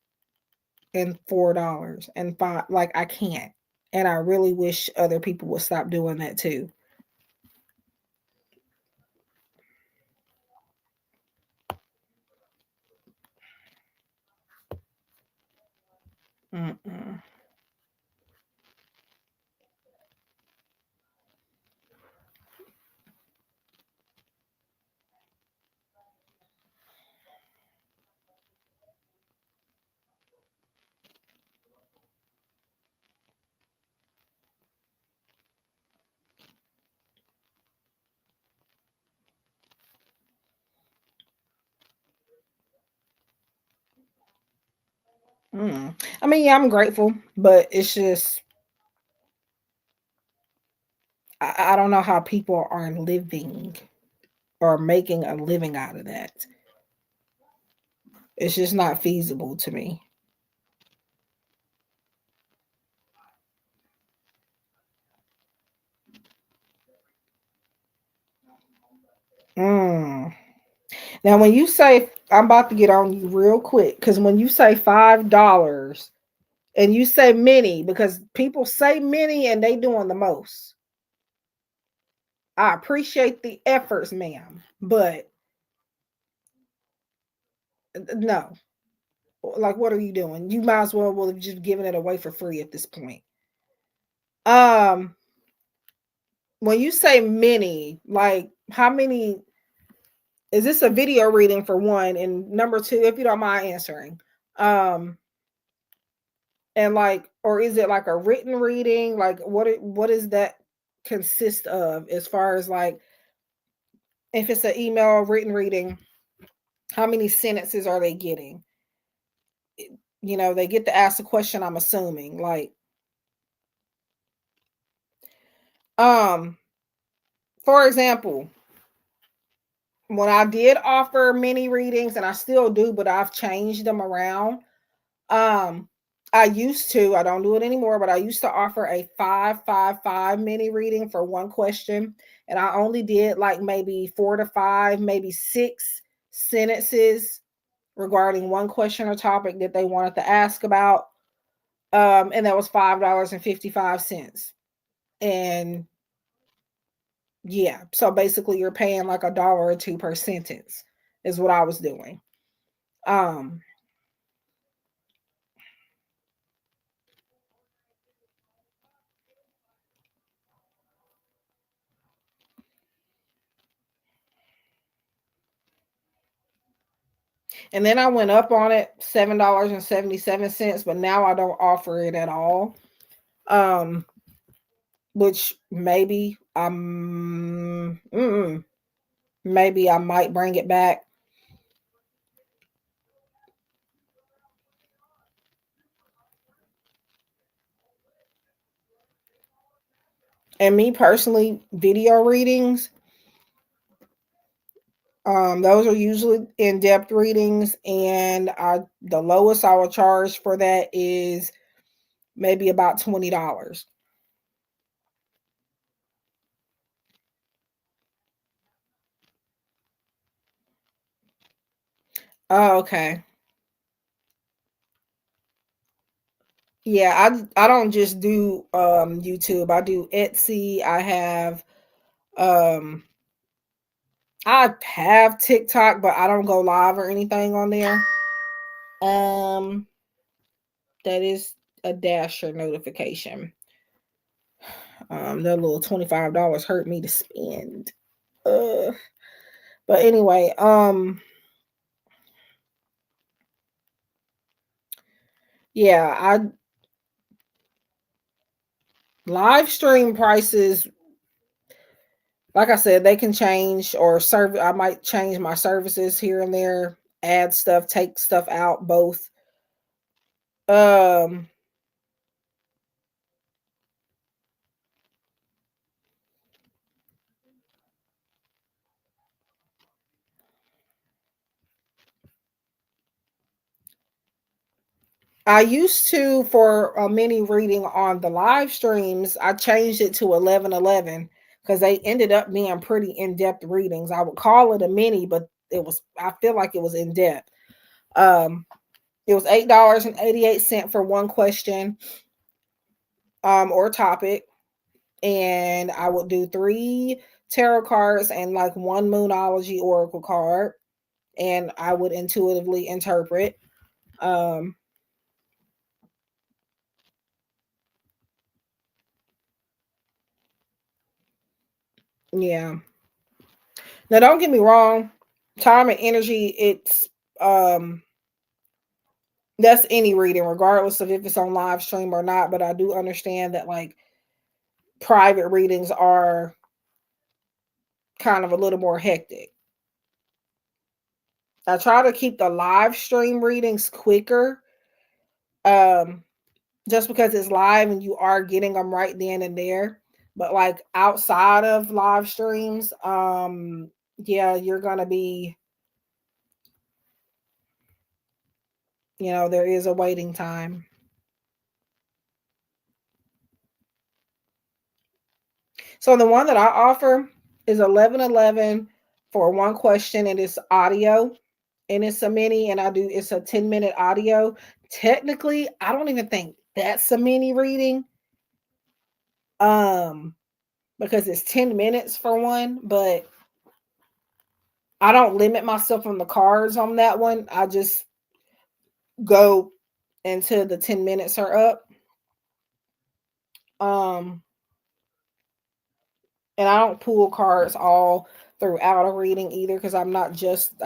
S1: and $4 and five. Like, I can't. And I really wish other people would stop doing that too. Mm-mm. Mm. I mean, yeah, I'm grateful, but it's just I don't know how people are living or making a living out of that. It's just not feasible to me. Mm. Now, when you say, I'm about to get on you real quick, because when you say $5 and you say many, because people say many and they doing the most. I appreciate the efforts, ma'am, but no. Like, what are you doing? You might as well have just given it away for free at this point. Um, when you say many, like how many is this a video reading for one? And number two, if you don't mind answering. Um and like, or is it like a written reading? Like what does that consist of as far as like if it's an email written reading, how many sentences are they getting? You know, they get to ask the question, I'm assuming. Like, um, for example, when I did offer mini readings, and I still do, but I've changed them around. Um, I used to, I don't do it anymore, but I used to offer a 5 5 5 mini reading for one question. And I only did like maybe 4 to 5, maybe 6 sentences regarding one question or topic that they wanted to ask about. And that was $5.55. And yeah, so basically you're paying like $1 or $2 per sentence is what I was doing. Um, and then I went up on it $7.77, but now I don't offer it at all. Um, which maybe I might bring it back. And me personally, video readings, those are usually in-depth readings, and the lowest I will charge for that is maybe about $20. Oh, okay. Yeah, I don't just do YouTube. I do Etsy. Um I have TikTok, but I don't go live or anything on there. Um that is a dasher notification. That little $25 hurt me to spend. Uh but anyway, yeah, I live stream prices, like I said, they can change or serve. I might change my services here and there, add stuff, take stuff out, both. Um, I used to for a mini reading on the live streams. I changed it to 11:11 because they ended up being pretty in depth readings. I would call it a mini, but it was. I feel like it was in depth. Um, it was $8.88 for one question, or topic, and I would do 3 tarot cards and like one Moonology oracle card, and I would intuitively interpret. Um, yeah. Now, don't get me wrong, time and energy. Um, that's any reading, regardless of if it's on live stream or not. But I do understand that like private readings are kind of a little more hectic. I try to keep the live stream readings quicker. Um, just because it's live and you are getting them right then and there. But like outside of live streams, yeah, you're gonna be, there is a waiting time. So the one that I offer is 11:11 for one question, and it's audio, and it's a mini, and it's a 10-minute audio. Technically, I don't even think that's a mini reading. Um, because it's 10 minutes for one, but I don't limit myself on the cards on that one. I just go until the 10 minutes are up. Um, And I don't pull cards all throughout a reading either, because I'm not just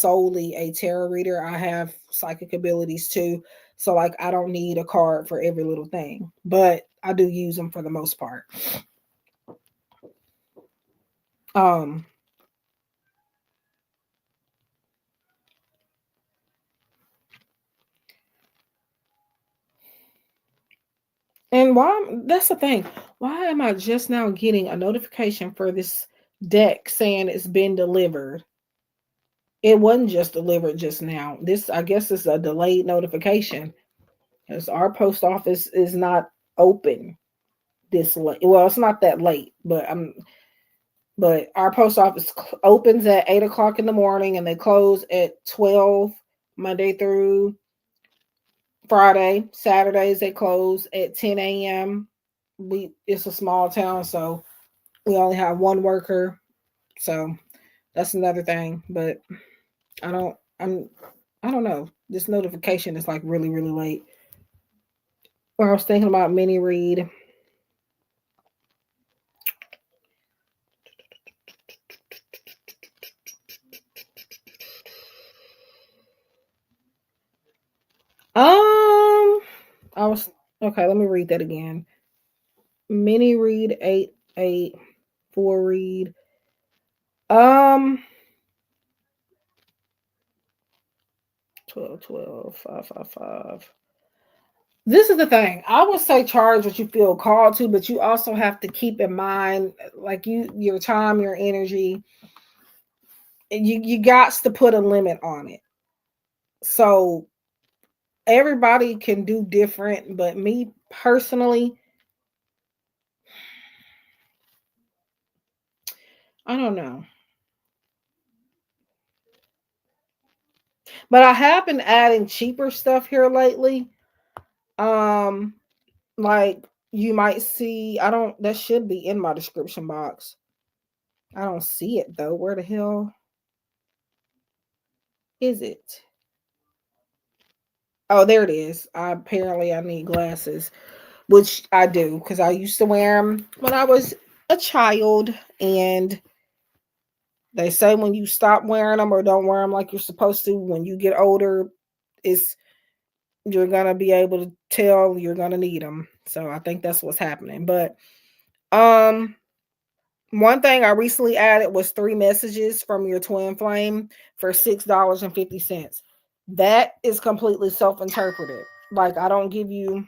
S1: solely a tarot reader. I have psychic abilities too. So like I don't need a card for every little thing, but I do use them for the most part. Um and that's the thing. Why am I just now getting a notification for this deck saying it's been delivered? It wasn't just delivered just now. This, I guess, is a delayed notification, because our post office is not open this late. Well, it's not that late, but our post office opens at 8 o'clock in the morning and they close at 12 Monday through Friday. Saturdays they close at 10 a.m. It's a small town, so we only have one worker. So that's another thing. But I don't I'm I don't know. This notification is like really, really late. Or I was thinking about mini read. I was okay. Let me read that again. Mini read 8 8 4 read. Um 12 12 5 5 5. This is the thing. I would say charge what you feel called to, but you also have to keep in mind, like your time, your energy. You got to put a limit on it. So everybody can do different, but me personally, I don't know. But I have been adding cheaper stuff here lately. Um, like you might see, I don't, that should be in my description box. I don't see it though. Where the hell is it? Oh, there it is. I need glasses, which I do because I used to wear them when I was a child, and they say when you stop wearing them or don't wear them like you're supposed to, when you get older, it's you're gonna be able to tell you're gonna need them. So I think that's what's happening. But um, one thing I recently added was 3 messages from your twin flame for $6.50. That is completely self-interpreted. Like I don't give you.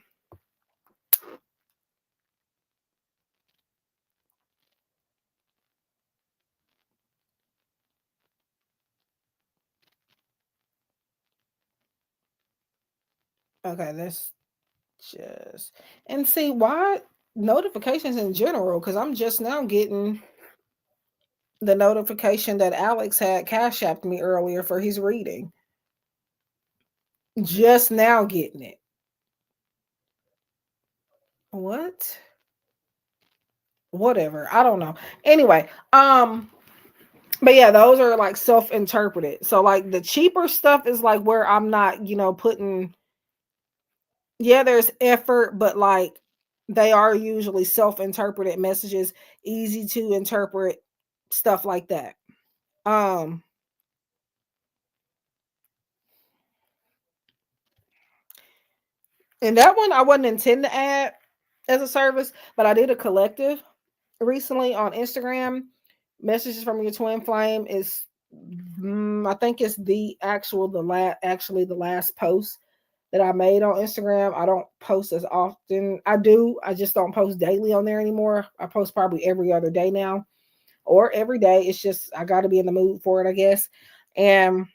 S1: Okay, that's just, and see why notifications in general, because I'm just now getting the notification that Alex had cash apped me earlier for his reading. Just now getting it. What? Whatever. I don't know. Anyway, but yeah, those are like self-interpreted. So like the cheaper stuff is like where I'm not, putting, yeah, there's effort, but like they are usually self-interpreted messages, easy to interpret, stuff like that. Um and that one I wasn't intending to add as a service, but I did a collective recently on Instagram. Messages from your twin flame is, I think it's the last post that I made on Instagram. I don't post as often. I do. I just don't post daily on there anymore. I post probably every other day now, or every day. It's just I got to be in the mood for it, I guess. And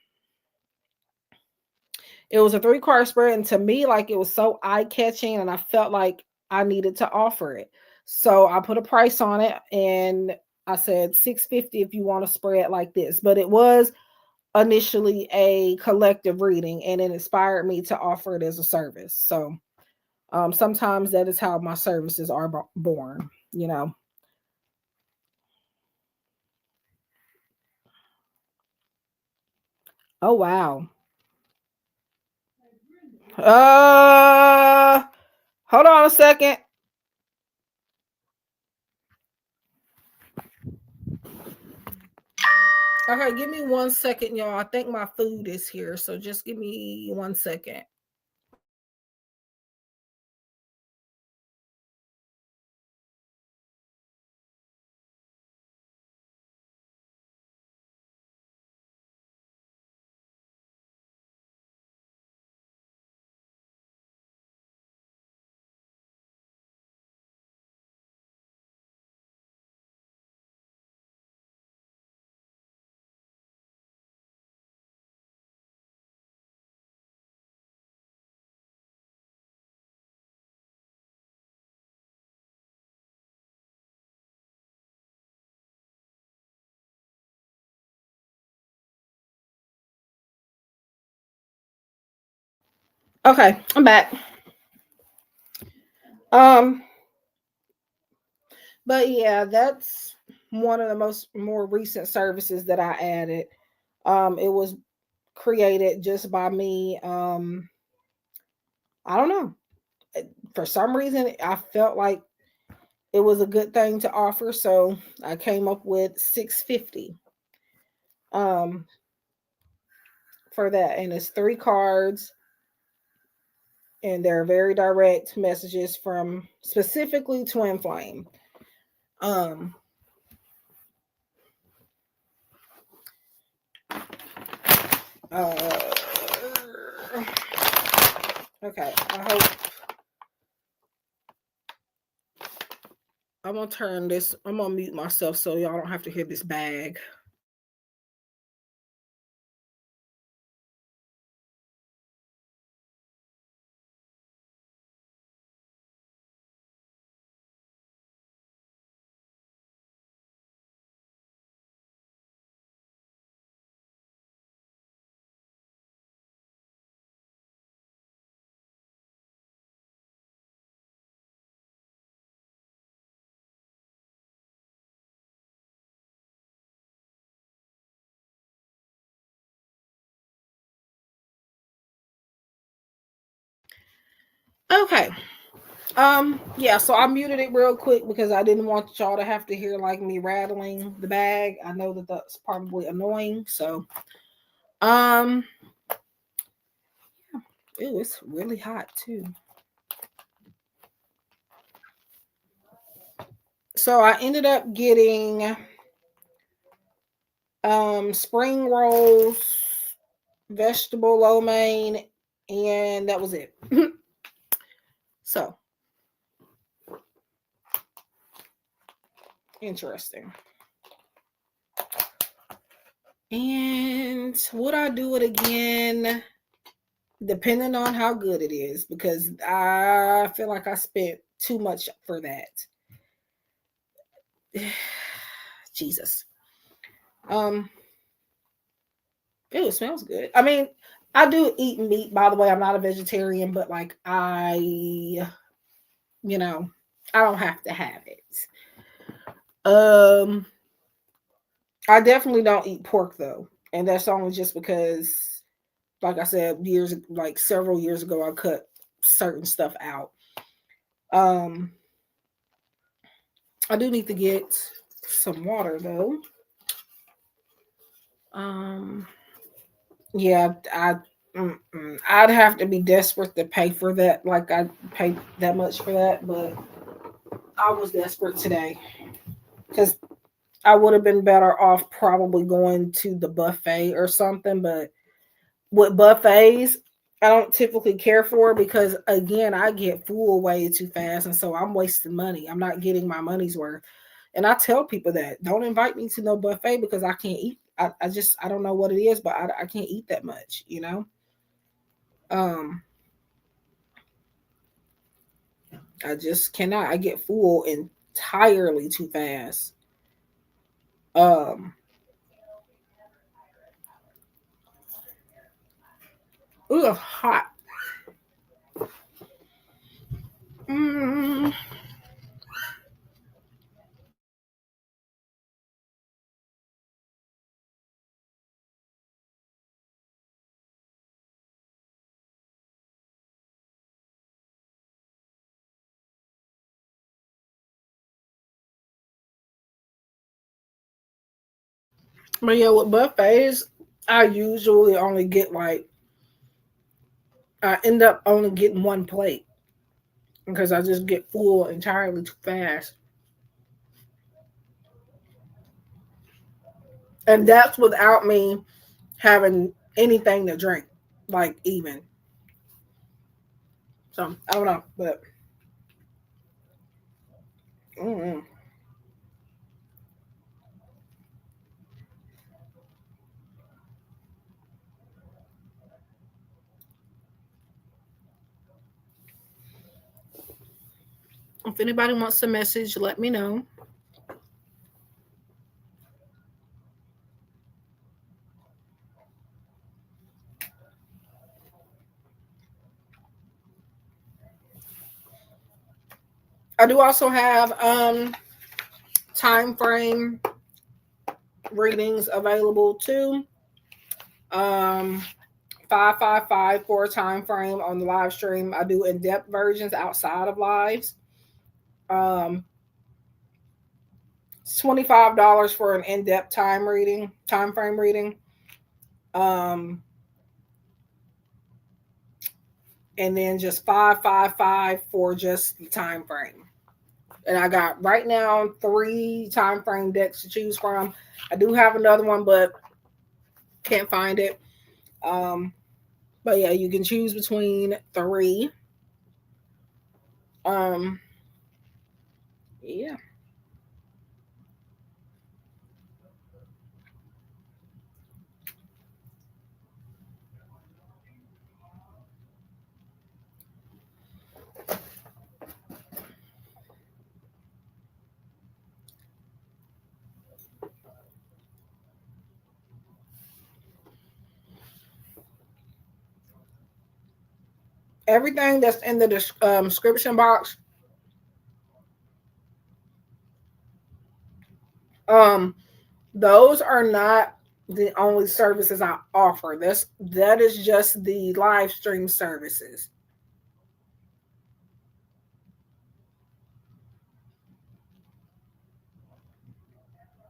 S1: it was a 3 card spread, and to me, like it was so eye catching, and I felt like I needed to offer it. So I put a price on it, and I said $6.50 if you want to spread like this. But it was initially a collective reading, and it inspired me to offer it as a service. So sometimes that is how my services are born. Oh wow. Uh, hold on a second. Okay, give me 1 second, y'all. I think my food is here, so just give me 1 second. Okay, I'm back. Um, but yeah, that's one of the most more recent services that I added. It was created just by me. I don't know. For some reason, I felt like it was a good thing to offer, so I came up with 650 um for that, and it's 3 cards, and they're very direct messages from specifically Twin Flame. Um, uh, okay, I hope I'm gonna turn this. I'm gonna mute myself so y'all don't have to hear this bag. Okay. Yeah, so I muted it real quick because I didn't want y'all to have to hear like me rattling the bag. I know that that's probably annoying. So, um, ew, it's really hot too. So I ended up getting spring rolls, vegetable lo mein, and that was it. So interesting. And would I do it again? Depending on how good it is, because I feel like I spent too much for that. Jesus. Um, it smells good. I mean, I do eat meat, by the way. I'm not a vegetarian, but like you know, I don't have to have it. Um, I definitely don't eat pork though, and that's only just because, like I said, like several years ago, I cut certain stuff out. Um, I do need to get some water though. Um, yeah, I'd have to be desperate to pay for that. Like I paid that much for that, but I was desperate today because I would have been better off probably going to the buffet or something. But with buffets, I don't typically care for because again, I get full way too fast, and so I'm wasting money. I'm not getting my money's worth. And I tell people that don't invite me to no buffet because I can't eat. I just I don't know what it is, but I can't eat that much, you know. Um, I just cannot. I get full entirely too fast. Um, ugh, hot. Mm, But yeah, with buffets, I usually only get like, I end up only getting one plate because I just get full entirely too fast. And that's without me having anything to drink, like even. So I don't know, but mm, if anybody wants a message, let me know. I do also have time frame readings available too. Um 555 for a time frame on the live stream. I do in-depth versions outside of lives. Um it's $25 for an in-depth time frame reading. Um and then just 555 for just the time frame. And I got right now 3 time frame decks to choose from. I do have another one, but can't find it. Um, but yeah, you can choose between 3. Um, yeah. Everything that's in the description box, um, those are not the only services I offer. That is just the live stream services.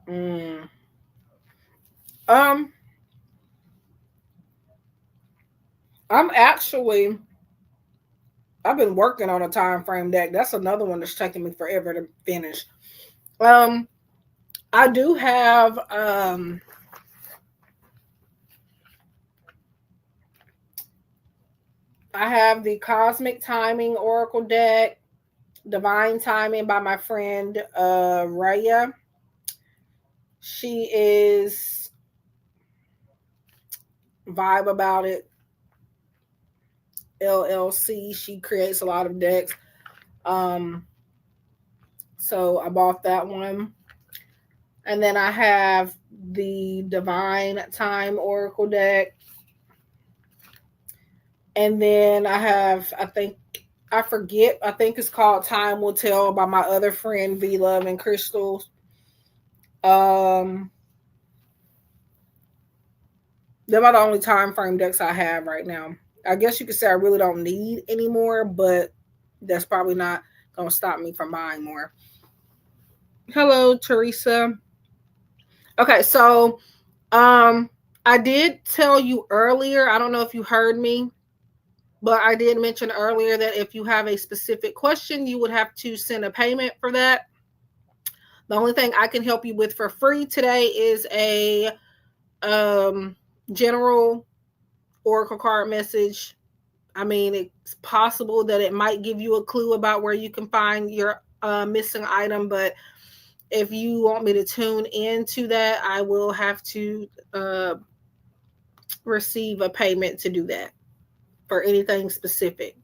S1: Mm. Um, I'm actually I've been working on a time frame deck. That's another one that's taking me forever to finish. Um, I do have I have the Cosmic Timing Oracle deck, Divine Timing by my friend Raya. She is Vibe About It LLC. She creates a lot of decks. Um, so I bought that one. And then I have the Divine Time Oracle deck. And then I have, I forget, I think it's called Time Will Tell by my other friend V Love and Crystals. Um, they're about the only time frame decks I have right now. I guess you could say I really don't need any more, but that's probably not gonna stop me from buying more. Hello, Teresa. Okay, so I did tell you earlier, I don't know if you heard me, but I did mention earlier that if you have a specific question, you would have to send a payment for that. The only thing I can help you with for free today is a general Oracle card message. I mean, it's possible that it might give you a clue about where you can find your missing item, but if you want me to tune into that, I will have to receive a payment to do that for anything specific.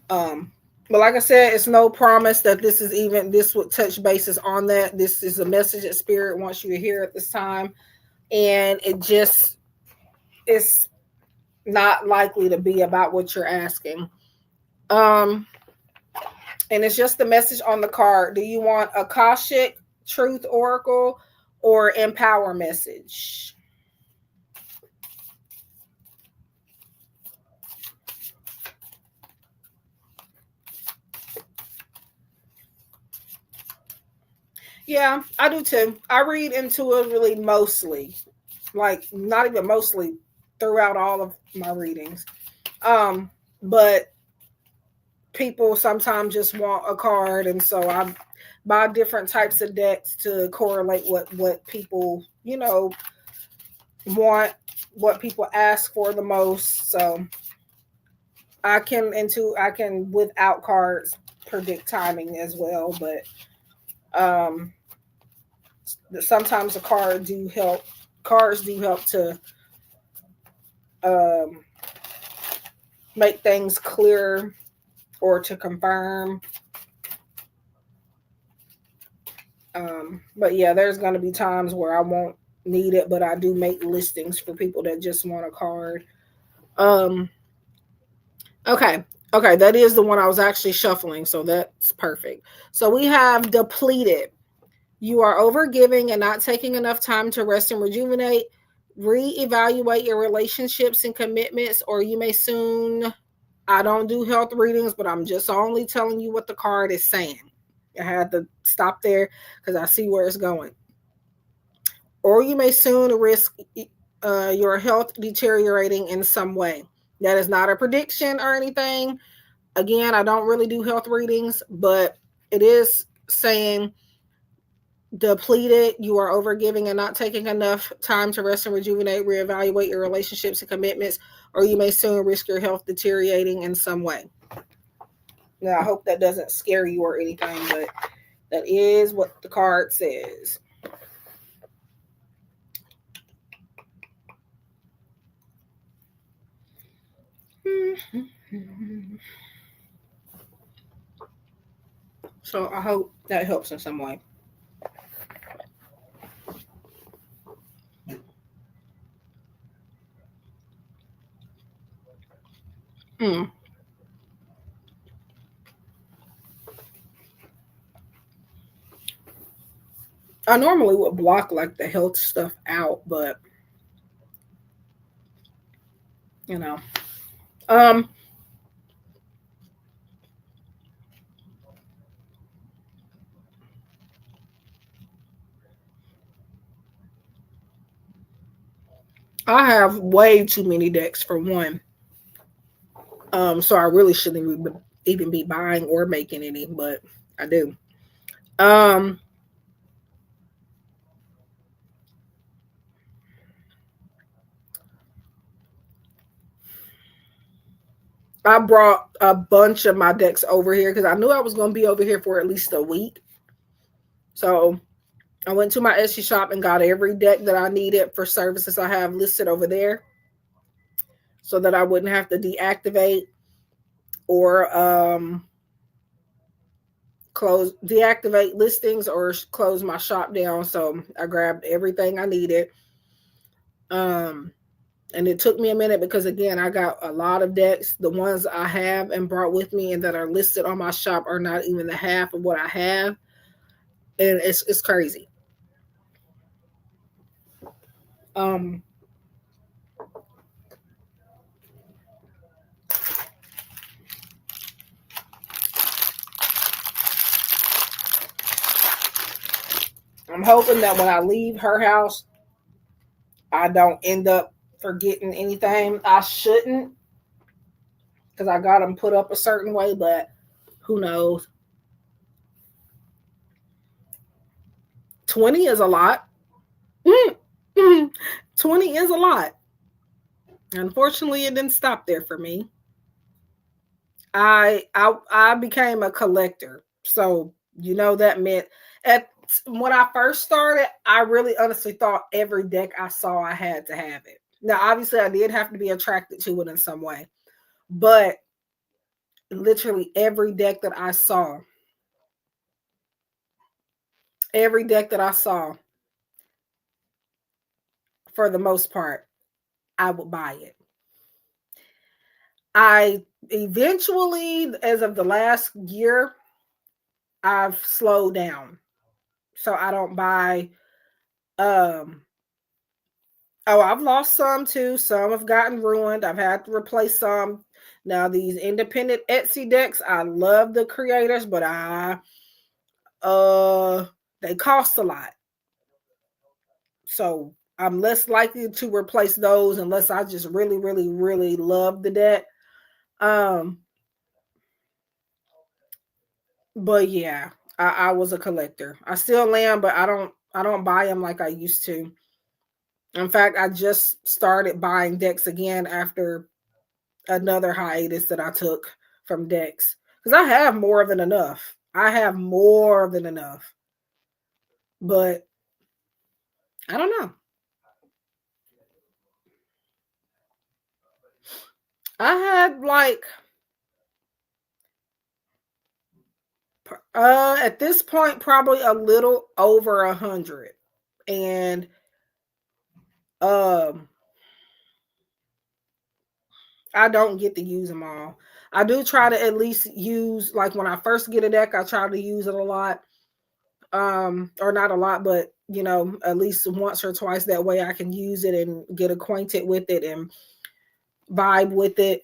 S1: Um, but like I said, it's no promise that this would touch bases on that. This is a message that Spirit wants you to hear at this time, and it's not likely to be about what you're asking. Um, and it's just the message on the card. Do you want Akashic, Truth Oracle, or Empower message? Yeah, I do too. I read intuitively mostly, like not even mostly, throughout all of my readings. But people sometimes just want a card, and so I buy different types of decks to correlate what people want, what people ask for the most. So I can without cards predict timing as well, but um sometimes the cards do help to um make things clearer or to confirm. But yeah, there's going to be times where I won't need it, but I do make listings for people that just want a card. Um, okay. Okay, that is the one I was actually shuffling, so that's perfect. So we have depleted. You are overgiving and not taking enough time to rest and rejuvenate. Reevaluate your relationships and commitments, or you may soon. I don't do health readings, but I'm just only telling you what the card is saying. I had to stop there because I see where it's going. Or you may soon risk your health deteriorating in some way. That is not a prediction or anything. Again, I don't really do health readings, but it is saying depleted, you are overgiving and not taking enough time to rest and rejuvenate, reevaluate your relationships and commitments, or you may soon risk your health deteriorating in some way. Now, I hope that doesn't scare you or anything, but that is what the card says. So I hope that helps in some way. Mm. I normally would block like the health stuff out, but you know, um, I have way too many decks for one. So I really shouldn't even be buying or making any, but I do. Um, I brought a bunch of my decks over here because I knew I was going to be over here for at least a week. So I went to my Etsy shop and got every deck that I needed for services I have listed over there, so that I wouldn't have to deactivate or deactivate listings or close my shop down. So I grabbed everything I needed. Um, and it took me a minute because again, I got a lot of decks. The ones I have and brought with me and that are listed on my shop are not even the half of what I have, and it's crazy. Um, I'm hoping that when I leave her house, I don't end up forgetting anything. I shouldn't because I got them put up a certain way, but who knows? 20 is a lot. 20 is a lot. Unfortunately, it didn't stop there for me. I became a collector. So, that meant at when I first started, I really honestly thought every deck I saw I had to have it. Now, obviously I did have to be attracted to it in some way. But literally every deck that I saw, for the most part, I would buy it. I eventually, as of the last year, I've slowed down. So I don't buy um oh, I've lost some too. Some have gotten ruined. I've had to replace some. Now these independent Etsy decks, I love the creators, but I uh They cost a lot. So I'm less likely to replace those unless I just really, really, really love the deck. Um, but yeah, I was a collector. I still am, but I don't buy them like I used to. In fact, I just started buying decks again after another hiatus that I took from decks because I have more than enough. I have more than enough, but I don't know. I had like at this point probably a little over 100, and um I don't get to use them all. I do try to at least use, like when I first get a deck, I try to use it a lot. Or not a lot, but at least once or twice, that way I can use it and get acquainted with it and vibe with it.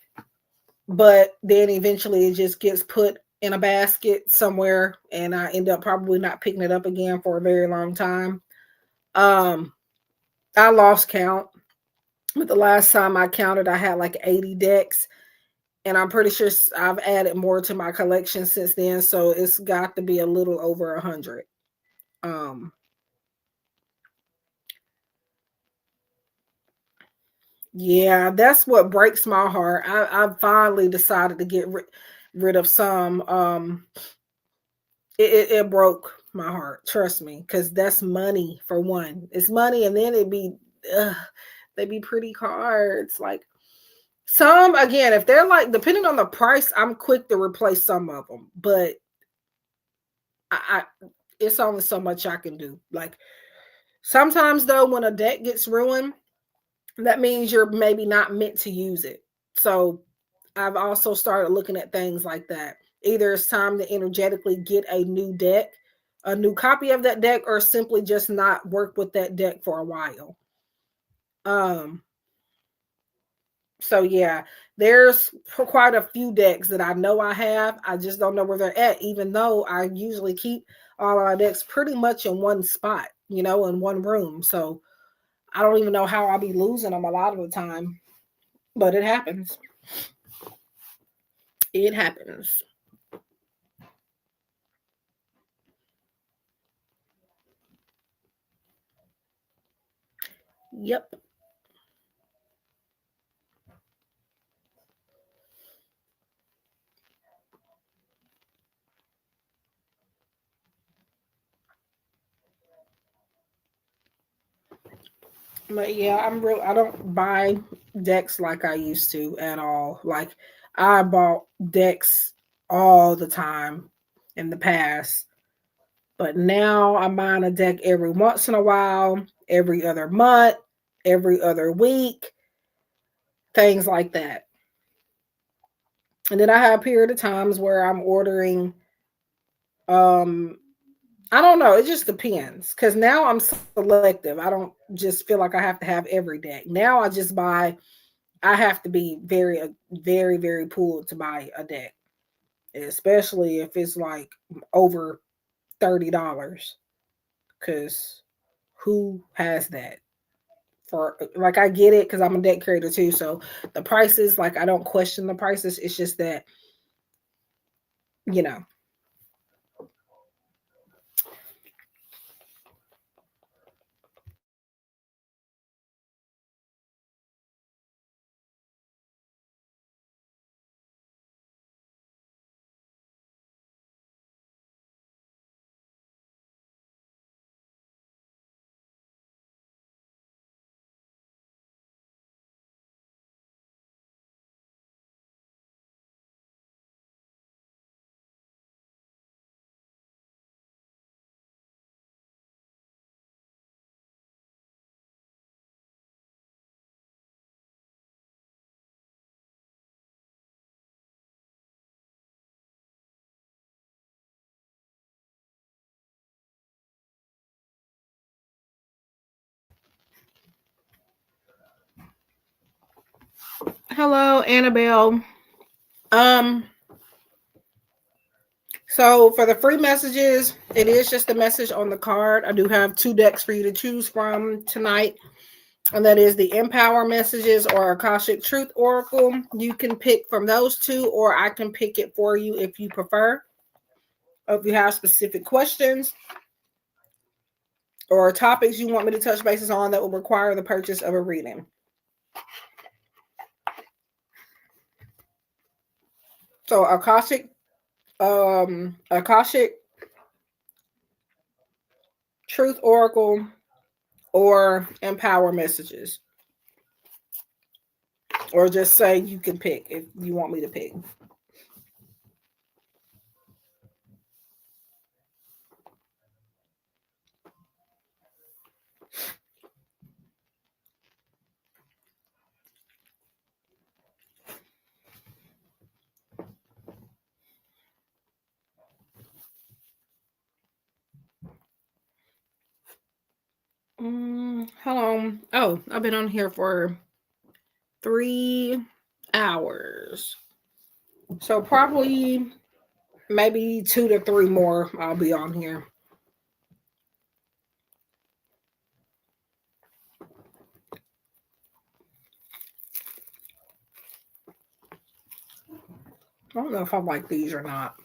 S1: But then eventually it just gets put in a basket somewhere and I end up probably not picking it up again for a very long time. Um I lost count, but the last time I counted I had like 80 decks, and I'm pretty sure I've added more to my collection since then, so it's got to be a little over 100. Um Yeah, that's what breaks my heart. I finally decided to get rid of some. It broke my heart. Trust me, because that's money for one. It's money, and then ugh, they be pretty cards. Like some, again, if they're like depending on the price, I'm quick to replace some of them. But I it's only so much I can do. Like sometimes though, when a deck gets ruined, that means you're maybe not meant to use it. So I've also started looking at things like that. Either it's time to energetically get a new deck, a new copy of that deck, or simply just not work with that deck for a while. Um, so yeah, there's quite a few decks that I know I have. I just don't know where they're at, even though I usually keep all our decks pretty much in one spot, in one room. So I don't even know how I'll be losing them a lot of the time, but it happens. It happens. Yep. But yeah, I don't buy decks like I used to at all. Like I bought decks all the time in the past. But now I'm buying a deck every once in a while, every other month, every other week, things like that. And then I have a period of times where I'm ordering um I don't know, it just depends cuz now I'm selective. I don't just feel like I have to have every deck. Now I have to be very, very, very pulled to buy a deck, especially if it's like over $30. Because who has that? For like, I get it because I'm a deck creator too. So the prices, like, I don't question the prices. It's just that, you know, hello, Annabelle. Um, So for the free messages, it is just a message on the card. I do have 2 decks for you to choose from tonight. And that is the Empower Messages or Akashic Truth Oracle. You can pick from those two, or I can pick it for you if you prefer. If you have specific questions or topics you want me to touch bases on that will require the purchase of a reading. So Akashic Truth Oracle or Empower Messages. Or just say you can pick if you want me to pick. How long? Oh, I've been on here for 3 hours. So probably maybe 2 to 3 more I'll be on here. I don't know if I like these or not.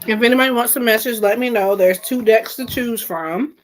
S1: If anybody wants a message, let me know. There's 2 decks to choose from.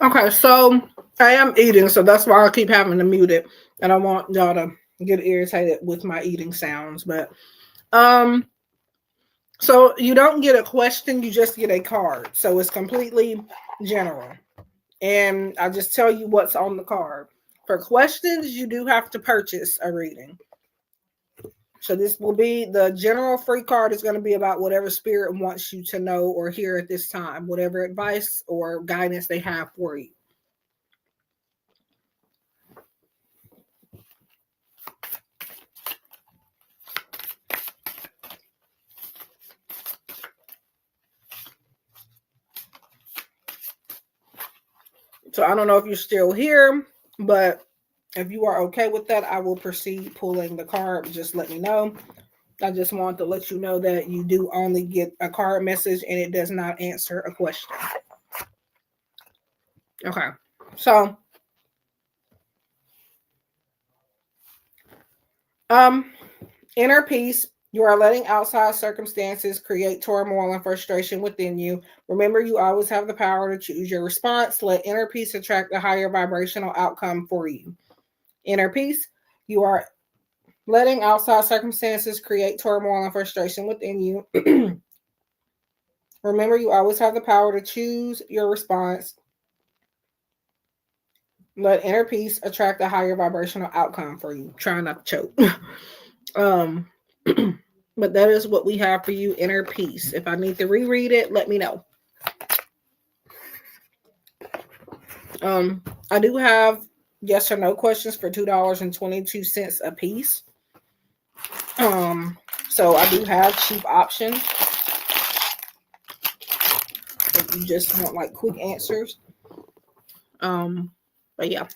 S1: Okay, so I am eating, so that's why I keep having to mute it. And I want y'all to get irritated with my eating sounds. But so you don't get a question, you just get a card. So it's completely general. And I just tell you what's on the card. For questions, you do have to purchase a reading. So this will be the general free card is going to be about whatever spirit wants you to know or hear at this time, whatever advice or guidance they have for you. So I don't know if you're still here, but if you are okay with that, I will proceed pulling the card. Just let me know. I just want to let you know that you do only get a card message and it does not answer a question. Okay. So, um, inner peace. You are letting outside circumstances create turmoil and frustration within you. Remember, you always have the power to choose your response. Let inner peace attract a higher vibrational outcome for you. Inner peace. You are letting outside circumstances create turmoil and frustration within you. Remember, you always have the power to choose your response. Let inner peace attract a higher vibrational outcome for you. Try not to choke. um, but that is what we have for you, inner peace. If I need to reread it, let me know. I do have yes or no questions for $2.22 a piece. So I do have cheap options if you just want like quick answers. But yeah.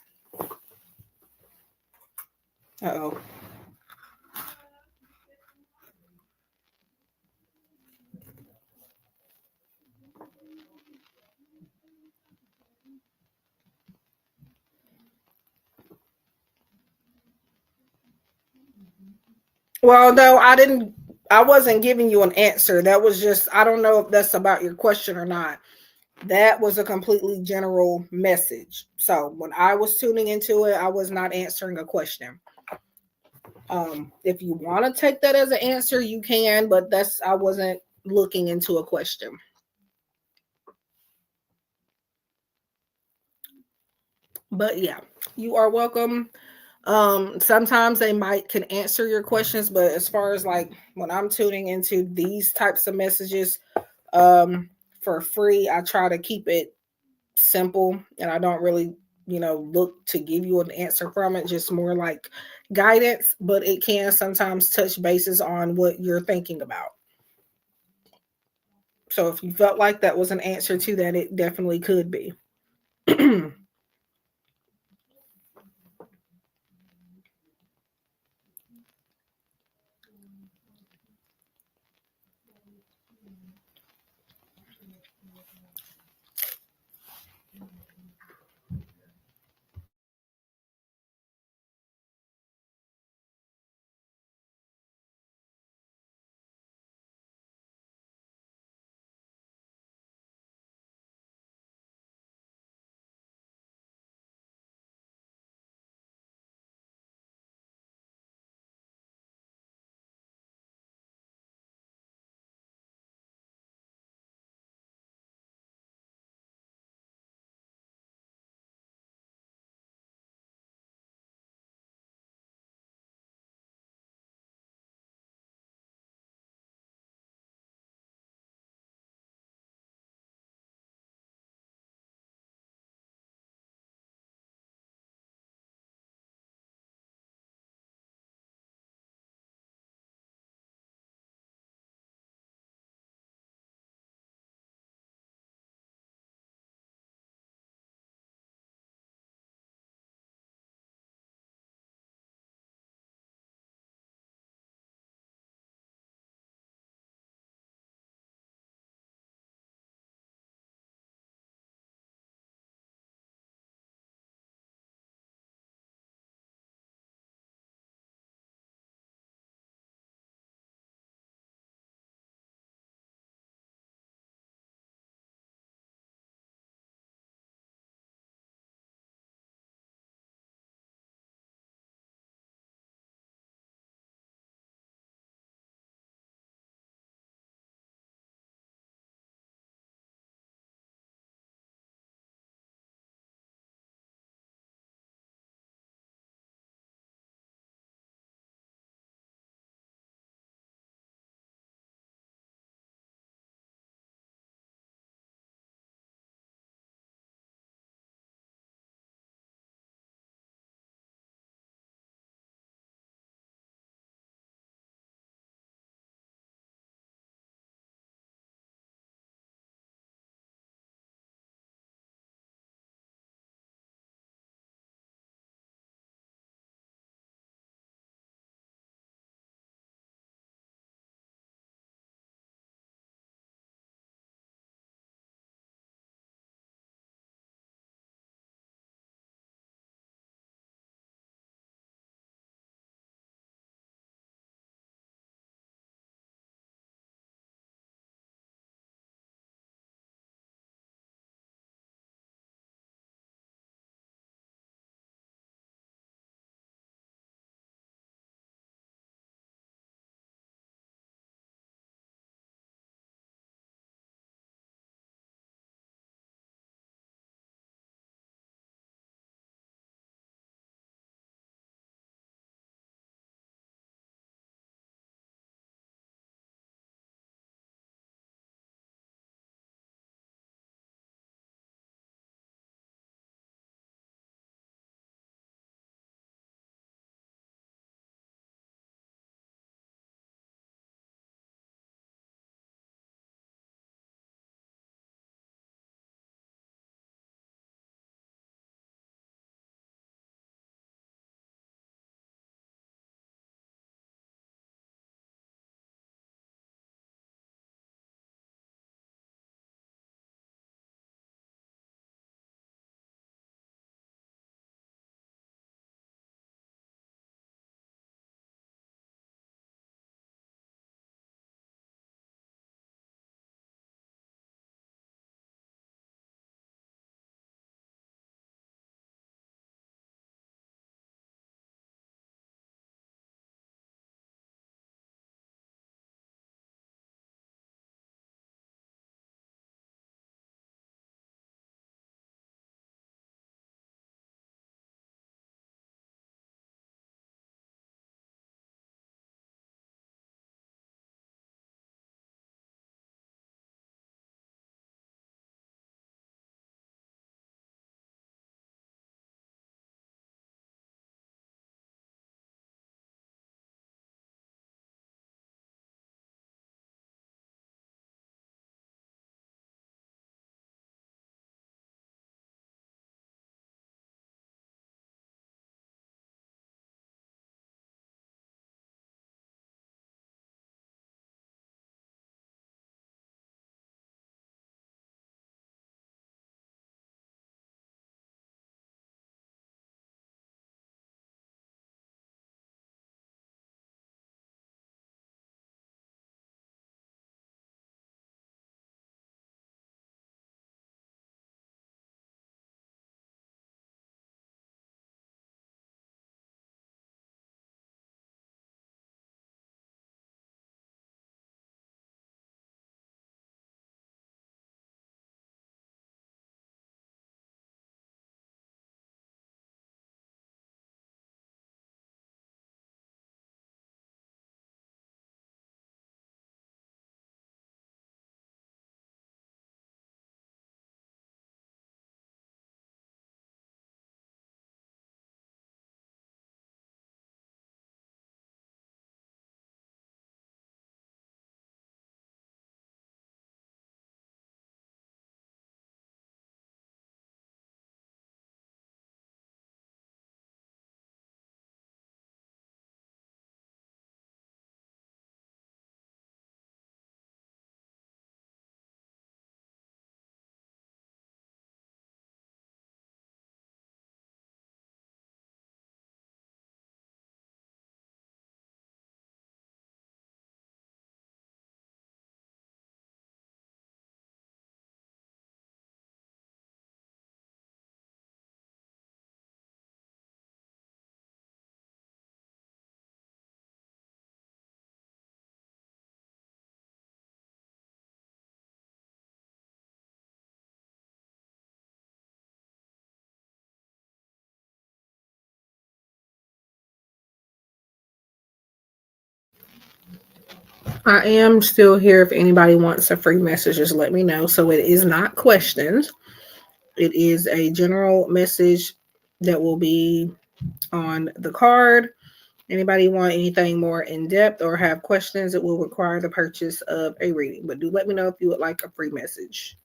S1: Uh-oh. Well, no, I wasn't giving you an answer. That was just, I don't know if that's about your question or not. That was a completely general message. So when I was tuning into it, I was not answering a question. If you want to take that as an answer, you can, but I wasn't looking into a question. But yeah, you are welcome. Sometimes they might can answer your questions, but as far as like when I'm tuning into these types of messages, for free, I try to keep it simple and I don't really, look to give you an answer from it, just more like guidance, but it can sometimes touch bases on what you're thinking about. So if you felt like that was an answer to that, it definitely could be. I am still here. If anybody wants a free message, just let me know. So it is not questions. It is a general message that will be on the card. Anybody want anything more in depth or have questions, it will require the purchase of a reading. But do let me know if you would like a free message.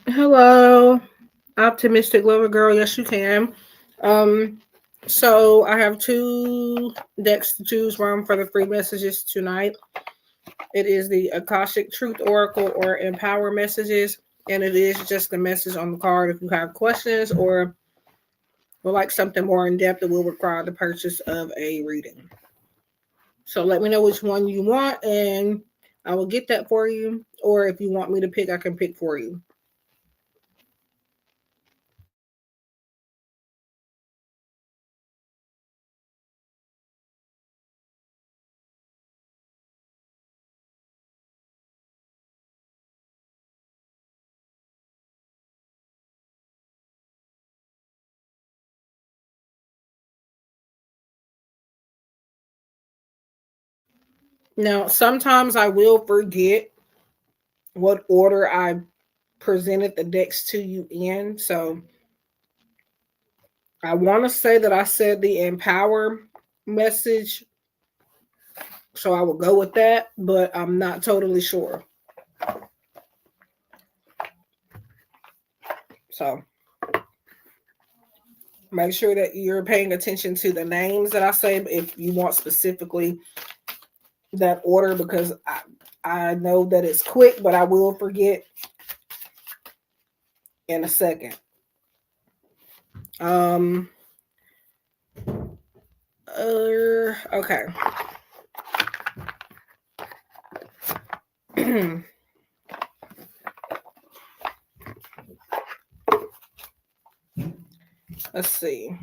S1: Hello, optimistic lover girl. Yes, you can. Um, so I have two decks to choose from for the free messages tonight. It is the Akashic Truth Oracle or Empower Messages, and it is just the message on the card. If you have questions or would like something more in depth, it will require the purchase of a reading. So let me know which one you want, and I will get that for you. Or if you want me to pick, I can pick for you. Now, sometimes I will forget what order I presented the decks to you in. So I want to say that I said the empower message. So I will go with that, but I'm not totally sure. So make sure that you're paying attention to the names that I say if you want specifically that order, because I know that it's quick, but I will forget in a second. Um okay. Let's see.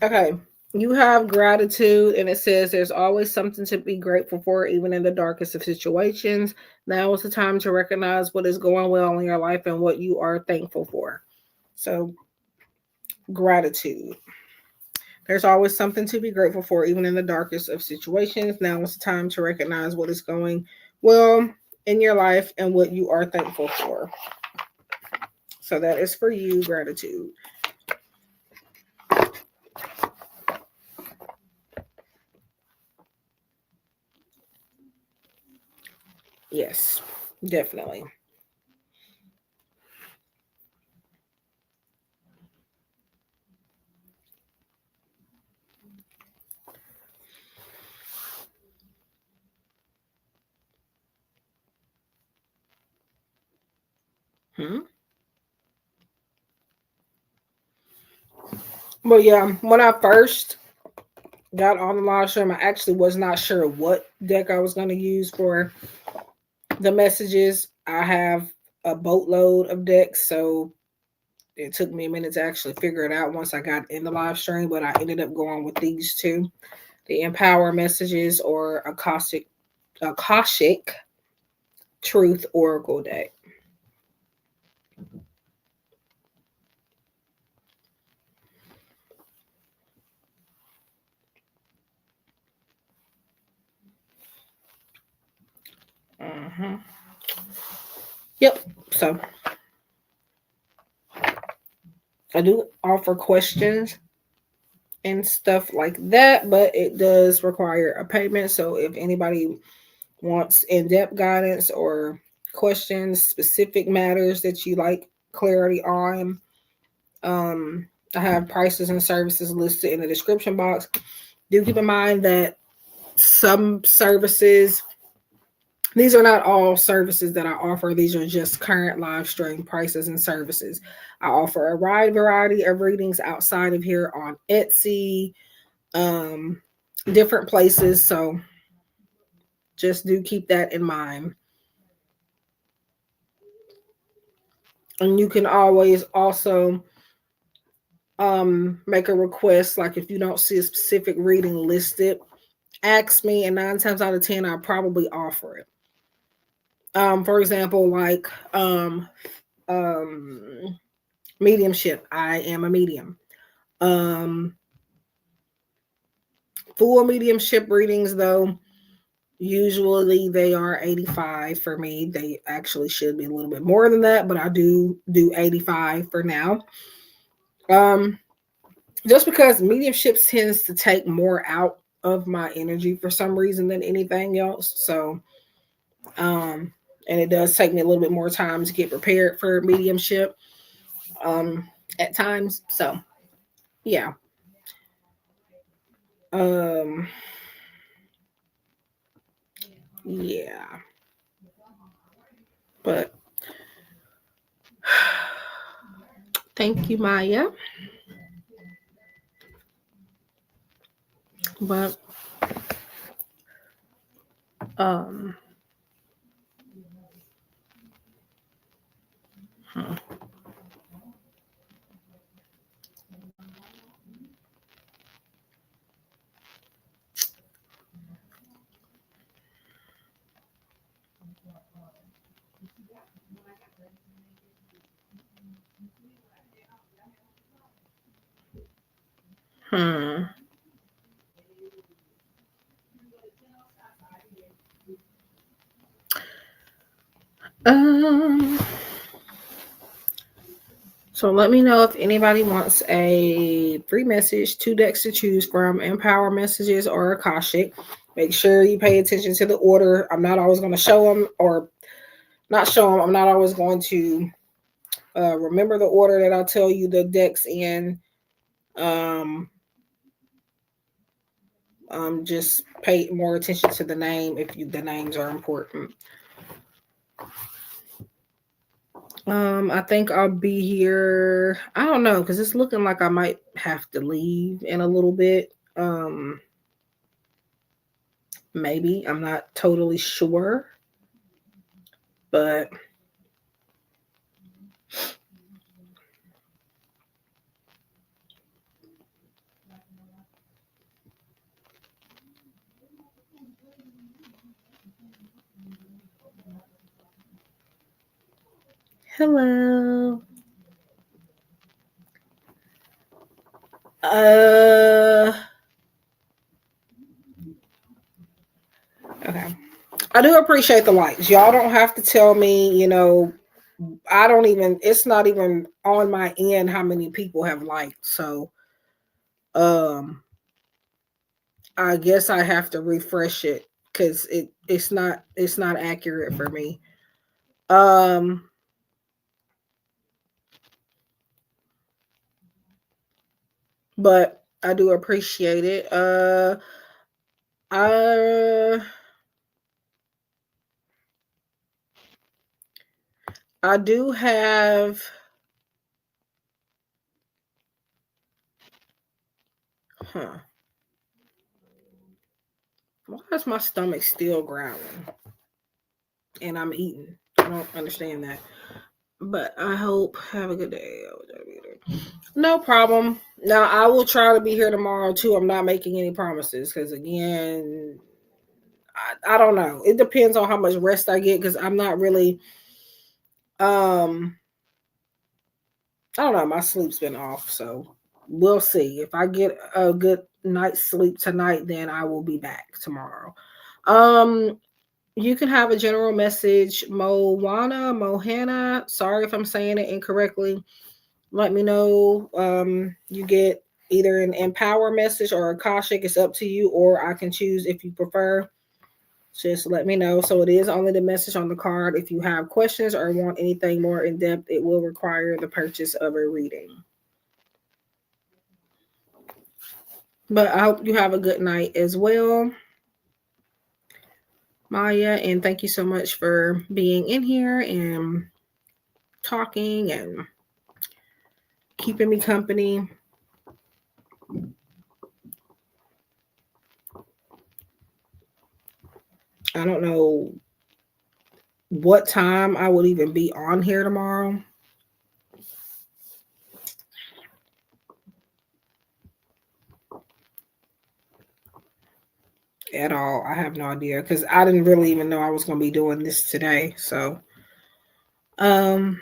S1: Okay. You have gratitude, and it says there's always something to be grateful for, even in the darkest of situations. Now is the time to recognize what is going well in your life and what you are thankful for. So, gratitude. There's always something to be grateful for, even in the darkest of situations. Now is the time to recognize what is going well in your life and what you are thankful for. So, that is for you, gratitude. Yes, definitely. Hmm? But yeah, when I first got on the live stream, I actually was not sure what deck I was going to use for the messages. I have a boatload of decks, so it took me a minute to actually figure it out once I got in the live stream, but I ended up going with these two, the Empower Messages or Akashic Truth Oracle deck. Uh-huh. Yep. So I do offer questions and stuff like that, but it does require a payment. So if anybody wants in-depth guidance or questions, specific matters that you like clarity on, I have prices and services listed in the description box. Do keep in mind that some services, these are not all services that I offer. These are just current live stream prices and services. I offer a wide variety of readings outside of here on Etsy, um, different places. So just do keep that in mind. And you can always also make a request. Like if you don't see a specific reading listed, ask me, and 9 times out of 10, I'll probably offer it. For example, like um mediumship. I am a medium. Um Full mediumship readings though, usually they are 85 for me. They actually should be a little bit more than that, but I do 85 for now. Um just because mediumship tends to take more out of my energy for some reason than anything else. So and it does take me a little bit more time to get prepared for mediumship at times. So yeah. Um yeah. But thank you, Maya. But um hmm. Hmm. Um so let me know if anybody wants a free message, 2 decks to choose from, Empower Messages or Akashic. Make sure you pay attention to the order. I'm not always going to show them or not show them. I'm not always going to remember the order that I'll tell you the decks in. Um, just pay more attention to the name if the names are important. I think I'll be here. I don't know because it's looking like I might have to leave in a little bit. Maybe I'm not totally sure, but hello. Uh, okay. I do appreciate the likes. Y'all don't have to tell me, I don't even, it's not even on my end how many people have liked. So, um, I guess I have to refresh it because it's not accurate for me. Um, but I do appreciate it. I I do have. Huh. Why is my stomach still growling? And I'm eating. I don't understand that. But I hope have a good day. No problem. Now I will try to be here tomorrow too. I'm not making any promises because again, I don't know. It depends on how much rest I get because I'm not really um I don't know. My sleep's been off, so we'll see. If I get a good night's sleep tonight, then I will be back tomorrow. Um You can have a general message, Mohana. Sorry if I'm saying it incorrectly. Let me know. You get either an empower message or a Akashic. It's up to you, or I can choose if you prefer. Just let me know. So it is only the message on the card. If you have questions or want anything more in depth, it will require the purchase of a reading. But I hope you have a good night as well, Maya. And thank you so much for being in here and talking and keeping me company. I don't know what time I would even be on here tomorrow. At all. I have no idea because I didn't really even know I was going to be doing this today. Um,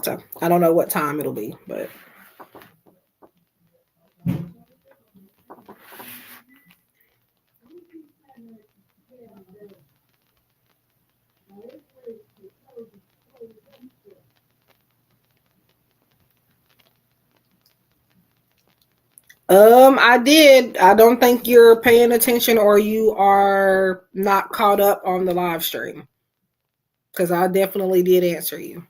S1: so I don't know what time it'll be, but I did. I don't think you're paying attention or you are not caught up on the live stream because I definitely did answer you.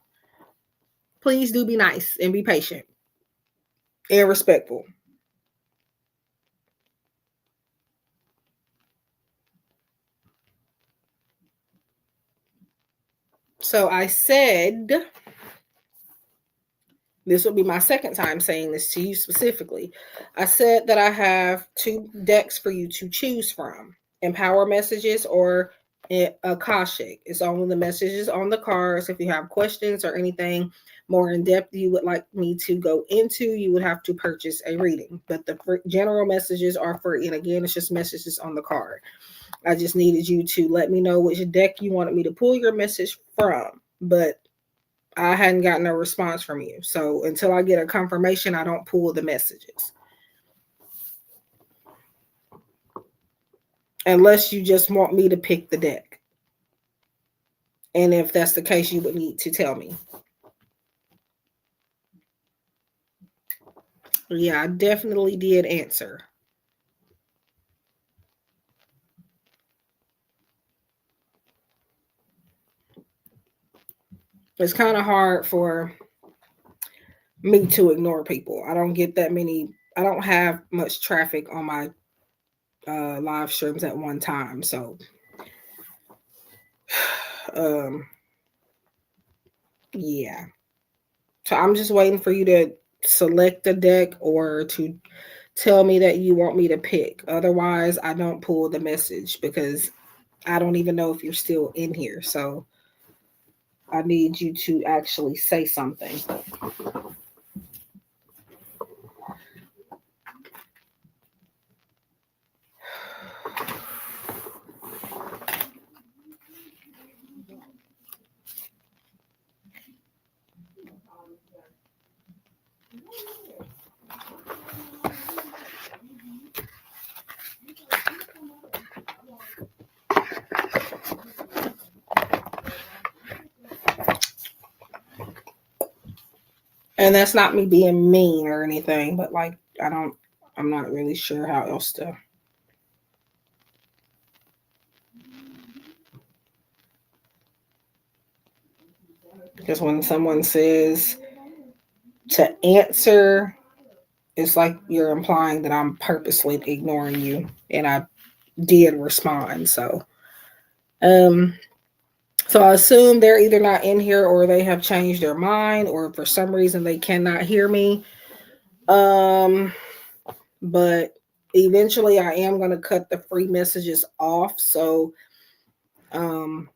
S1: Please do be nice and be patient and respectful. So I said this will be my second time saying this to you specifically. I said that I have two decks for you to choose from: Empower Messages or Akashic. It's only the messages on the cards. If you have questions or anything more in depth you would like me to go into, you would have to purchase a reading. But the general messages are free. And again, it's just messages on the card. I just needed you to let me know which deck you wanted me to pull your message from. But I hadn't gotten a response from you. So until I get a confirmation, I don't pull the messages. Unless you just want me to pick the deck. And if that's the case, you would need to tell me. Yeah, I definitely did answer. It's kind of hard for me to ignore people. I don't get that many. I don't have much traffic on my live streams at one time. So, um, yeah. So I'm just waiting for you to select a deck or to tell me that you want me to pick. Otherwise, I don't pull the message because I don't even know if you're still in here. So I need you to actually say something. And that's not me being mean or anything, but like, I'm not really sure how else to. Because when someone says to answer, it's like you're implying that I'm purposely ignoring you. And I did respond. Um, so I assume they're either not in here or they have changed their mind or for some reason they cannot hear me. Um, but eventually I am going to cut the free messages off. So um,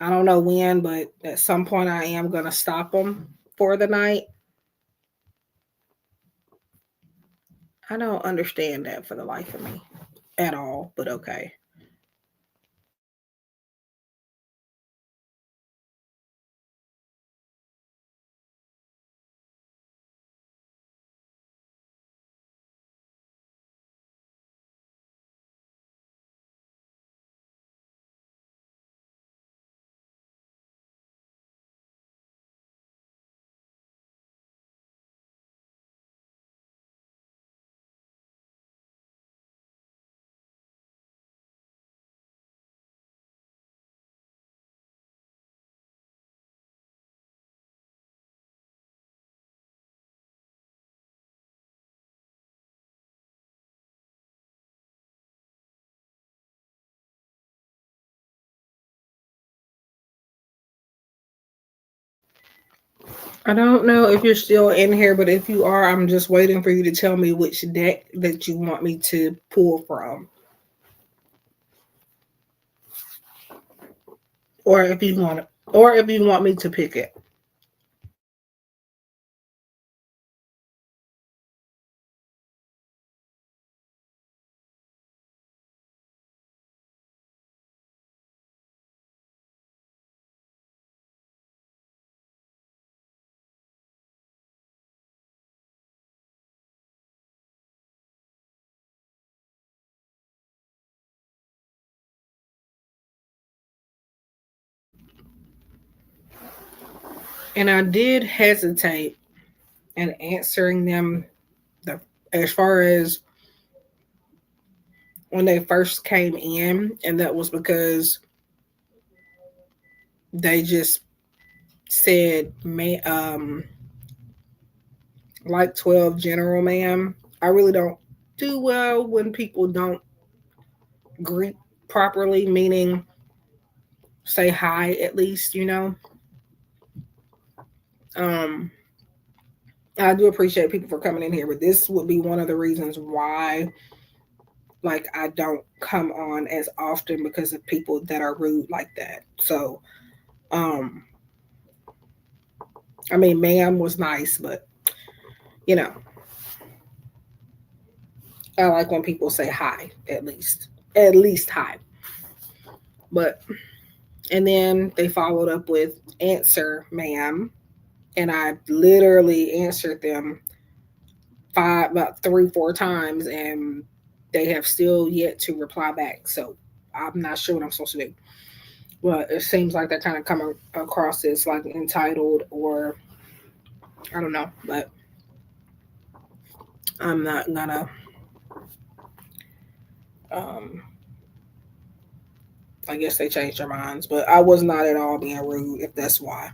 S1: I don't know when, but at some point I am going to stop them for the night. I don't understand that for the life of me at all, but okay. I don't know if you're still in here, but if you are, I'm just waiting for you to tell me which deck that you want me to pull from, or if you want it, or if you want me to pick it. And I did hesitate in answering them the as far as when they first came in, and that was because they just said, "Man, like 12 general, ma'am." I really don't do well when people don't greet properly, meaning say hi at least, you know. Um, I do appreciate people for coming in here, but this would be one of the reasons why like I don't come on as often because of people that are rude like that. So, um, I mean, ma'am was nice, but you know, I like when people say hi at least hi. But and then they followed up with answer, ma'am, and I literally answered them about 3, 4 times, and they have still yet to reply back. So I'm not sure what I'm supposed to do. Well, it seems like they're kind of coming across as like entitled, or I don't know, but I'm not gonna. Um, I guess they changed their minds, but I was not at all being rude. If that's why.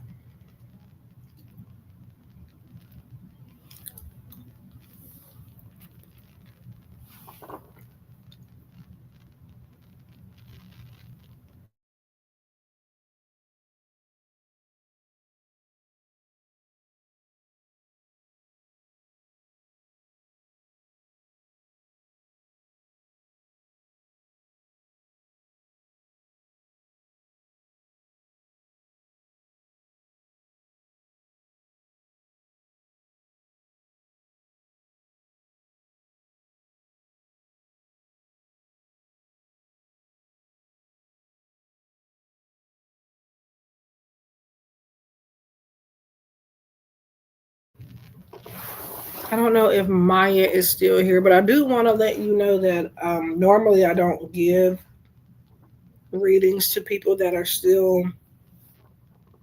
S1: I don't know if Maya is still here, but I do want to let you know that normally I don't give readings to people that are still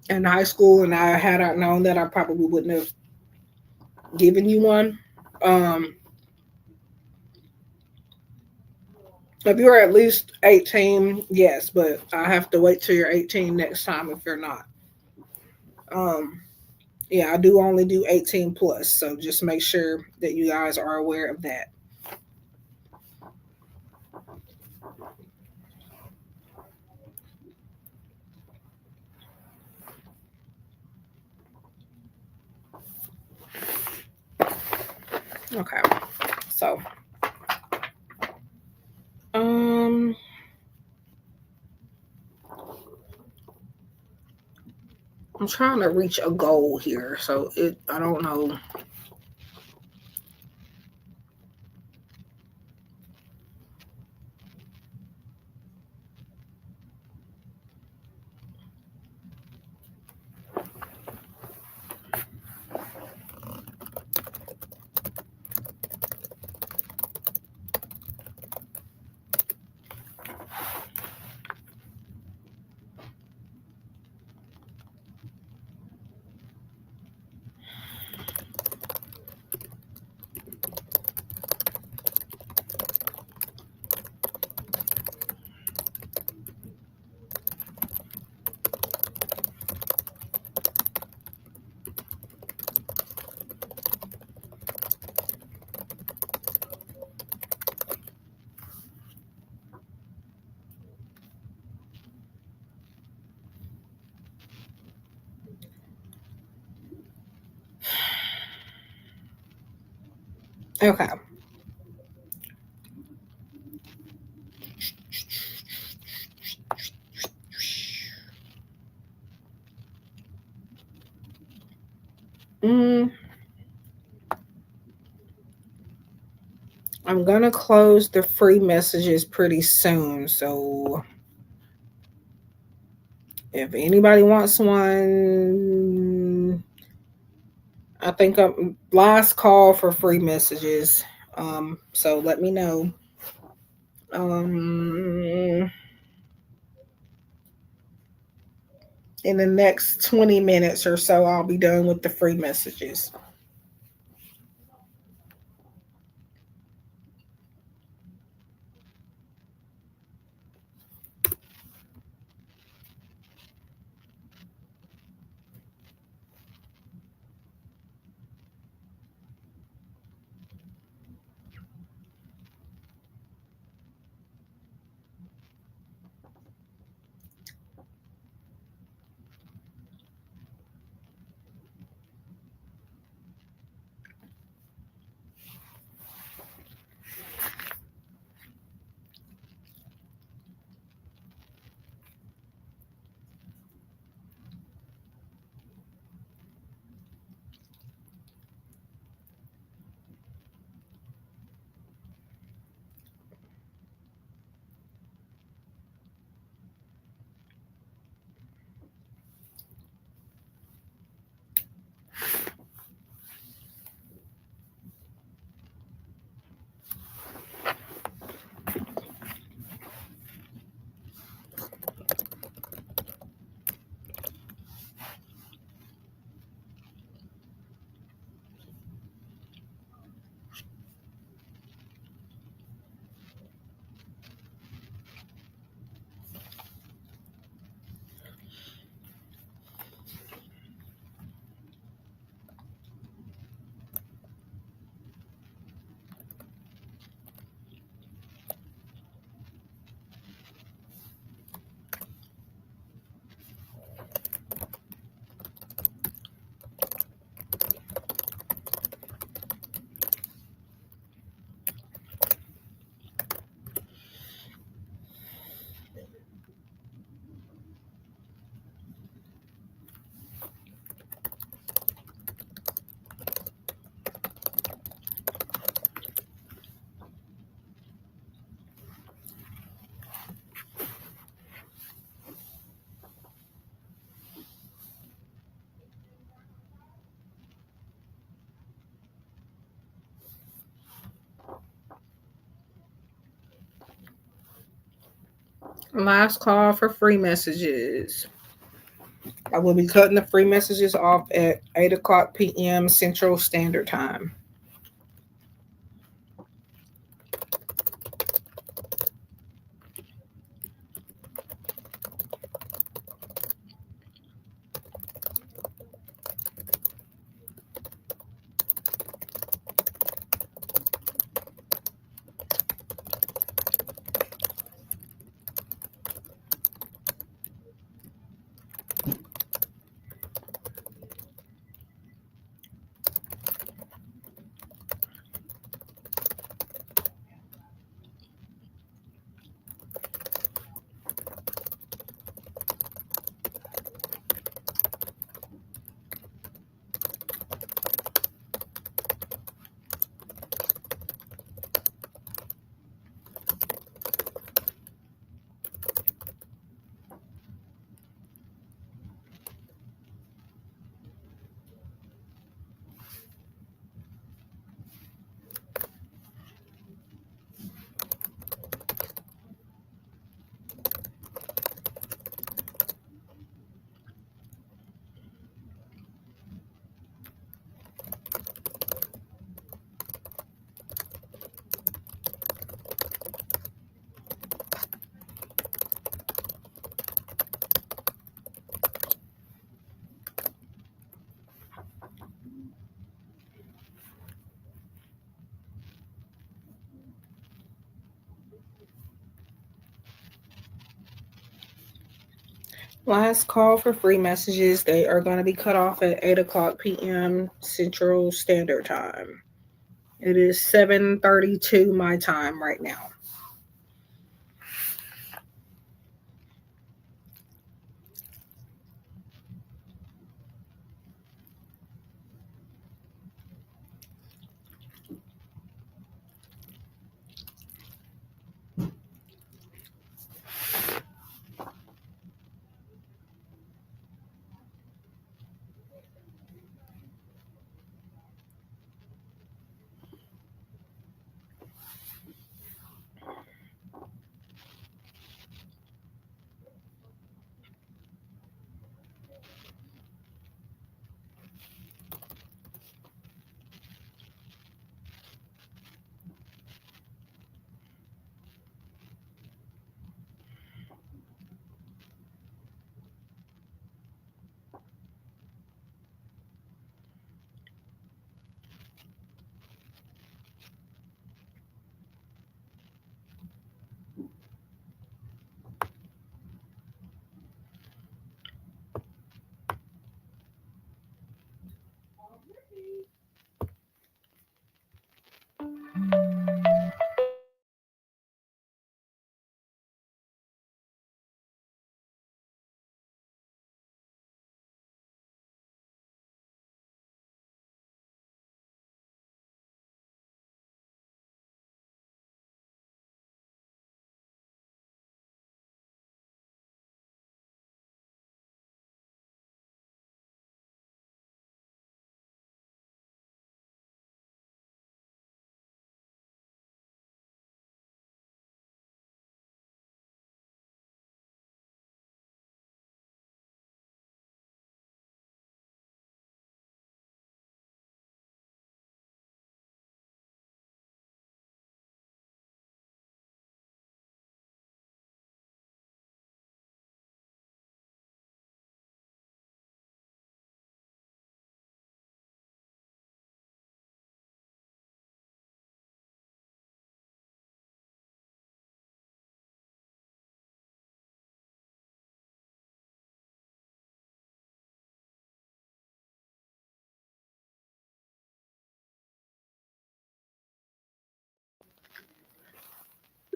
S1: in high school, and I had I known that I probably wouldn't have given you one. Um, if you're at least 18, yes, but I have to wait till you're 18 next time if you're not. Um, yeah, I do only do 18 plus, so just make sure that you guys are aware of that. Okay, so um, I'm trying to reach a goal here, so I don't know. Okay. Mm, I'm going to close the free messages pretty soon. So if anybody wants one, I think I'm last call for free messages. So let me know. Um, in the next 20 minutes or so, I'll be done with the free messages. Last call for free messages. I will be cutting the free messages off at 8 o'clock p.m. Central Standard Time. Last call for free messages. They are going to be cut off at 8 o'clock p.m. Central Standard Time. It is 7:32 my time right now.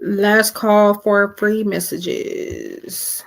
S1: Last call for free messages.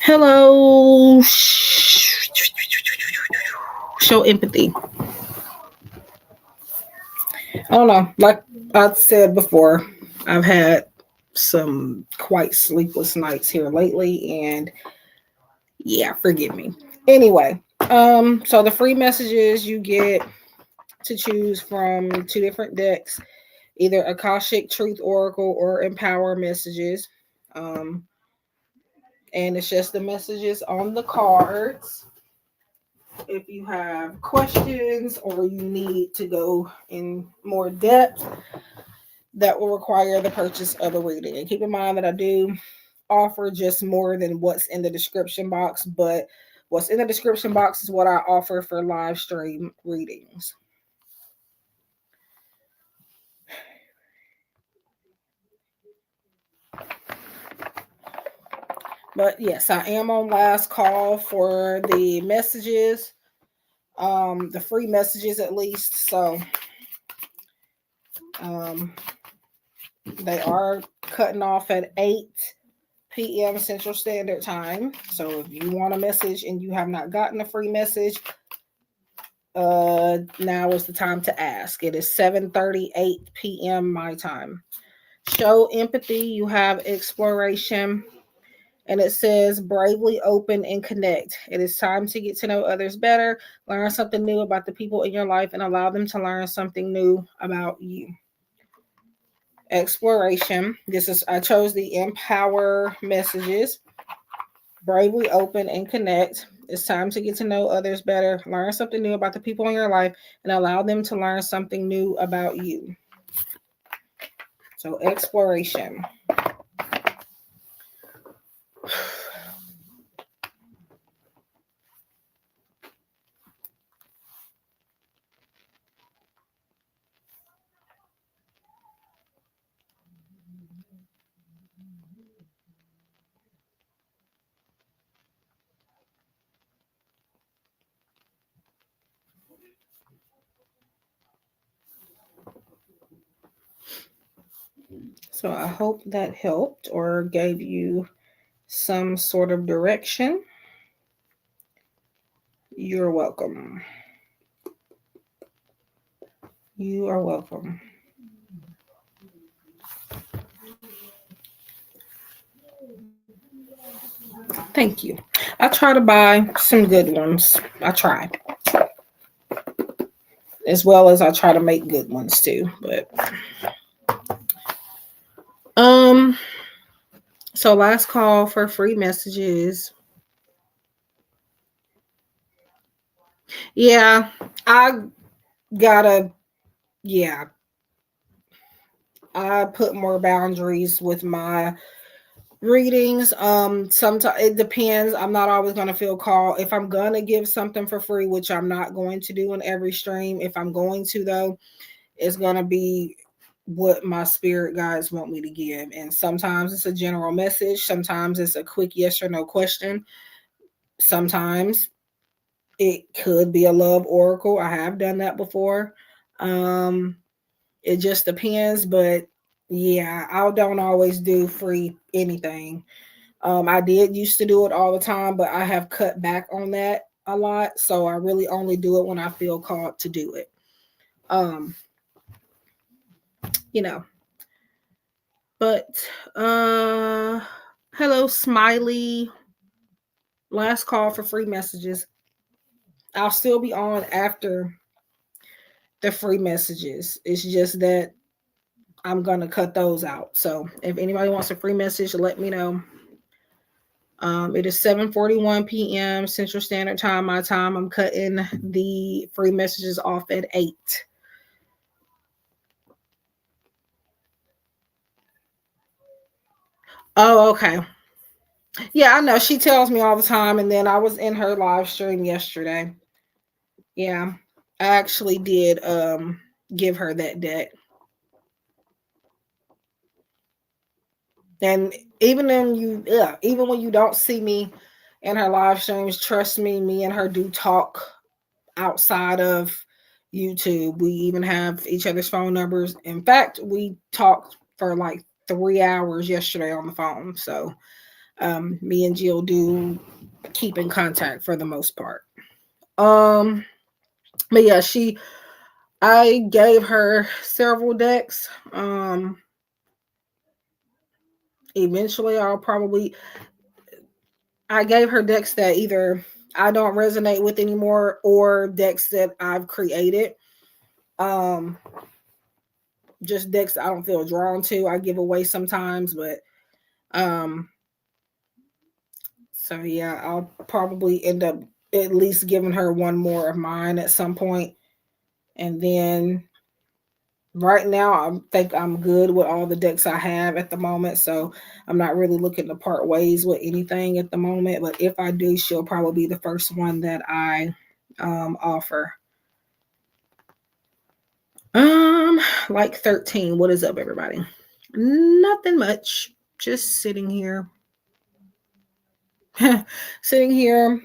S1: Hello. Show empathy. I don't know. Like I said before, I've had some quite sleepless nights here lately, and yeah, forgive me. Anyway, so the free messages you get to choose from two different decks, either Akashic Truth Oracle or Empower Messages. Um, and it's just the messages on the cards. If you have questions or you need to go in more depth, that will require the purchase of a reading. And keep in mind that I do offer just more than what's in the description box, but what's in the description box is what I offer for live stream readings. But yes, I am on last call for the messages, the free messages at least. So they are cutting off at 8 p.m. Central Standard Time. So if you want a message and you have not gotten a free message, now is the time to ask. It is 7:38 p.m. my time. Show empathy. You have exploration. And it says bravely open and connect. It is time to get to know others better, learn something new about the people in your life, and allow them to learn something new about you. Exploration. I chose the empower messages. Bravely open and connect. It's time to get to know others better, learn something new about the people in your life, and allow them to learn something new about you. So exploration. So I hope that helped or gave you some sort of direction. You're welcome. You are welcome. Thank you. I try to buy some good ones. I try. As well as I try to make good ones too. But um so last call for free messages. Yeah, I gotta yeah. I put more boundaries with my readings. Sometimes it depends. I'm not always gonna feel called. If I'm gonna give something for free, which I'm not going to do in every stream, if I'm going to though, it's gonna be what my spirit guides want me to give. And sometimes it's a general message, sometimes it's a quick yes or no question, sometimes it could be a love oracle. I have done that before. It just depends, but yeah, I don't always do free anything. I did used to do it all the time, but I have cut back on that a lot. So I really only do it when I feel called to do it. Um, you know, but hello, Smiley. Last call for free messages. I'll still be on after the free messages. It's just that I'm gonna cut those out. So if anybody wants a free message, let me know. It is 7:41 p.m. Central Standard Time. My time. I'm cutting the free messages off at 8. Oh, okay. Yeah, I know. She tells me all the time, and then I was in her live stream yesterday. Yeah, I actually did give her that deck. And even when you don't see me in her live streams, trust me, me and her do talk outside of YouTube. We even have each other's phone numbers. In fact, we talked for like 3 hours yesterday on the phone. So me and Jill do keep in contact for the most part. But yeah, I gave her several decks. Eventually I gave her decks that either I don't resonate with anymore or decks that I've created. Um, just decks I don't feel drawn to. I give away sometimes, but um, so yeah, I'll probably end up at least giving her one more of mine at some point, and then right now I think I'm good with all the decks I have at the moment, so I'm not really looking to part ways with anything at the moment. But if I do, she'll probably be the first one that I offer. Um, like 13. What is up, everybody? Nothing much. Just sitting here. Sitting here.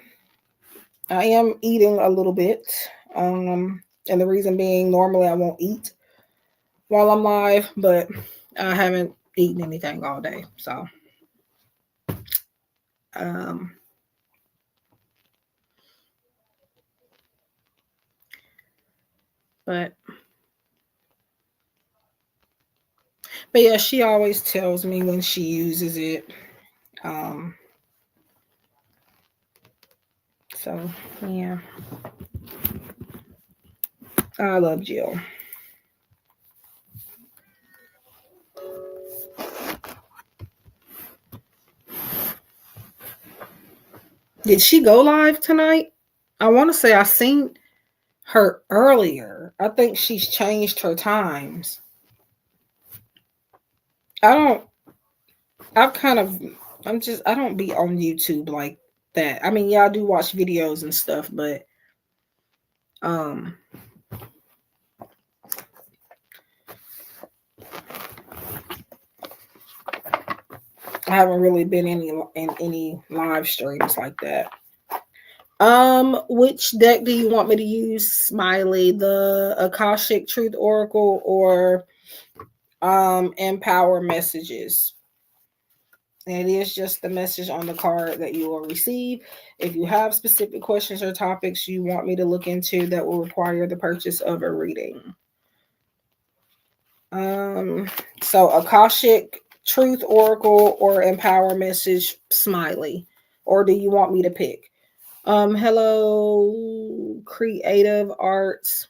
S1: I am eating a little bit. And the reason being, normally I won't eat while I'm live, but I haven't eaten anything all day. So, um, but yeah, she always tells me when she uses it. Um, so yeah, I love Jill. Did she go live tonight? I want to say I seen her earlier. I think she's changed her times. I don't. I've kind of. I don't be on YouTube like that. I mean, yeah, I do watch videos and stuff, but um, I haven't really been in any live streams like that. Which deck do you want me to use, Smiley? The Akashic Truth Oracle or Empower Messages? And it is just the message on the card that you will receive. If you have specific questions or topics you want me to look into that will require the purchase of a reading. So Akashic Truth Oracle or Empower Message, Smiley. Or do you want me to pick? Hello, Creative Arts.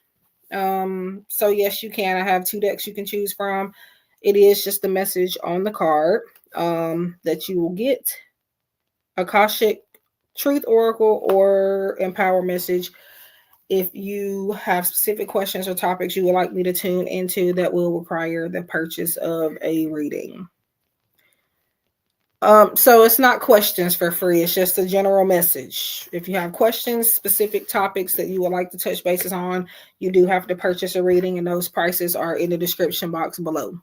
S1: So yes, you can. I have 2 decks you can choose from. It is just the message on the card that you will get. Akashic Truth Oracle or Empower Message. If you have specific questions or topics you would like me to tune into that will require the purchase of a reading. So it's not questions for free. It's just a general message. If you have questions, specific topics that you would like to touch bases on, you do have to purchase a reading, and those prices are in the description box below.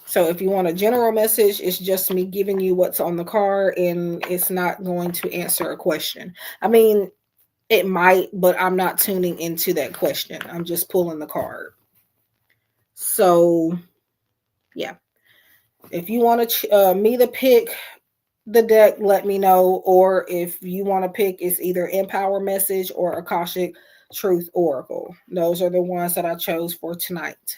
S1: So if you want a general message, it's just me giving you what's on the card, and it's not going to answer a question. I mean, it might, but I'm not tuning into that question. I'm just pulling the card. So yeah, if you want me to pick the deck, let me know. Or if you want to pick, it's either Empower Message or Akashic Truth Oracle. Those are the ones that I chose for tonight.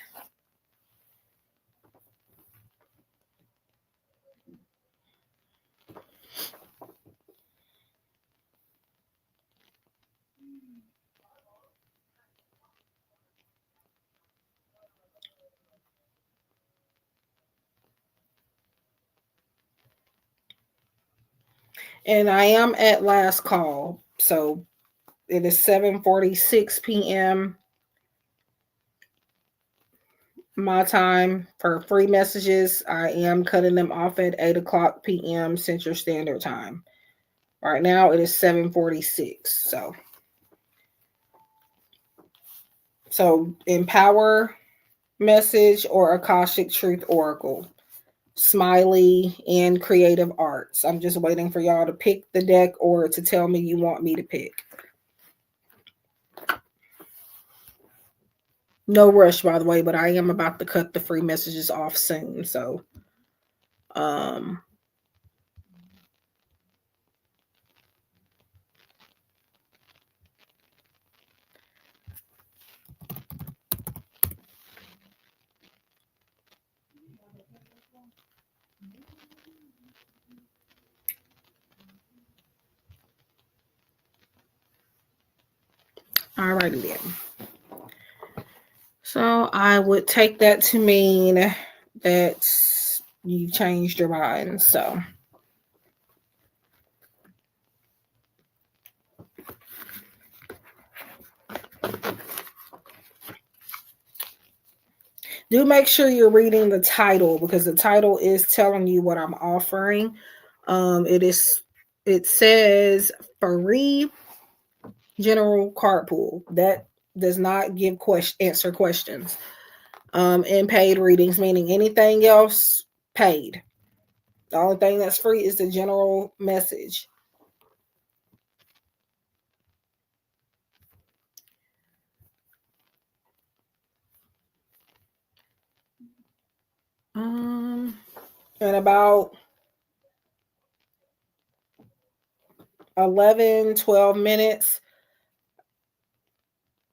S1: And I am at last call. So it is 7:46 p.m. my time for free messages. I am cutting them off at 8 o'clock p.m. Central Standard Time. Right now it is 7:46. So Empower Message or Akashic Truth Oracle, Smiley, and Creative Arts. I'm just waiting for y'all to pick the deck or to tell me you want me to pick. No rush, by the way, but I am about to cut the free messages off soon. So, um, alrighty then. So I would take that to mean that you changed your mind. So. Do make sure you're reading the title because the title is telling you what I'm offering. It says free general card pool. That does not answer questions. And paid readings, meaning anything else paid. The only thing that's free is the general message. In about 11, 12 minutes.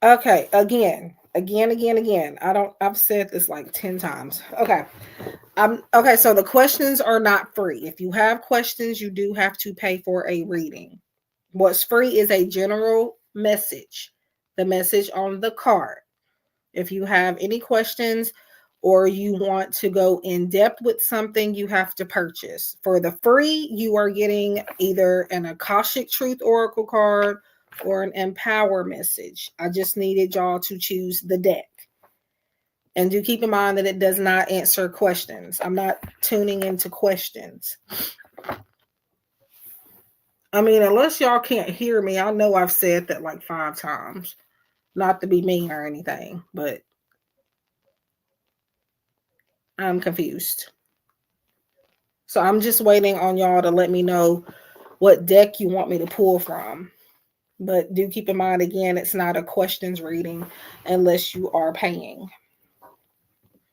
S1: Okay, again. I've said this like 10 times. Okay. Okay, so the questions are not free. If you have questions, you do have to pay for a reading. What's free is a general message, the message on the card. If you have any questions or you want to go in depth with something, you have to purchase. For the free, you are getting either an Akashic Truth Oracle card or an Empower message. I just needed y'all to choose the deck. And do keep in mind that it does not answer questions. I'm not tuning into questions. I mean, unless y'all can't hear me, I know I've said that like 5 times. Not to be mean or anything, but I'm confused. So I'm just waiting on y'all to let me know what deck you want me to pull from. But do keep in mind, again, it's not a questions reading unless you are paying.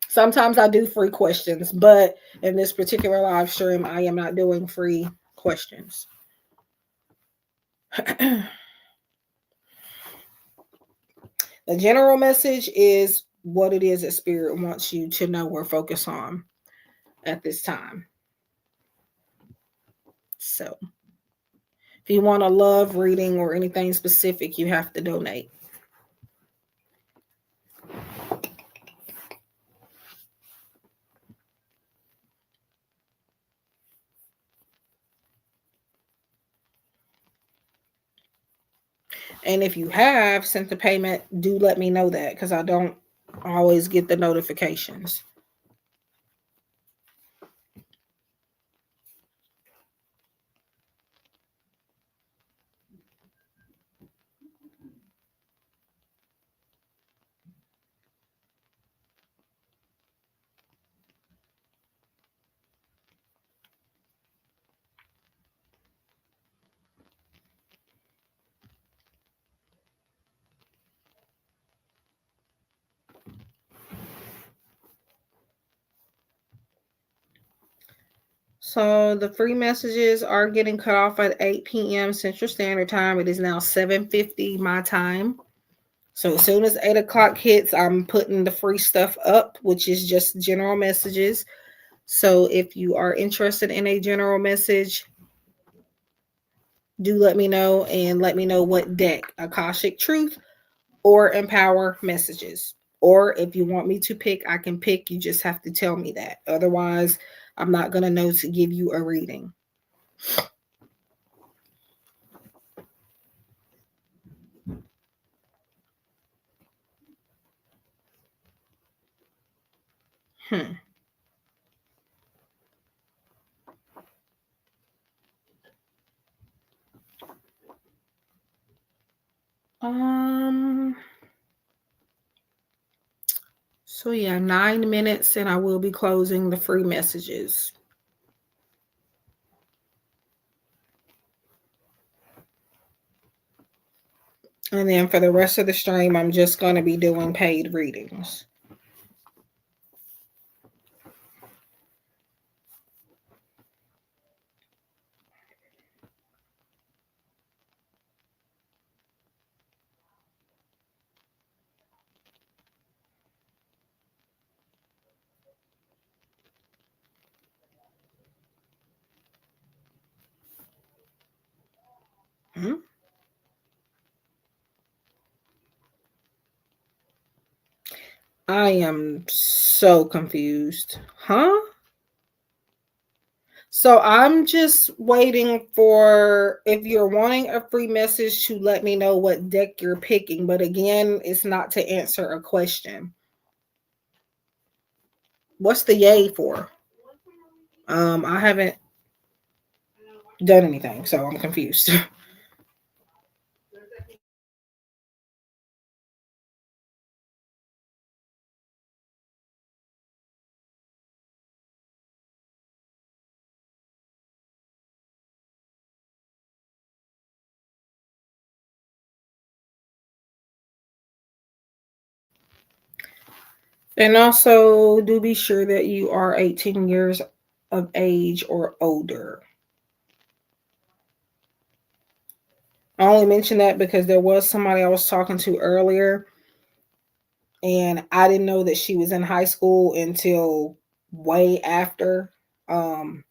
S1: Sometimes I do free questions, but in this particular live stream, I am not doing free questions. The general message is what it is that Spirit wants you to know or focus on at this time. So if you want a love reading or anything specific, you have to donate. And if you have sent the payment, do let me know that because I don't always get the notifications. So the free messages are getting cut off at 8 p.m. Central Standard Time. It is now 7:50 my time. So as soon as 8 o'clock hits, I'm putting the free stuff up, which is just general messages. So if you are interested in a general message, do let me know and let me know what deck, Akashic Truth or Empower messages. Or if you want me to pick, I can pick. You just have to tell me that. Otherwise, I'm not going to know to give you a reading. So yeah, 9 minutes and I will be closing the free messages. And then for the rest of the stream, I'm just going to be doing paid readings. I am so confused. Huh? So I'm just waiting for, if you're wanting a free message, to let me know what deck you're picking. But again, it's not to answer a question. What's the yay for? I haven't done anything, so I'm confused. And also, do be sure that you are 18 years of age or older. I only mention that because there was somebody I was talking to earlier, and I didn't know that she was in high school until way after. Um,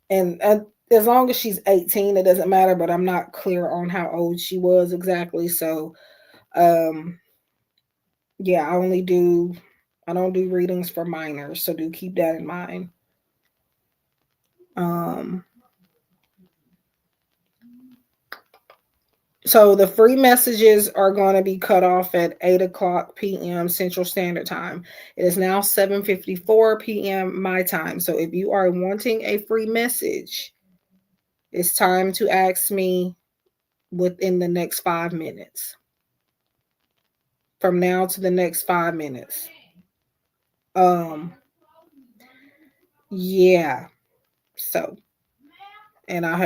S1: and as long as she's 18, it doesn't matter. But I'm not clear on how old she was exactly. So, um, yeah, I don't do readings for minors, so do keep that in mind. Um, so the free messages are going to be cut off at 8 o'clock p.m. Central Standard Time. It is now 7:54 p.m. my time. So if you are wanting a free message, it's time to ask me within the next 5 minutes. From now to the next 5 minutes. Um, yeah. So, and I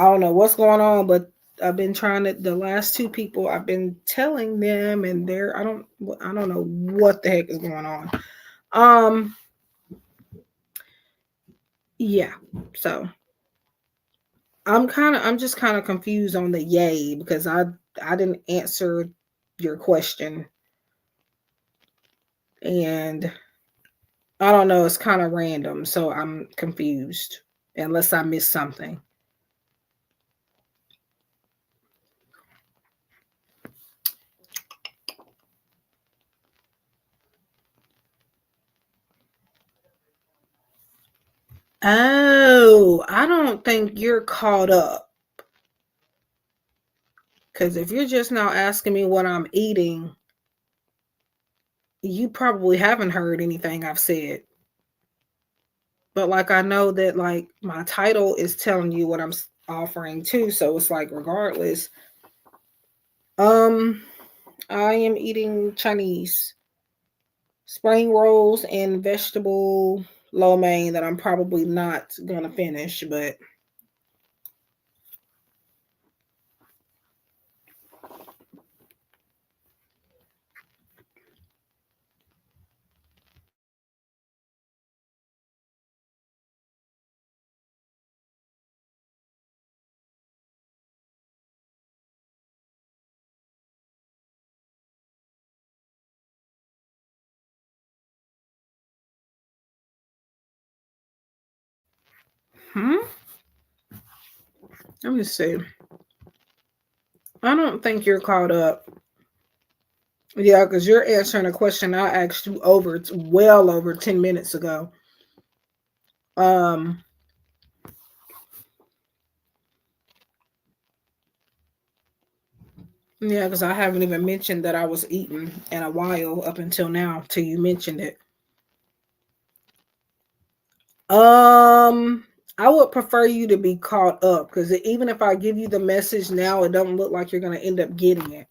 S1: don't know what's going on, but I've been trying to, the last two people I've been telling them, and I don't know what the heck is going on. Um, yeah. So I'm just kind of confused on the yay because I didn't answer your question, and I don't know, it's kind of random, so I'm confused unless I missed something. Oh, I don't think you're caught up. Because if you're just now asking me what I'm eating, you probably haven't heard anything I've said. But like, I know that like my title is telling you what I'm offering too. So it's like, regardless, um, I am eating Chinese spring rolls and vegetable lo mein that I'm probably not gonna finish, but hmm? Let me see. I don't think you're caught up. Yeah, because you're answering a question I asked you well over 10 minutes ago. Um, yeah, because I haven't even mentioned that I was eating in a while up until now, till you mentioned it. Um, I would prefer you to be caught up because even if I give you the message now, it doesn't look like you're gonna end up getting it.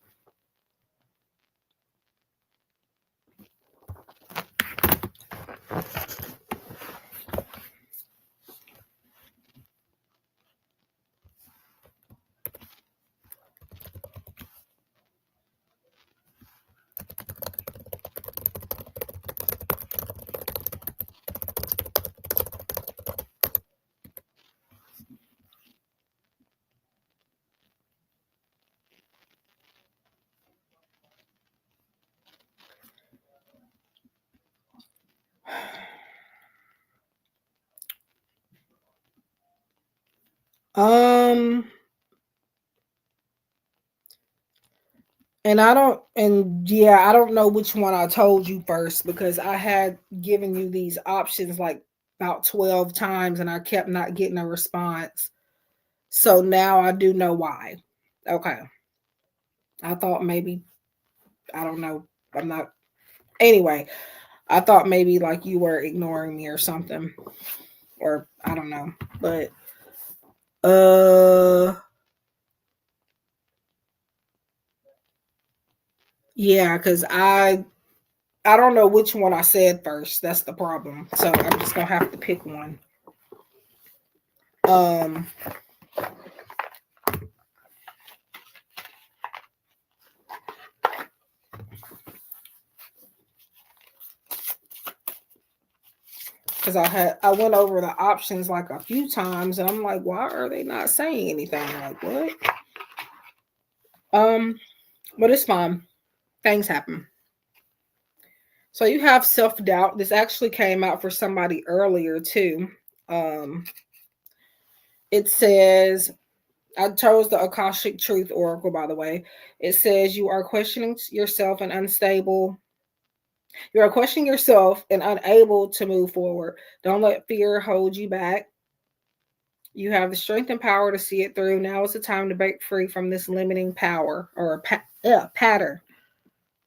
S1: Um, and I don't know which one I told you first because I had given you these options like about 12 times and I kept not getting a response. So now I do know why. Okay. I thought maybe, I don't know. I'm not Anyway, I thought maybe like you were ignoring me or something, or I don't know. But uh yeah, cuz I don't know which one I said first. That's the problem. So I'm just going to have to pick one. Um cuz I went over the options like a few times and I'm like, why are they not saying anything? Like what? Um but it's fine. Things happen. So you have self-doubt. This actually came out for somebody earlier too. Um it says I chose the Akashic Truth Oracle, by the way. It says you are questioning yourself and unstable. You are questioning yourself and unable to move forward. Don't let fear hold you back. You have the strength and power to see it through. Now is the time to break free from this limiting power or pattern.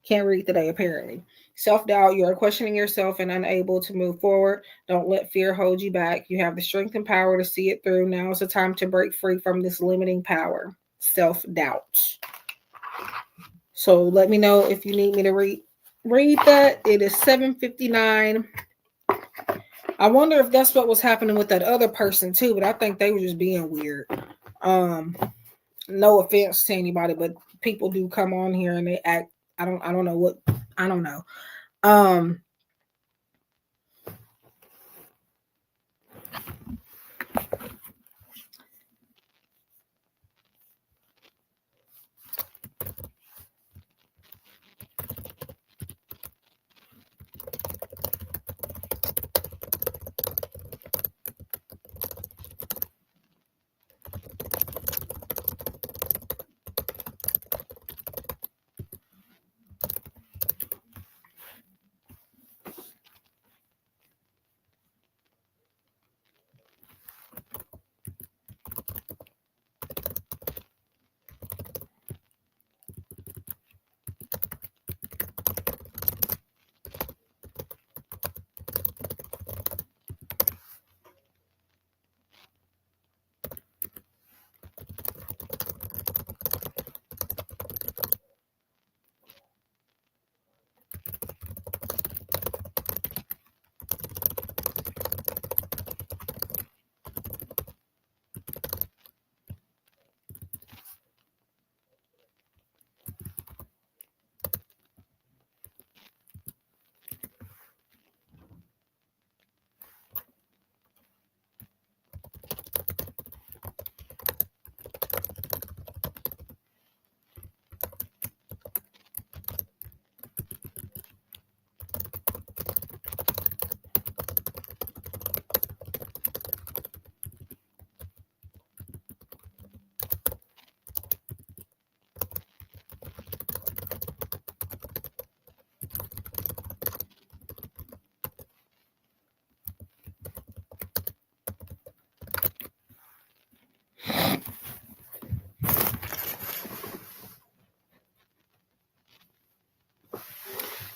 S1: Can't read today, apparently. Self doubt, you are questioning yourself and unable to move forward. Don't let fear hold you back. You have the strength and power to see it through. Now is the time to break free from this limiting power. Self doubt. So let me know if you need me to read that. It is 7:59. I wonder if that's what was happening with that other person too, but I think they were just being weird. Um, no offense to anybody, but people do come on here and they act. I don't know what. I don't know. Um,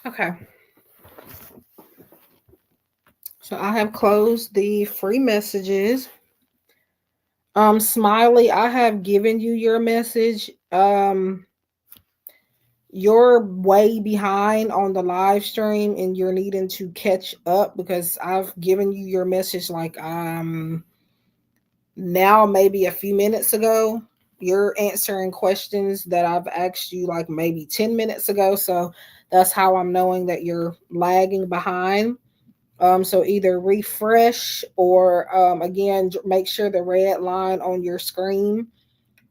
S1: okay. So I have closed the free messages. Smiley, I have given you your message. You're way behind on the live stream and you're needing to catch up because I've given you your message like now maybe a few minutes ago. You're answering questions that I've asked you like maybe 10 minutes ago. So that's how I'm knowing that you're lagging behind. So either refresh or again, make sure the red line on your screen,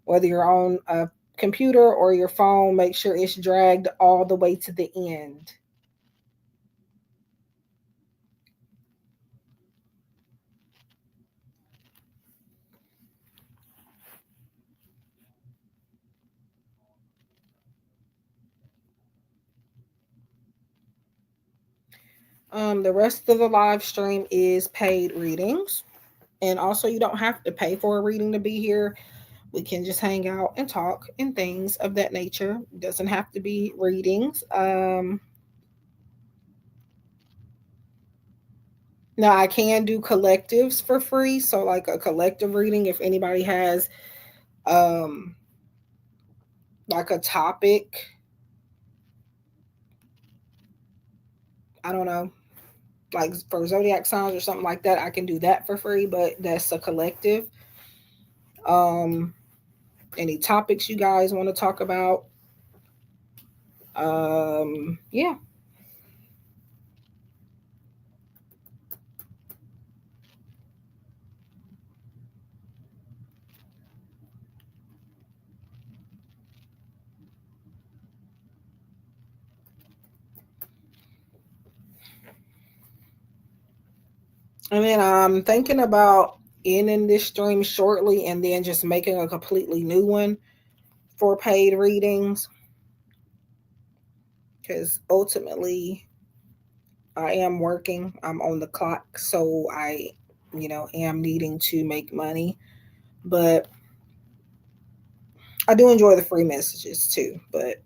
S1: whether you're on a computer or your phone, make sure it's dragged all the way to the end. The rest of the live stream is paid readings. And also, you don't have to pay for a reading to be here. We can just hang out and talk and things of that nature. It doesn't have to be readings. Now I can do collectives for free. So like a collective reading, if anybody has um like a topic, I don't know, like for zodiac signs or something like that, I can do that for free, but that's a collective. Um any topics you guys want to talk about? Yeah. And then I'm thinking about ending this stream shortly and then just making a completely new one for paid readings, because ultimately I am working. I'm on the clock, so I, am needing to make money. But I do enjoy the free messages too, but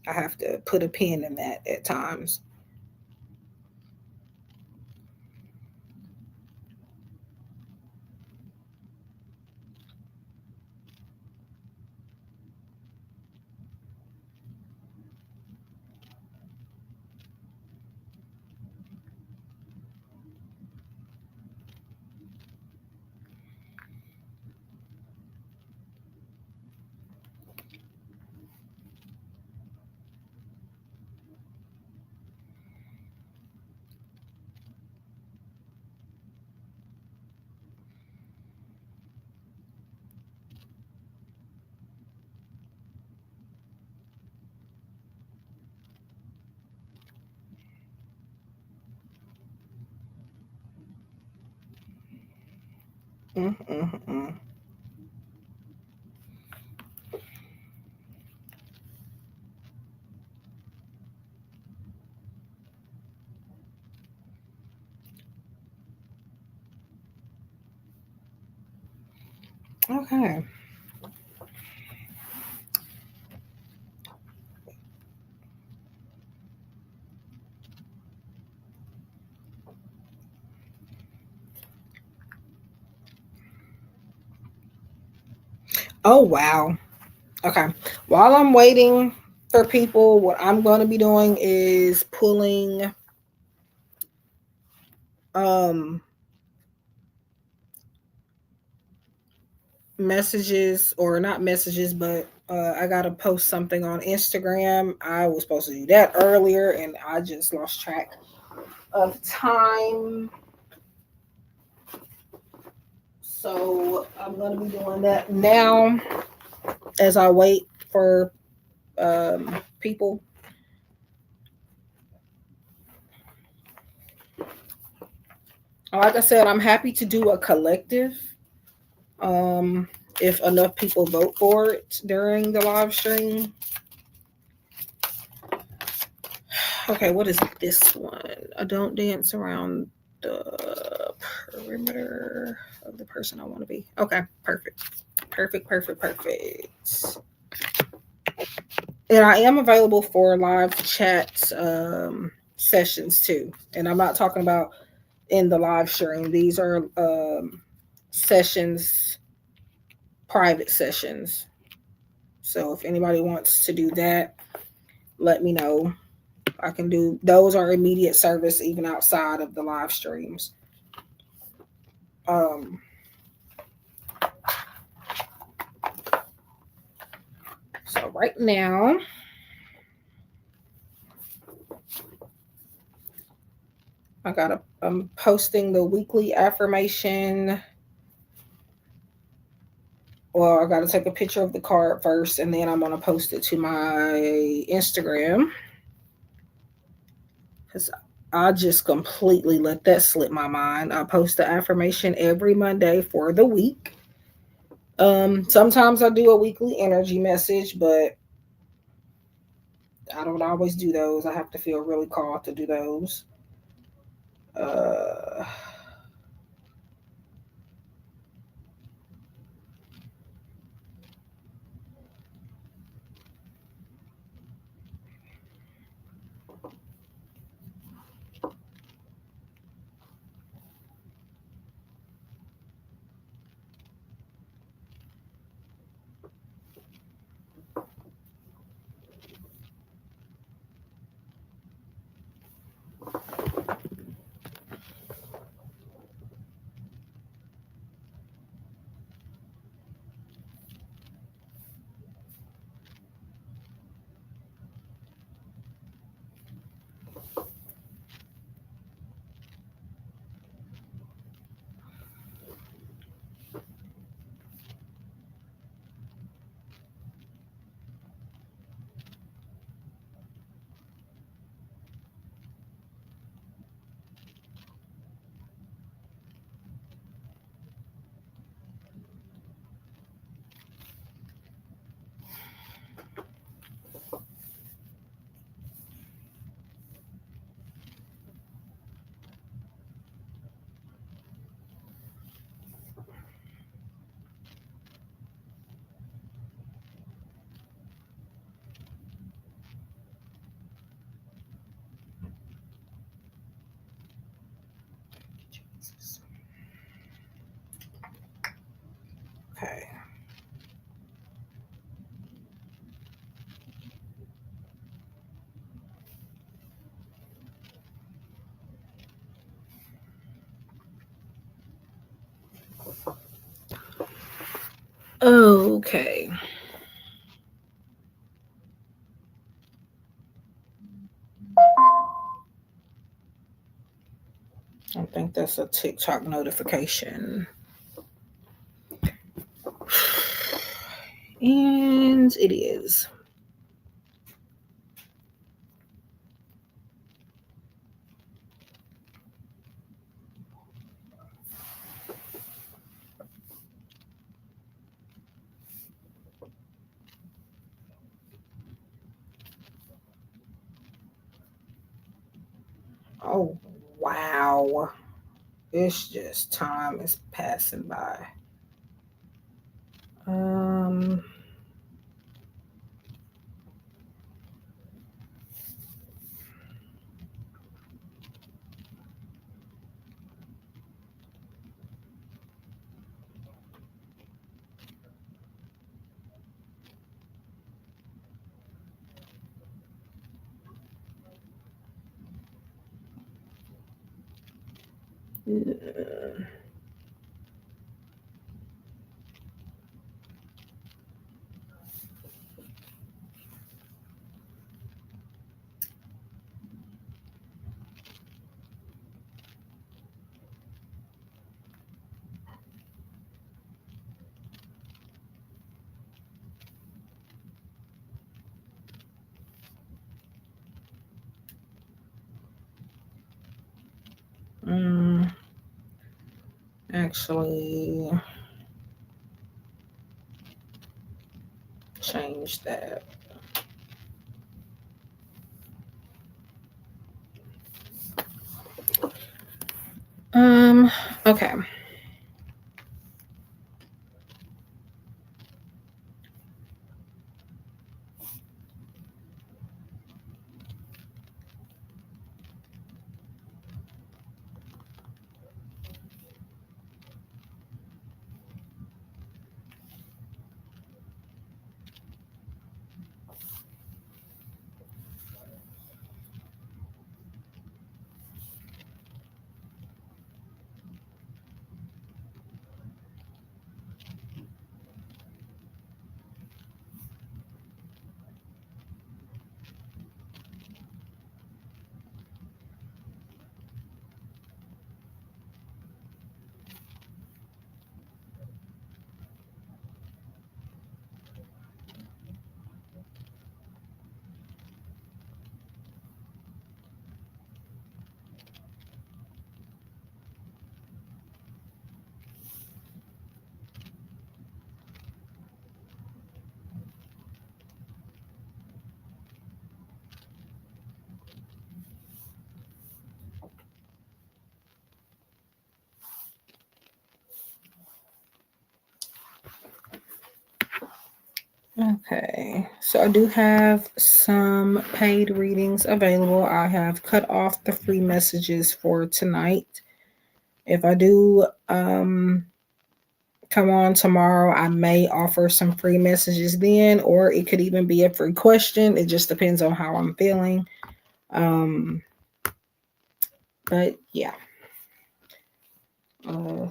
S1: I have to put a pin in that at times. Mm-mm-mm. Okay. Oh wow. Okay. While I'm waiting for people, what I'm going to be doing is pulling um messages, or not messages, but I got to post something on Instagram. I was supposed to do that earlier and I just lost track of time. So I'm going to be doing that now as I wait for people. Like I said, I'm happy to do a collective um, if enough people vote for it during the live stream. Okay, what is this one? I don't dance around the perimeter of the person I want to be. Okay, perfect. Perfect, perfect, perfect. And I am available for live chat sessions too. And I'm not talking about in the live stream. These are sessions, private sessions. So if anybody wants to do that, let me know. I can do those, are immediate service even outside of the live streams. Um, so right now, I'm posting the weekly affirmation. Well, I gotta take a picture of the card first, and then I'm gonna post it to my Instagram, because I just completely let that slip my mind. I post the affirmation every Monday for the week. Sometimes I do a weekly energy message, but I don't always do those. I have to feel really called to do those. Uh, Okay. I think that's a TikTok notification. And it is. Oh, wow. It's just time is passing by. Um, mm, actually, change that. Um, okay. Okay, so I do have some paid readings available. I have cut off the free messages for tonight. If I do come on tomorrow, I may offer some free messages then, or it could even be a free question. It just depends on how I'm feeling. Um, but yeah. Uh,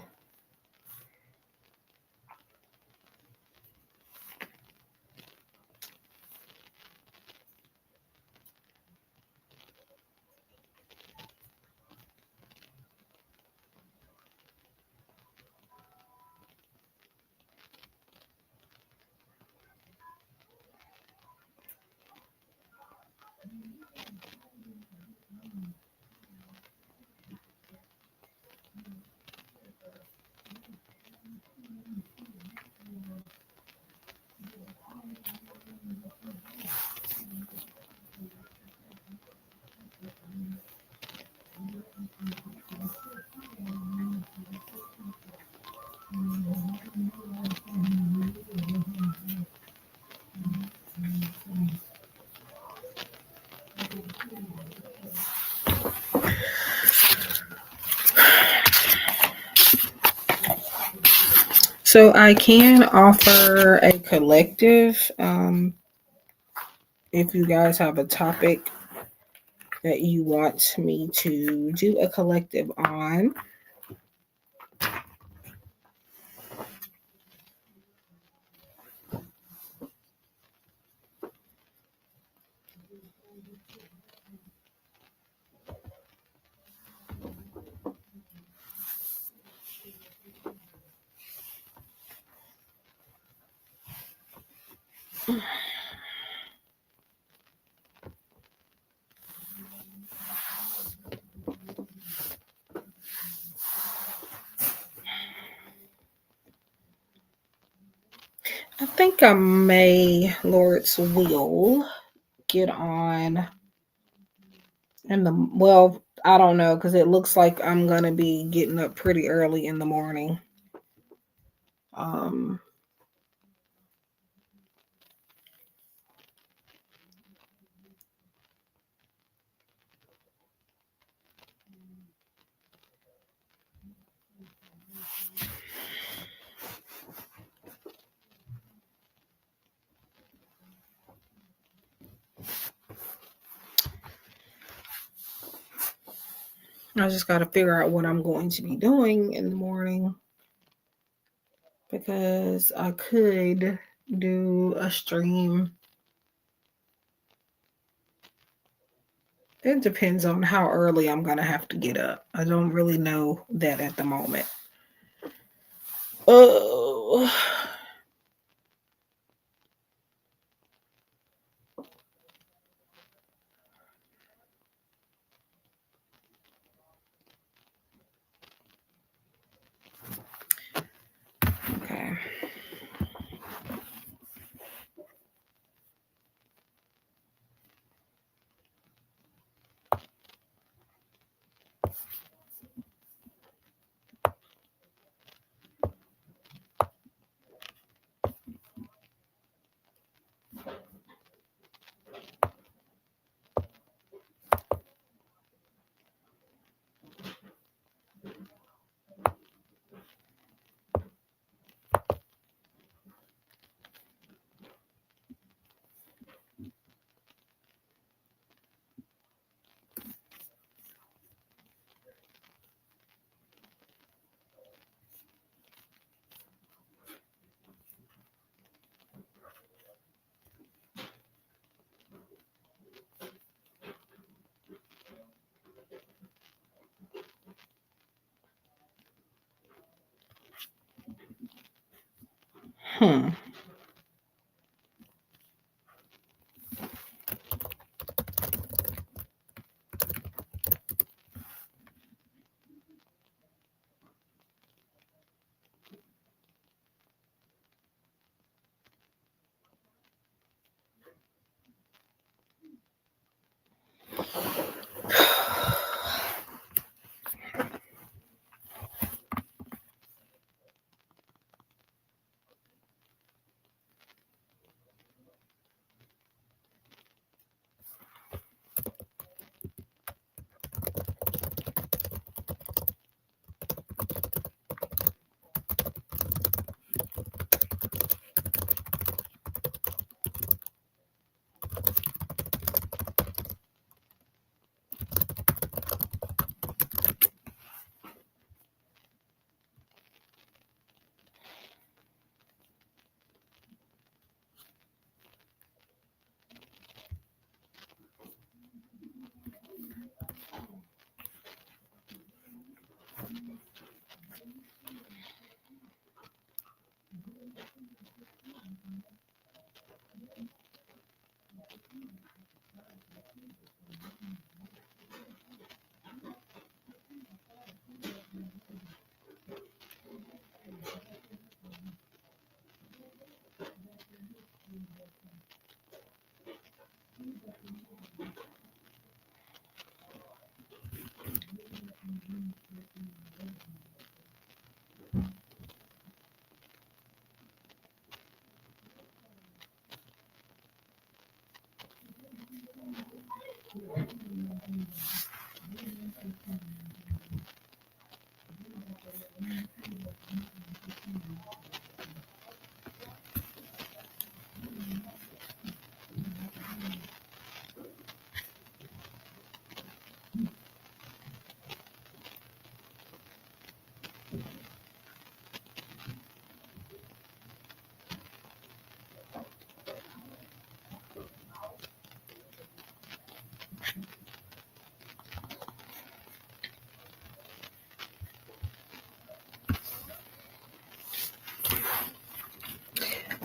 S1: so I can offer a collective. If you guys have a topic that you want me to do a collective on. I think I may, Lord's will, get on in the well. I don't know because it looks like I'm gonna be getting up pretty early in the morning. Um, I just got to figure out what I'm going to be doing in the morning because I could do a stream. It depends on how early I'm gonna have to get up. I don't really know that at the moment. Oh, okay. Hmm.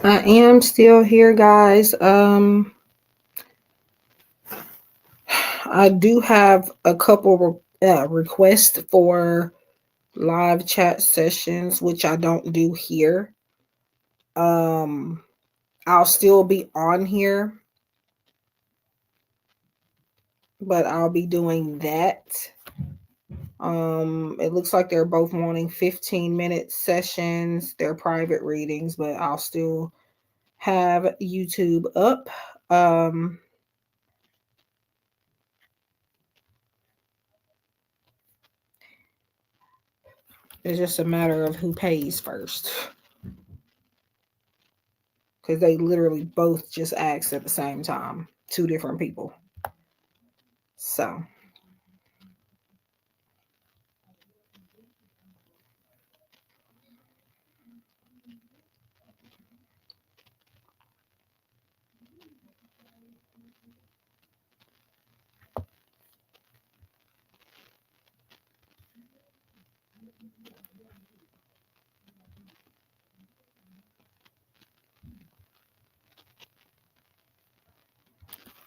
S1: I am still here, guys. I do have a couple requests for live chat sessions, which I don't do here. Um, I'll still be on here, but I'll be doing that. It looks like they're both wanting 15-minute sessions. They're private readings, but I'll still have YouTube up. Um, it's just a matter of who pays first. Because they literally both just asked at the same time, two different people. So,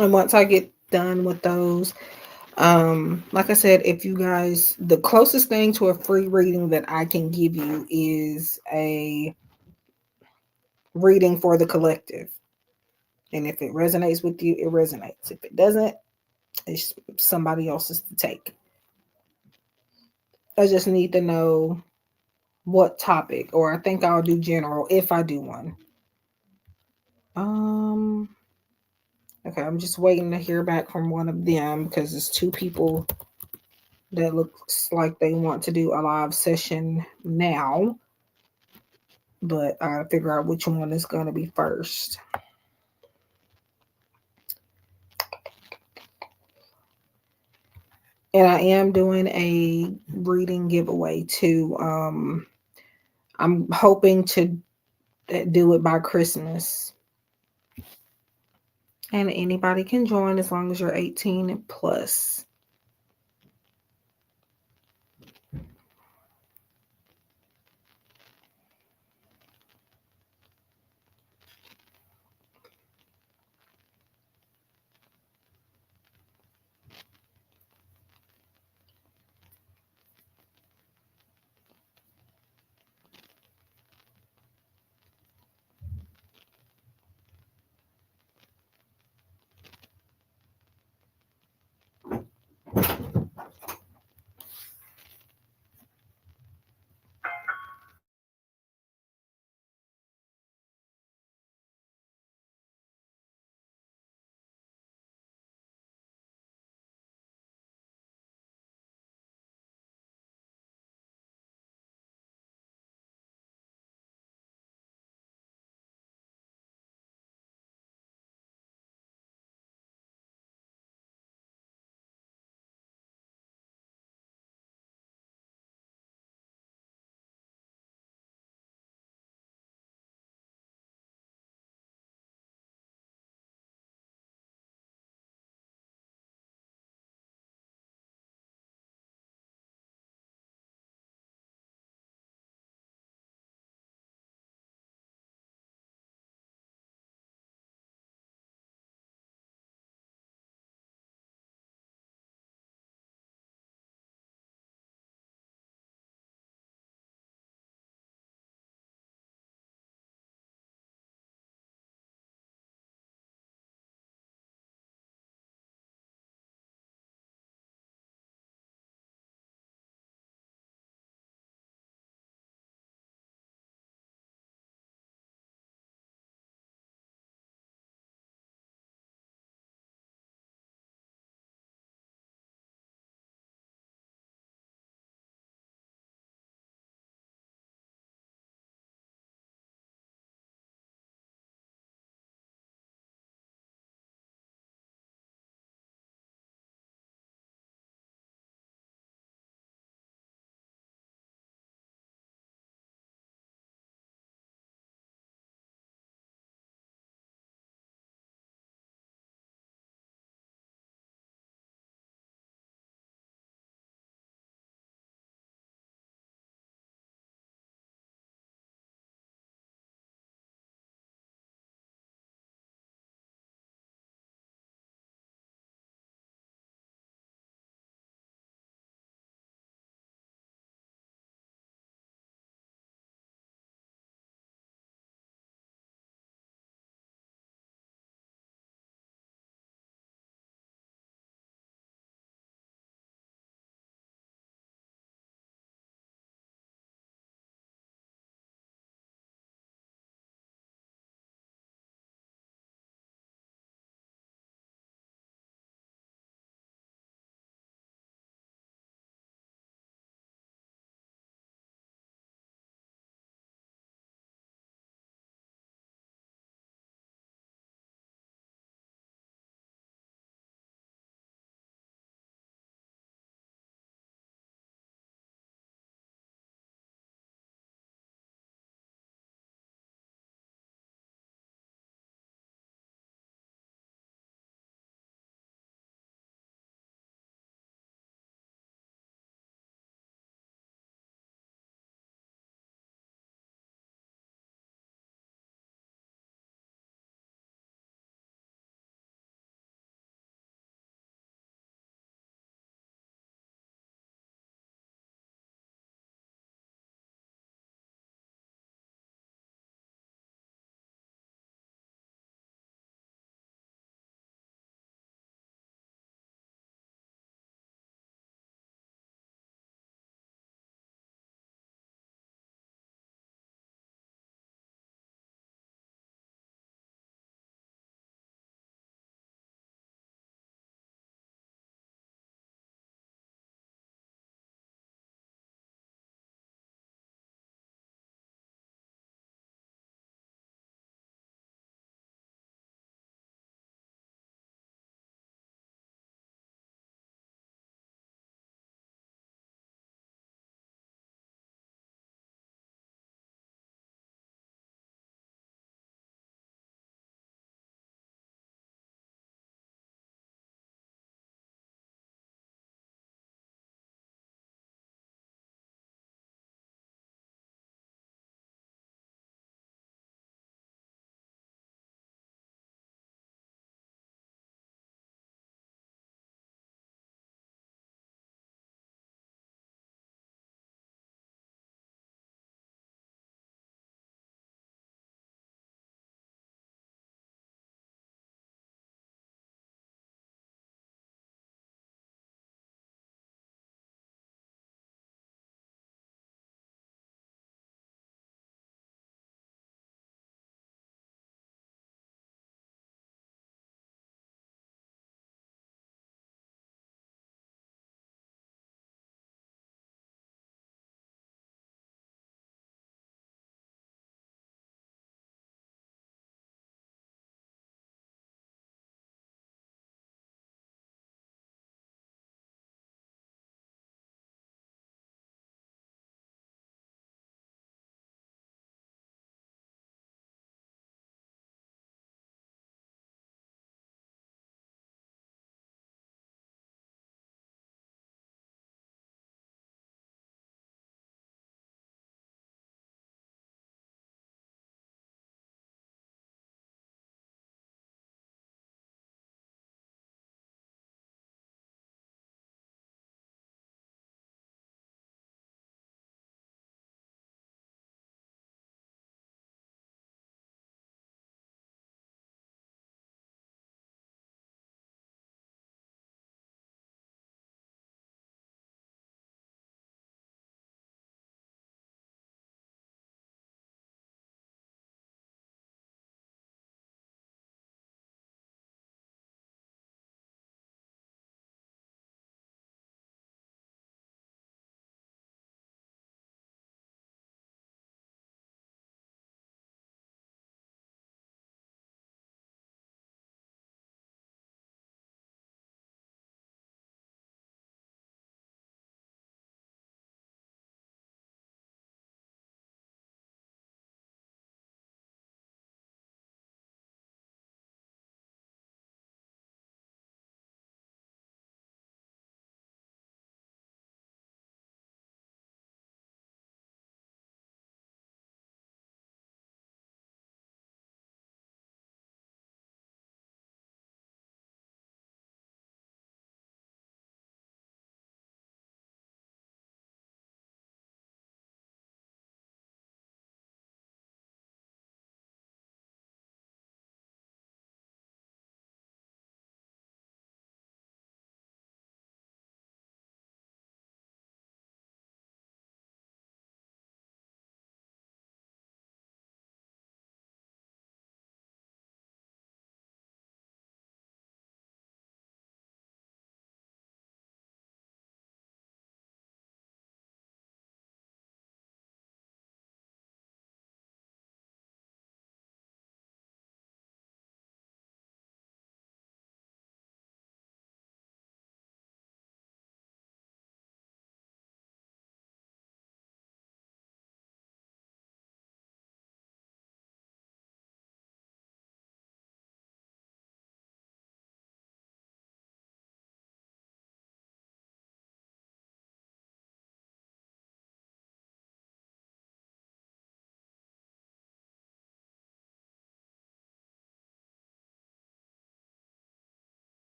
S1: and once I get done with those, like I said, if you guys, the closest thing to a free reading that I can give you is a reading for the collective. And if it resonates with you, it resonates. If it doesn't, it's somebody else's to take. I just need to know what topic, or I think I'll do general if I do one. Um, okay, I'm just waiting to hear back from one of them because it's two people that looks like they want to do a live session now, but I figure out which one is going to be first. And I am doing a reading giveaway too. I'm hoping to do it by Christmas. And anybody can join as long as you're 18 plus.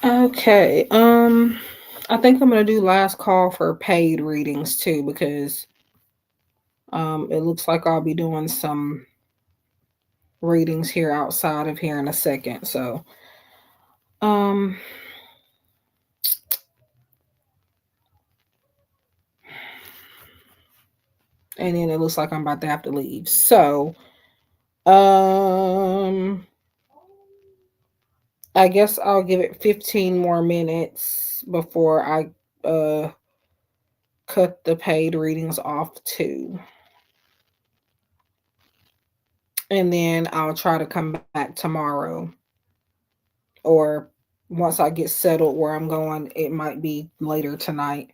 S1: Okay. I think I'm gonna do last call for paid readings too because it looks like I'll be doing some readings here outside of here in a second. So um and then it looks like I'm about to have to leave. So um I guess I'll give it 15 more minutes before I cut the paid readings off too. And then I'll try to come back tomorrow or once I get settled where I'm going, it might be later tonight